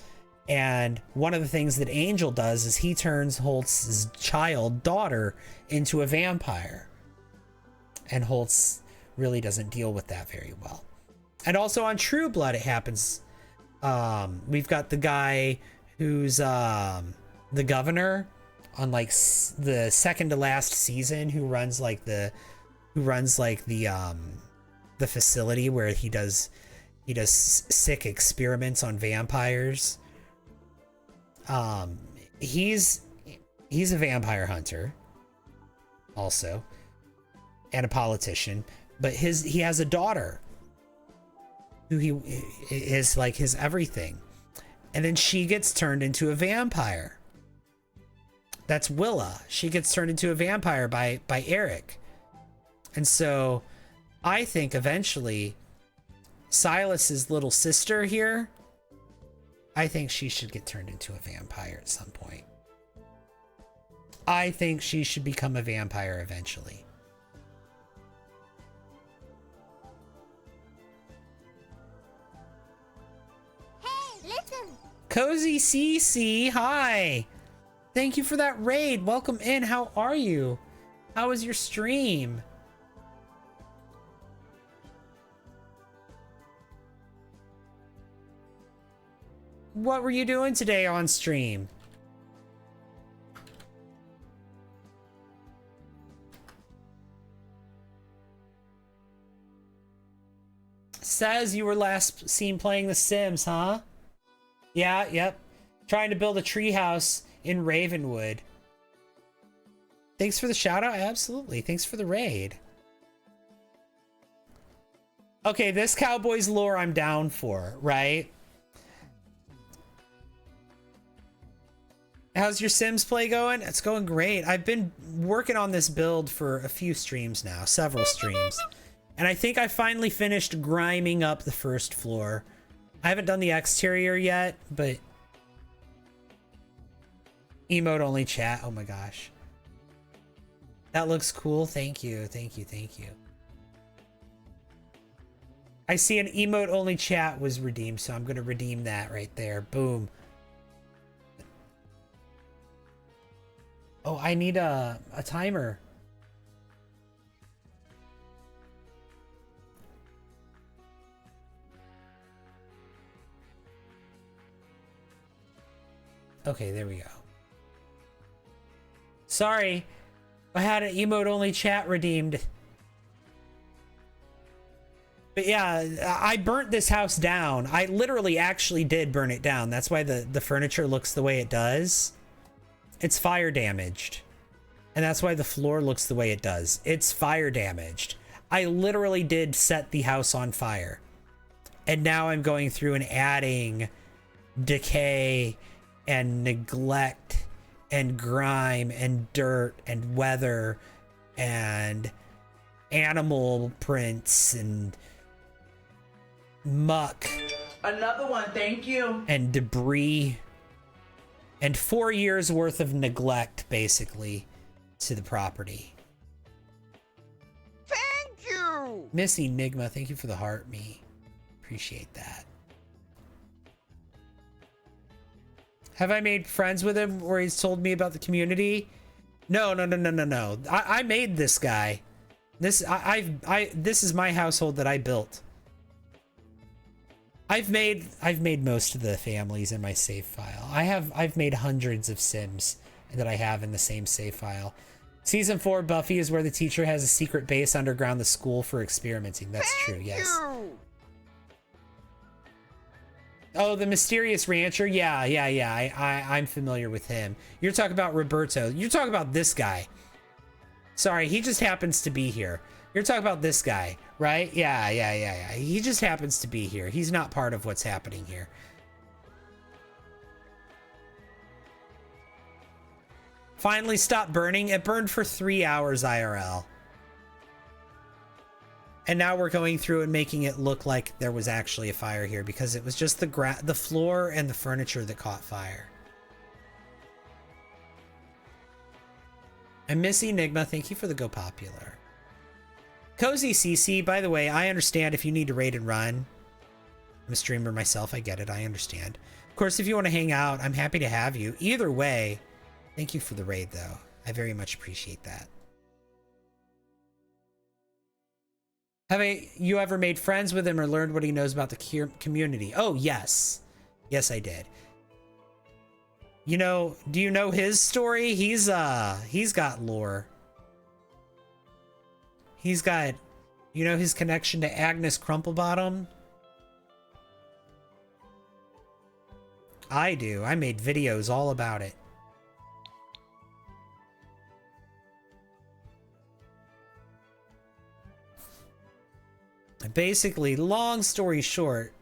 And one of the things that Angel does is he turns Holtz's daughter into a vampire. And Holtz really doesn't deal with that very well. And also on True Blood, it happens. We've got the guy who's the governor on like the second to last season, who runs the facility where he does sick experiments on vampires. He's a vampire hunter also, and a politician, but he has a daughter who he is like his everything, and then she gets turned into a vampire. That's Willa. She gets turned into a vampire by Eric. And so I think eventually Silas's little sister here, I think she should get turned into a vampire at some point. I think she should become a vampire eventually. Hey, listen. Cozy CC, hi. Thank you for that raid. Welcome in. How are you? How was your stream? What were you doing today on stream? Says you were last seen playing The Sims, huh? Yeah, yep. Trying to build a treehouse in Ravenwood. Thanks for the shout out. Absolutely. Thanks for the raid. Okay, this Cowboys lore I'm down for, right? How's your Sims play going? It's going great. I've been working on this build for a few streams now, several streams. And I think I finally finished griming up the first floor. I haven't done the exterior yet, but emote only chat. Oh my gosh. That looks cool. Thank you. Thank you. Thank you. I see an emote only chat was redeemed, so I'm going to redeem that right there. Boom. Oh, I need a timer. Okay, there we go. Sorry, I had an emote only chat redeemed. But yeah, I burnt this house down. I literally actually did burn it down. That's why the furniture looks the way it does. It's fire damaged. And that's why the floor looks the way it does. It's fire damaged. I literally did set the house on fire. And now I'm going through and adding decay and neglect and grime and dirt and weather and animal prints and muck. Another one, thank you. And debris. And 4 years worth of neglect, basically, to the property. Thank you. Miss Enigma, thank you for the heart, me. Appreciate that. Have I made friends with him where he's told me about the community? No. I made this guy. This is my household that I built. I've made most of the families in my save file. I've made hundreds of Sims that I have in the same save file. Season 4 Buffy is where the teacher has a secret base underground the school for experimenting. That's true, yes. You. Oh, the mysterious rancher? Yeah. I'm familiar with him. You're talking about Roberto. You're talking about this guy. Sorry, he just happens to be here. You're talking about this guy, right? Yeah. He just happens to be here. He's not part of what's happening here. Finally stopped burning. It burned for 3 hours IRL. And now we're going through and making it look like there was actually a fire here because it was just the floor and the furniture that caught fire. And Miss Enigma, thank you for the go popular. Cozy CC, by the way, I understand if you need to raid and run. I'm a streamer myself, I get it, I understand. Of course, if you want to hang out, I'm happy to have you. Either way, thank you for the raid, though. I very much appreciate that. Have you ever made friends with him or learned what he knows about the community? Oh, yes. Yes, I did. You know, do you know his story? He's got lore. He's got, you know, his connection to Agnes Crumplebottom? I do. I made videos all about it. Basically, long story short,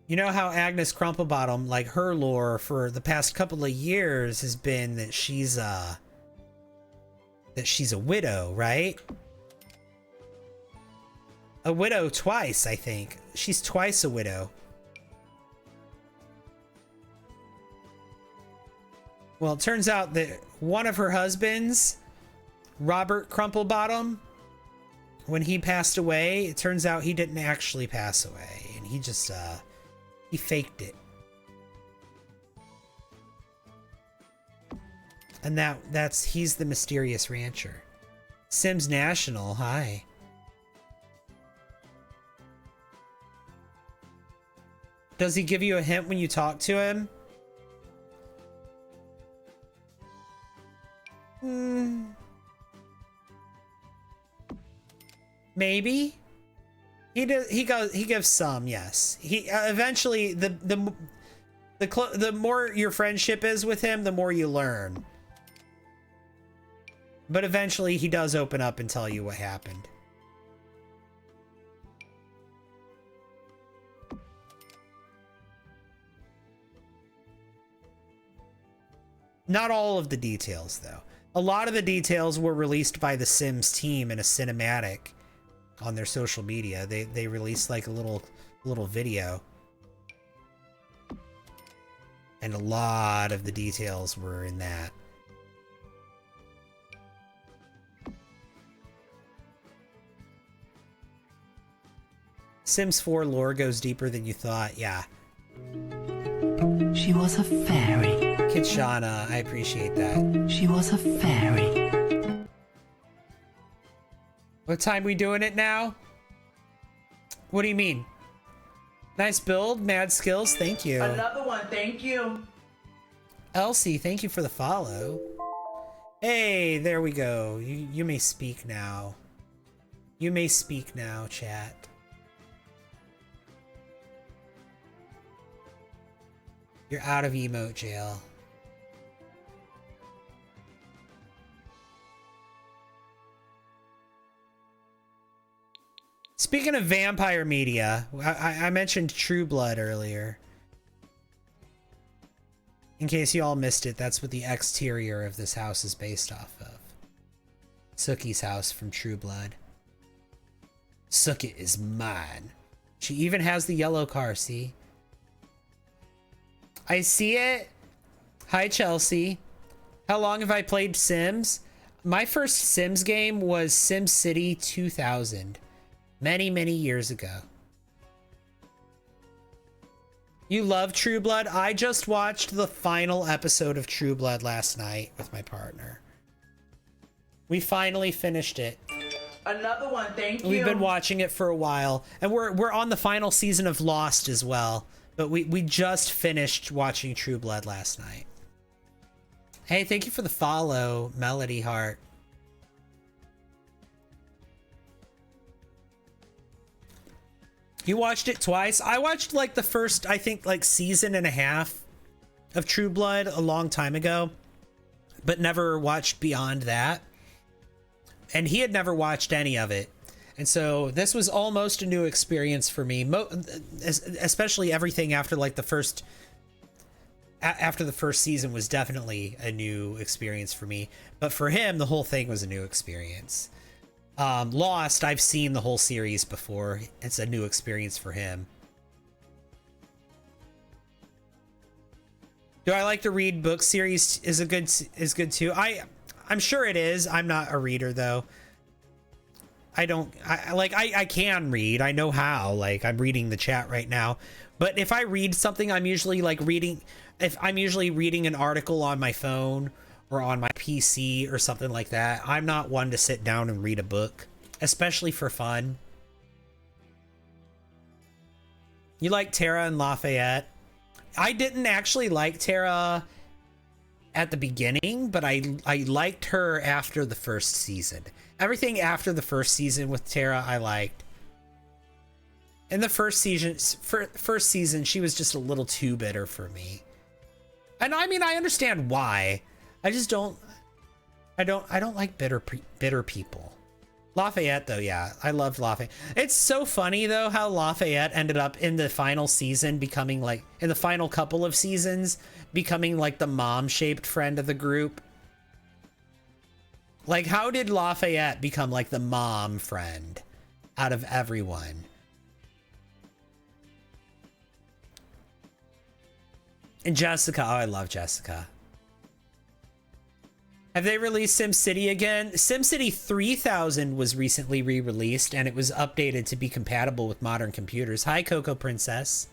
you know how Agnes Crumplebottom, like her lore for the past couple of years has been that she's a widow, right? A widow twice, I think. She's twice a widow. Well, it turns out that one of her husbands, Robert Crumplebottom, when he passed away, it turns out he didn't actually pass away, and he just he faked it. And he's the mysterious rancher. Sims National, hi. Does he give you a hint when you talk to him? Maybe. He gives some, yes. He eventually the more your friendship is with him, the more you learn. But eventually he does open up and tell you what happened. Not all of the details, though. A lot of the details were released by the Sims team in a cinematic on their social media. They released like a little video. And a lot of the details were in that. Sims 4 lore goes deeper than you thought. Yeah. She was a fairy. Kitshana, I appreciate that. She was a fairy. What time we doing it now? What do you mean? Nice build, mad skills, thank you. Another one, thank you. Elsie, thank you for the follow. Hey, there we go. You may speak now. You may speak now, chat. You're out of emote jail. Speaking of vampire media, I mentioned True Blood earlier. In case you all missed it, that's what the exterior of this house is based off of. Sookie's house from True Blood. Sookie is mine. She even has the yellow car, see? I see it. Hi, Chelsea. How long have I played Sims? My first Sims game was SimCity 2000. Many, many years ago. You love True Blood? I just watched the final episode of True Blood last night with my partner. We finally finished it. Another one, thank you. We've been watching it for a while. And we're on the final season of Lost as well. But we just finished watching True Blood last night. Hey, thank you for the follow, Melody Heart. You watched it twice? I watched like the first, I think like season and a half of True Blood a long time ago, but never watched beyond that. And he had never watched any of it. And so this was almost a new experience for me, especially everything after like the first season was definitely a new experience for me. But for him, the whole thing was a new experience. Lost, I've seen the whole series before. It's a new experience for him. Do I like to read book series? Is good too. I'm sure it is. I'm not a reader though. I can read. I know how. Like, I'm reading the chat right now. But if I read something, I'm usually like reading, if I'm usually reading an article on my phone or on my PC or something like that. I'm not one to sit down and read a book, especially for fun. You like Tara and Lafayette? I didn't actually like Tara at the beginning, but I liked her after the first season. Everything after the first season with Tara, I liked. In the first season, she was just a little too bitter for me. And I mean, I understand why. I just don't. I don't like bitter people. Lafayette, though, yeah, I loved Lafayette. It's so funny, though, how Lafayette ended up in the final season becoming like, in the final couple of seasons, becoming like the mom-shaped friend of the group. Like, how did Lafayette become like the mom friend out of everyone? And Jessica, oh, I love Jessica. Have they released SimCity again? SimCity 3000 was recently re-released, and it was updated to be compatible with modern computers. Hi, Coco Princess.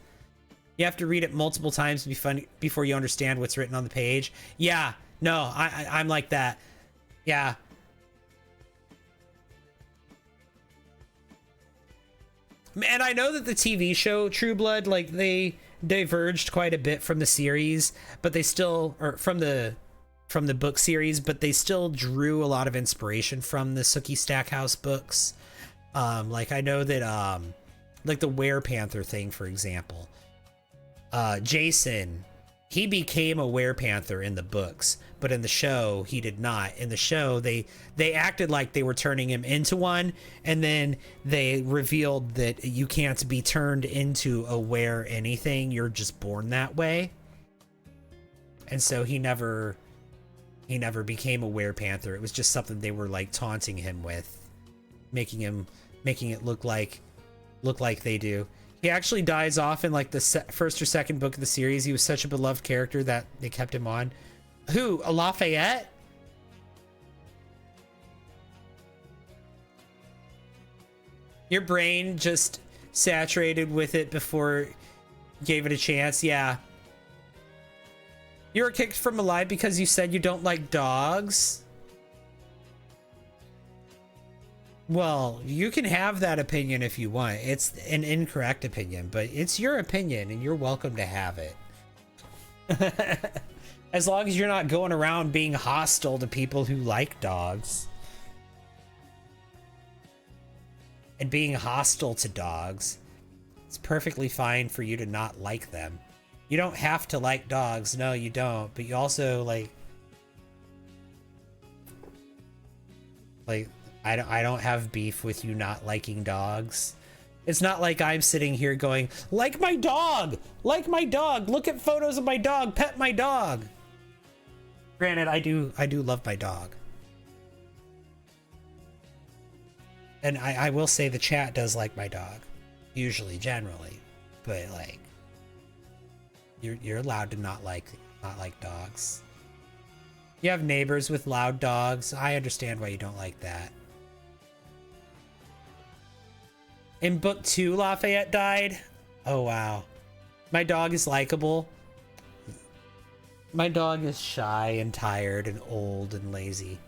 You have to read it multiple times before you understand what's written on the page. Yeah, no, I'm like that. Yeah. And I know that the TV show True Blood, like, they diverged quite a bit from the series, but they still, or from the book series, but they still drew a lot of inspiration from the Sookie Stackhouse books. Like, I know that, like the Werepanther thing, for example. Jason, he became a Werepanther in the books, but in the show, he did not. In the show, they acted like they were turning him into one, and then they revealed that you can't be turned into a were anything. You're just born that way. And so he never became a Werepanther. It was just something they were like taunting him with, making it look like they do. He actually dies off in like the first or second book of the series. He was such a beloved character that they kept him on. Who? A Lafayette? Your brain just saturated with it before gave it a chance. Yeah. You were kicked from Alive because you said you don't like dogs? Well, you can have that opinion if you want. It's an incorrect opinion, but it's your opinion and you're welcome to have it. As long as you're not going around being hostile to people who like dogs. And being hostile to dogs. It's perfectly fine for you to not like them. You don't have to like dogs. No, you don't. But you also, like, I don't have beef with you not liking dogs. It's not like I'm sitting here going, like my dog, look at photos of my dog, pet my dog. Granted, I do love my dog. And I will say the chat does like my dog. Usually, generally. But, like, you're allowed to not like dogs. You have neighbors with loud dogs. I understand why you don't like that. In book 2, Lafayette died. Oh, wow. My dog is likable. My dog is shy and tired and old and lazy.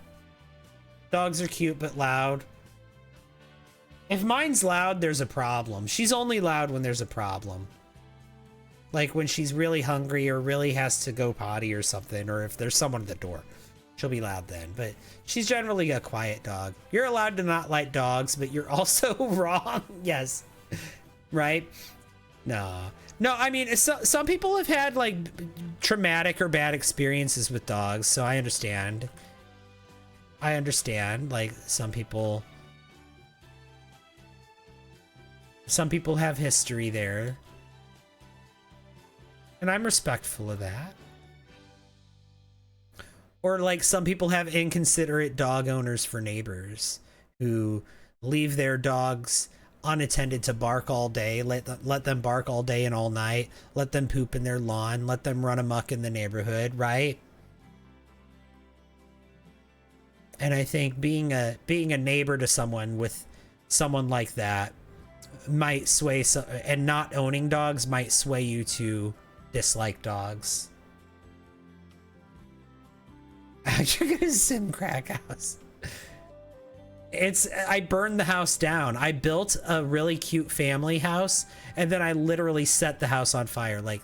Dogs are cute but loud. If mine's loud, there's a problem. She's only loud when there's a problem. Like when she's really hungry or really has to go potty or something, or if there's someone at the door. She'll be loud then, but she's generally a quiet dog. You're allowed to not like dogs, but you're also wrong. Yes. Right? No, I mean, some people have had like traumatic or bad experiences with dogs, so I understand. Like some people have history there. And I'm respectful of that. Or like some people have inconsiderate dog owners for neighbors who leave their dogs unattended to bark all day, let them bark all day and all night, let them poop in their lawn, let them run amok in the neighborhood, right? And I think being a neighbor to someone with someone like that might sway, and not owning dogs might sway you to dislike dogs. You're gonna sim crack house. I burned the house down. I built a really cute family house, and then I literally set the house on fire. Like,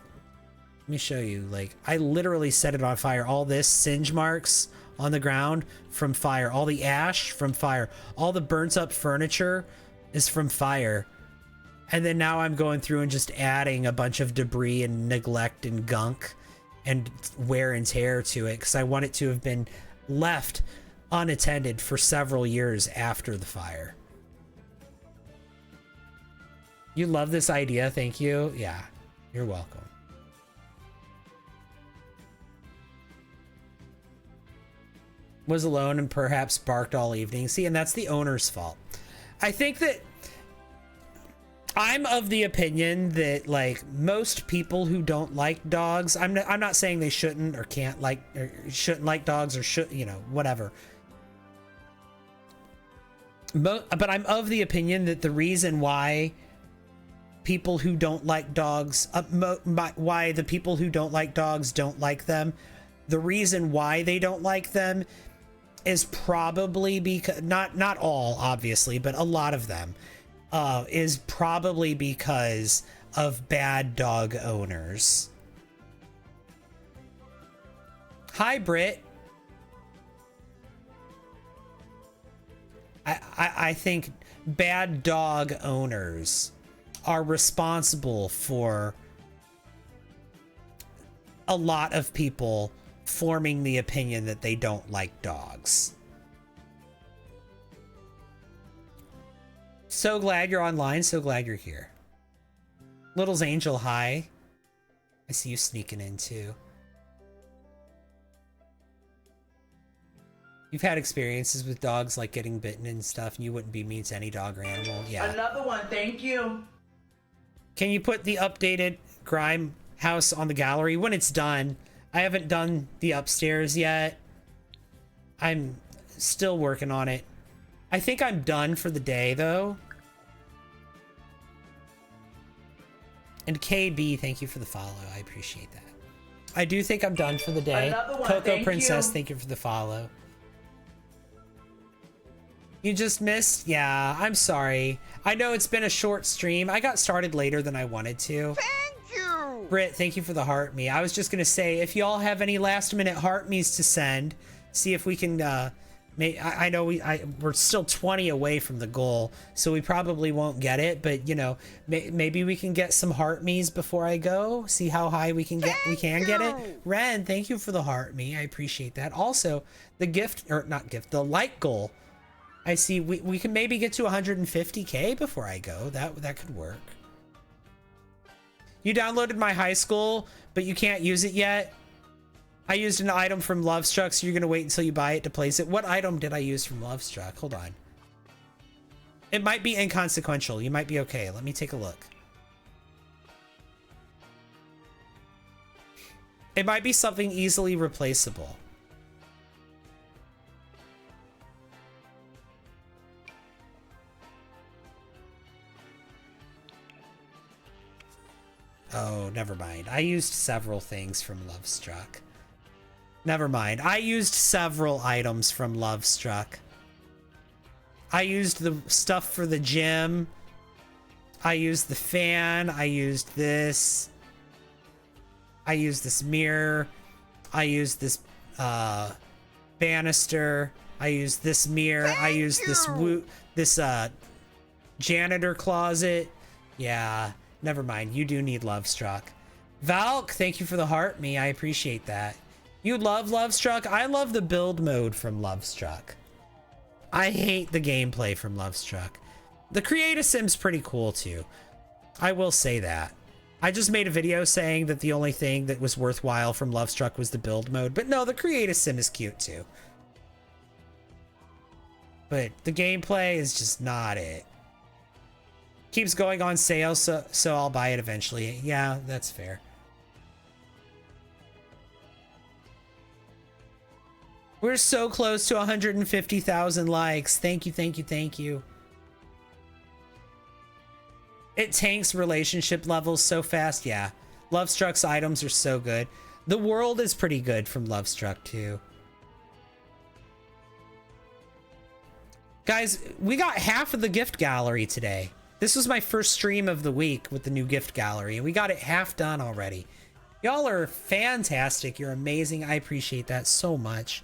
let me show you. Like, I literally set it on fire. All this singe marks on the ground from fire. All the ash from fire. All the burnt up furniture is from fire. And then now I'm going through and just adding a bunch of debris and neglect and gunk and wear and tear to it, because I want it to have been left unattended for several years after the fire. You love this idea, thank you. Yeah, you're welcome. Was alone and perhaps barked all evening. See, and that's the owner's fault. I think that I'm of the opinion that, like, most people who don't like dogs, I'm not saying they shouldn't or can't like, or shouldn't like dogs, or should, you know, whatever. But I'm of the opinion that the reason why people who don't like dogs, why the people who don't like dogs don't like them, the reason why they don't like them is probably because, not all, obviously, but a lot of them, is probably because of bad dog owners. Hi, Britt. I think bad dog owners are responsible for a lot of people forming the opinion that they don't like dogs. So glad you're online. So glad you're here. Little's Angel, hi. I see you sneaking in too. You've had experiences with dogs, like getting bitten and stuff, and you wouldn't be mean to any dog or animal. Yeah. Another one, thank you. Can you put the updated Grime house on the gallery when it's done? I haven't done the upstairs yet. I'm still working on it. I think I'm done for the day, though. And KB, thank you for the follow. I appreciate that. I do think I'm done for the day. Another one, Coco thank Princess, you. thank you for the follow. You just missed? Yeah, I'm sorry. I know it's been a short stream. I got started later than I wanted to. Thank you! Britt, thank you for the heart me. I was just gonna say, if y'all have any last minute heart me's to send, see if we can, I know we're still 20 away from the goal, so we probably won't get it, but you know, maybe we can get some heart me's before I go, see how high we can get, get it. Ren, thank you for the heart me. I appreciate that. Also, the gift, or not gift, the like goal. I see we can maybe get to 150K before I go. That could work. You downloaded my high school, but you can't use it yet. I used an item from Lovestruck, so you're gonna wait until you buy it to place it. What item did I use from Lovestruck? Hold on. It might be inconsequential. You might be okay. Let me take a look. It might be something easily replaceable. Oh, never mind. I used several things from Lovestruck. Never mind. I used several items from Lovestruck. I used the stuff for the gym. I used the fan. I used this. I used this mirror. I used this banister. I used this mirror. I used this janitor closet. Yeah. Never mind. You do need Lovestruck. Valk, thank you for the heart me. I appreciate that. You love Lovestruck? I love the build mode from Lovestruck. I hate the gameplay from Lovestruck. The Create-A-Sim's pretty cool too. I will say that. I just made a video saying that the only thing that was worthwhile from Lovestruck was the build mode. But no, the Create-A-Sim is cute too. But the gameplay is just not it. Keeps going on sale, so I'll buy it eventually. Yeah, that's fair. We're so close to 150,000 likes. Thank you, thank you, thank you. It tanks relationship levels so fast. Yeah. Lovestruck's items are so good. The world is pretty good from Lovestruck too. Guys, we got half of the gift gallery today. This was my first stream of the week with the new gift gallery, and we got it half done already. Y'all are fantastic. You're amazing. I appreciate that so much.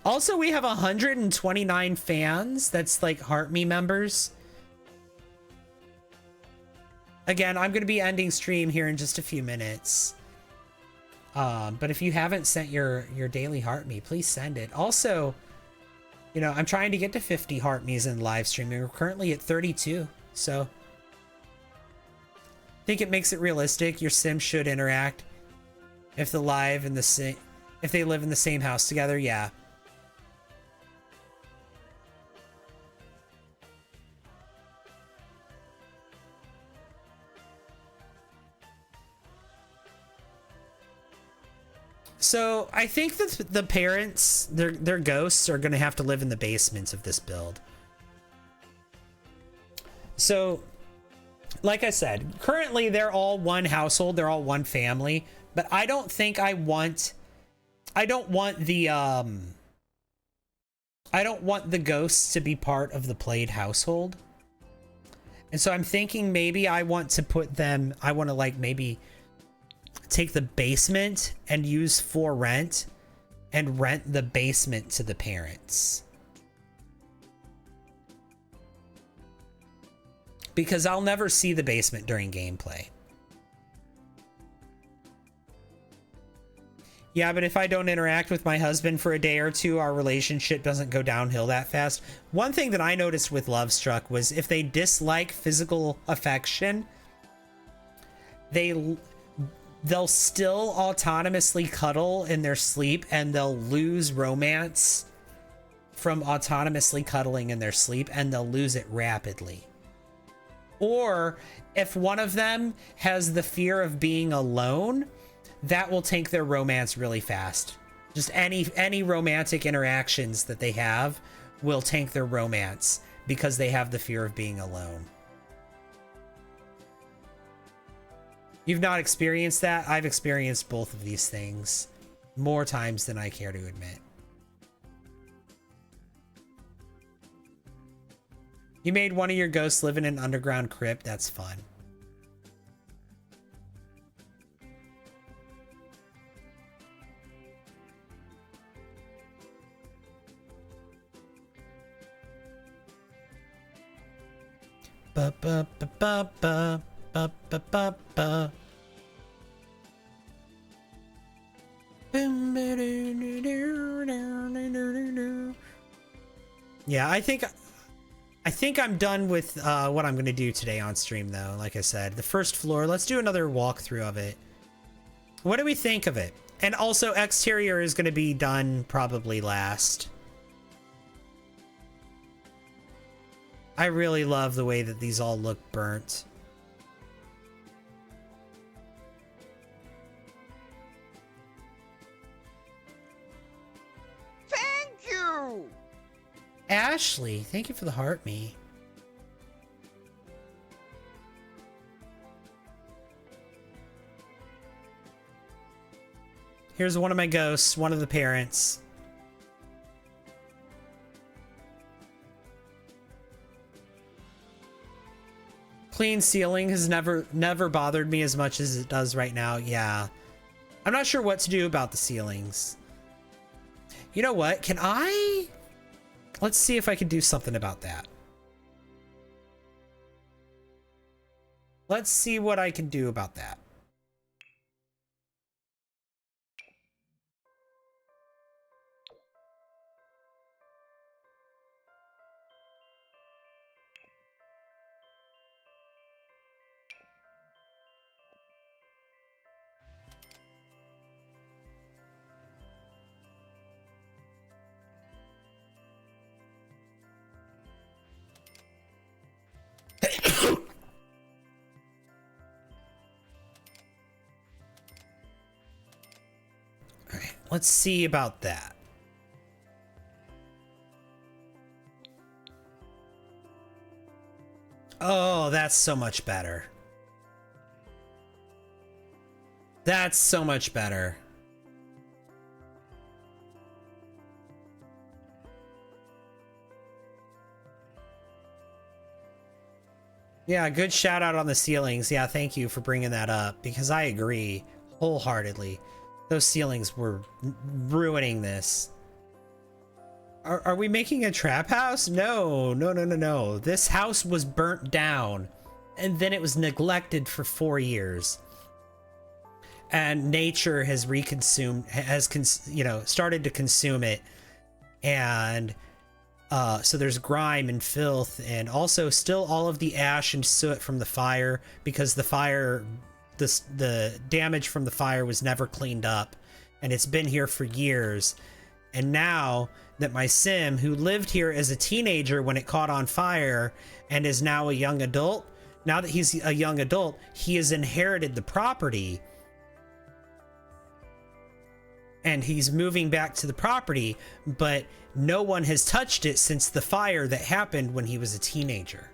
Also, we have 129 fans. That's like Heart Me members. Again, I'm going to be ending stream here in just a few minutes. But if you haven't sent your daily Heart Me, please send it. Also, you know, I'm trying to get to 50 Heart Me's in live streaming. We're currently at 32. So I think it makes it realistic. Your Sims should interact if they live in the same house together. Yeah. So I think that the parents, their ghosts are going to have to live in the basements of this build. So, like I said, currently they're all one household, they're all one family, but I don't think I don't want the ghosts to be part of the played household. And so I'm thinking maybe I want to like maybe take the basement and use for rent and rent the basement to the parents. Because I'll never see the basement during gameplay. Yeah, but if I don't interact with my husband for a day or two, our relationship doesn't go downhill that fast. One thing that I noticed with Lovestruck was if they dislike physical affection, they'll still autonomously cuddle in their sleep, and they'll lose romance from autonomously cuddling in their sleep, and they'll lose it rapidly. Or if one of them has the fear of being alone, that will tank their romance really fast. Just any romantic interactions that they have will tank their romance because they have the fear of being alone. You've not experienced that? I've experienced both of these things more times than I care to admit. You made one of your ghosts live in an underground crypt? That's fun. Ba ba ba ba ba. Ba, ba, ba, ba. Yeah, I think I'm done with what I'm gonna do today on stream though. Like I said, the first floor, let's do another walkthrough of it. What do we think of it? And also exterior is gonna be done probably last. I really love the way that these all look burnt. Ashley, thank you for the heart me. Here's one of my ghosts, one of the parents. Clean ceiling has never bothered me as much as it does right now. Yeah. I'm not sure what to do about the ceilings. You know what? Let's see if I can do something about that. Let's see what I can do about that. Alright, let's see about that. Oh, that's so much better. That's so much better. Yeah, good shout out on the ceilings. Yeah, thank you for bringing that up because I agree wholeheartedly. Those ceilings were ruining this. Are we making a trap house? No, no, no, no, no. This house was burnt down and then it was neglected for 4 years. And nature has started to consume it. And so there's grime and filth and also still all of the ash and soot from the fire because the damage from the fire was never cleaned up and it's been here for years. And now that my sim, who lived here as a teenager when it caught on fire and is now a young adult, now that he's a young adult, he has inherited the property and he's moving back to the property, but no one has touched it since the fire that happened when he was a teenager.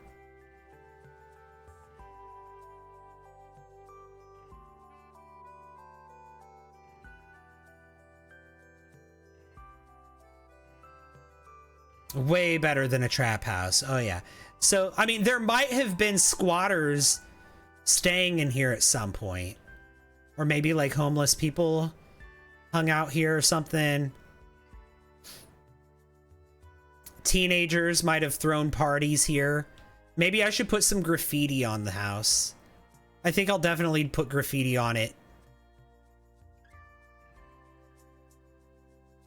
Way better than a trap house. Oh yeah. So, I mean, there might have been squatters staying in here at some point. Or maybe like homeless people hung out here or something. Teenagers might have thrown parties here. Maybe I should put some graffiti on the house. I think I'll definitely put graffiti on it.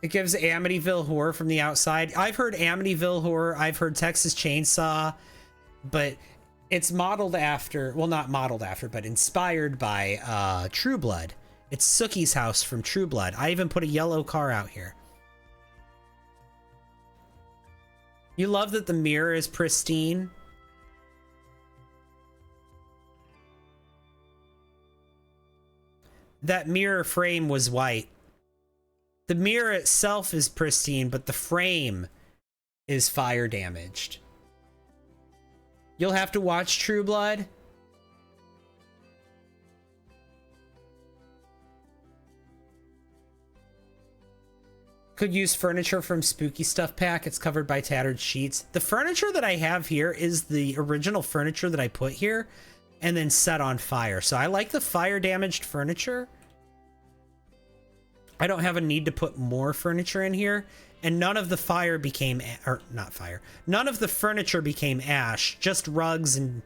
It gives Amityville Horror from the outside. I've heard Amityville Horror. I've heard Texas Chainsaw. But it's modeled after... Well, not modeled after, but inspired by True Blood. It's Sookie's house from True Blood. I even put a yellow car out here. You love that the mirror is pristine? That mirror frame was white. The mirror itself is pristine, but the frame is fire damaged. You'll have to watch True Blood. Could use furniture from Spooky Stuff Pack. It's covered by tattered sheets. The furniture that I have here is the original furniture that I put here and then set on fire. So I like the fire damaged furniture. I don't have a need to put more furniture in here, and none of the fire became, or not fire, none of the furniture became ash, just rugs and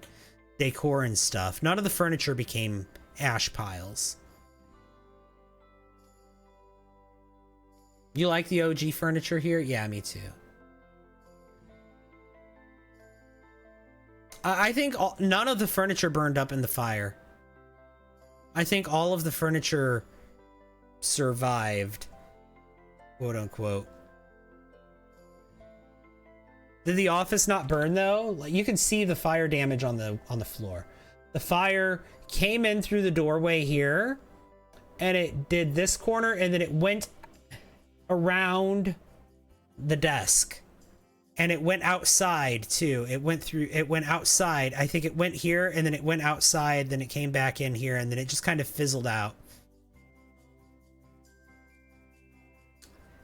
decor and stuff. None of the furniture became ash piles. You like the OG furniture here? Yeah, me too. I think none of the furniture burned up in the fire. I think all of the furniture survived, quote unquote. Did the office not burn though? Like, you can see the fire damage on the floor. The fire came in through the doorway here and it did this corner and then it went around the desk and it went outside too. It went outside. I think it went here and then it went outside, then it came back in here and then it just kind of fizzled out.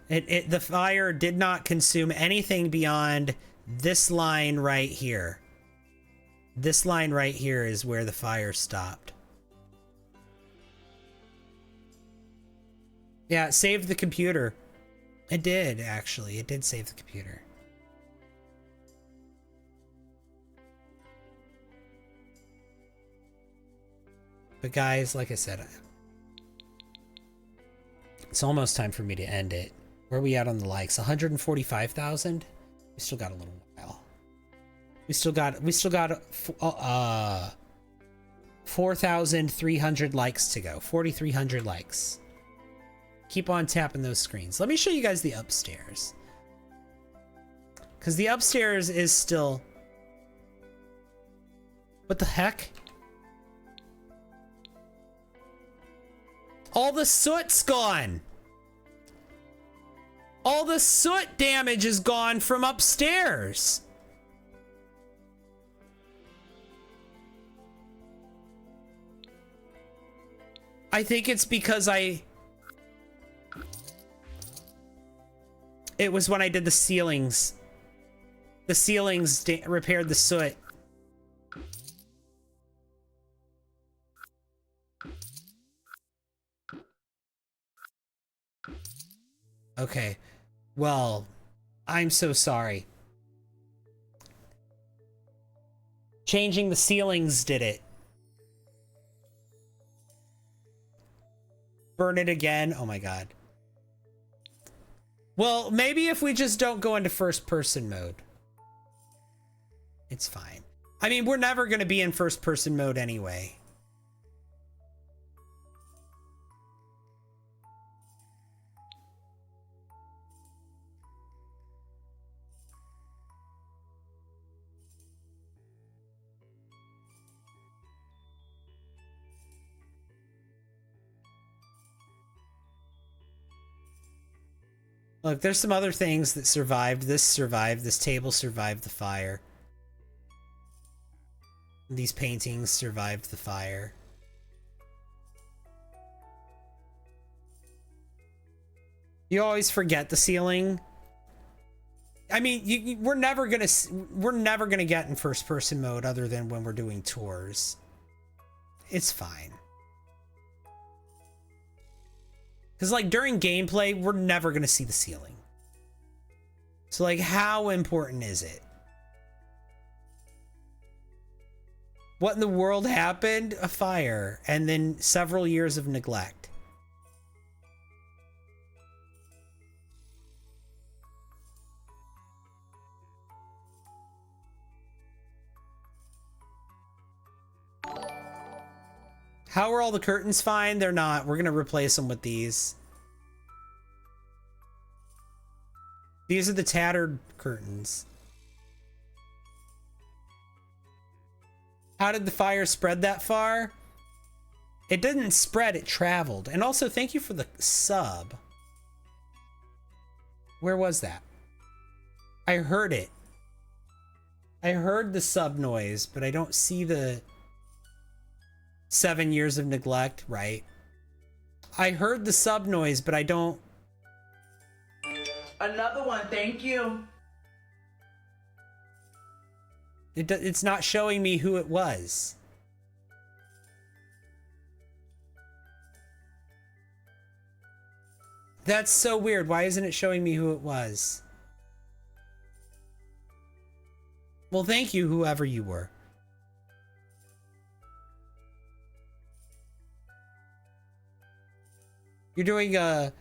The fire did not consume anything beyond this line right here. This line right here is where the fire stopped. Yeah, it saved the computer. It did, actually. It did save the computer. But guys, like I said, it's almost time for me to end it. Where are we at on the likes? 145,000? We still got a little while. We still got 4,300 likes to go. 4,300 likes. Keep on tapping those screens. Let me show you guys the upstairs. Because the upstairs is still... What the heck? All the soot's gone. All the soot damage is gone from upstairs. I think it's because it was when I did the ceilings. The ceilings repaired the soot. Okay. Well, I'm so sorry. Changing the ceilings did it. Burn it again. Oh my god. Well, maybe if we just don't go into first person mode. It's fine. I mean, we're never going to be in first person mode anyway. Look, there's some other things that survived. This survived. This table survived the fire. These paintings survived the fire. You always forget the ceiling. I mean, we're never gonna get in first person mode other than when we're doing tours. It's fine. Because, like, during gameplay, we're never going to see the ceiling. So, like, how important is it? What in the world happened? A fire. And then several years of neglect. How are all the curtains fine? They're not. We're going to replace them with these. These are the tattered curtains. How did the fire spread that far? It didn't spread, it traveled. And also, thank you for the sub. Where was that? I heard it. I heard the sub noise, but I don't see the 7 years of neglect, right? I heard the sub noise, but I don't. Another one, thank you. It's not showing me who it was. That's so weird. Why isn't it showing me who it was? Well, thank you, whoever you were. You're doing a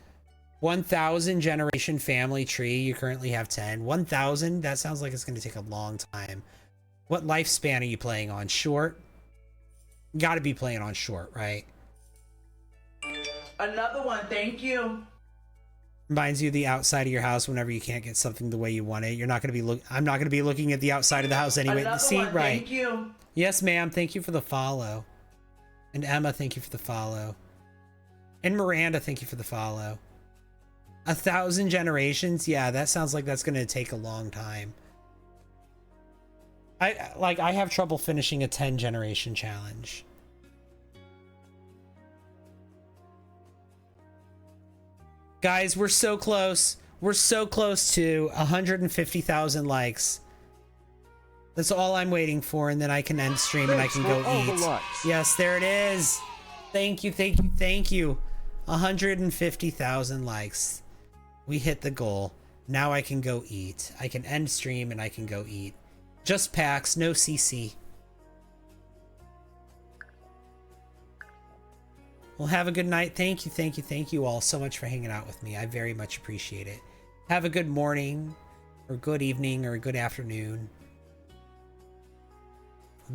1,000 generation family tree. You currently have 10. 1,000? That sounds like it's going to take a long time. What lifespan are you playing on? Short? Got to be playing on short, right? Another one, thank you. Reminds you of the outside of your house whenever you can't get something the way you want it. You're not going to be I'm not going to be looking at the outside of the house anyway. Another See, one, right. thank you. Yes, ma'am. Thank you for the follow. And Emma, thank you for the follow. And Miranda, thank you for the follow. 1,000 generations? Yeah, that sounds like that's going to take a long time. I have trouble finishing a 10 generation challenge. Guys, we're so close. We're so close to 150,000 likes. That's all I'm waiting for, and then I can end stream and I can go eat. Yes, there it is. Thank you, thank you, thank you. 150,000 likes. We hit the goal. Now I can go eat. I can end stream and I can go eat. Just packs, no CC. Well, have a good night. Thank you, thank you, thank you all so much for hanging out with me. I very much appreciate it. Have a good morning, or good evening, or a good afternoon.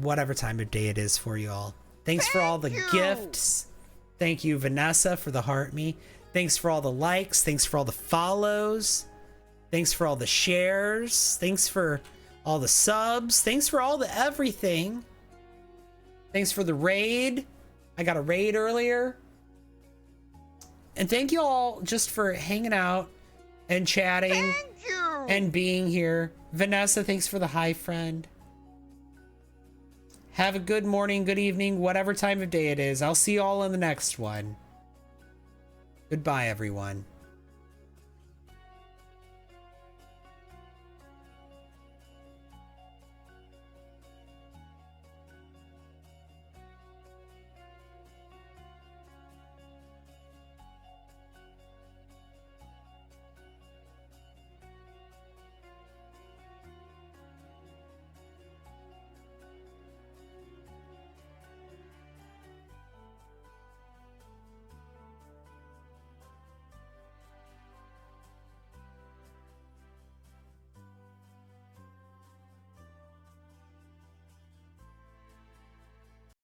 Whatever time of day it is for you all. Thanks for all the gifts. Thank you, Vanessa, for the heart me. Thanks for all the likes. Thanks for all the follows. Thanks for all the shares. Thanks for all the subs. Thanks for all the everything. Thanks for the raid. I got a raid earlier. And thank you all just for hanging out and chatting and being here. Vanessa, thanks for the hi, friend. Have a good morning, good evening, whatever time of day it is. I'll see you all in the next one. Goodbye, everyone.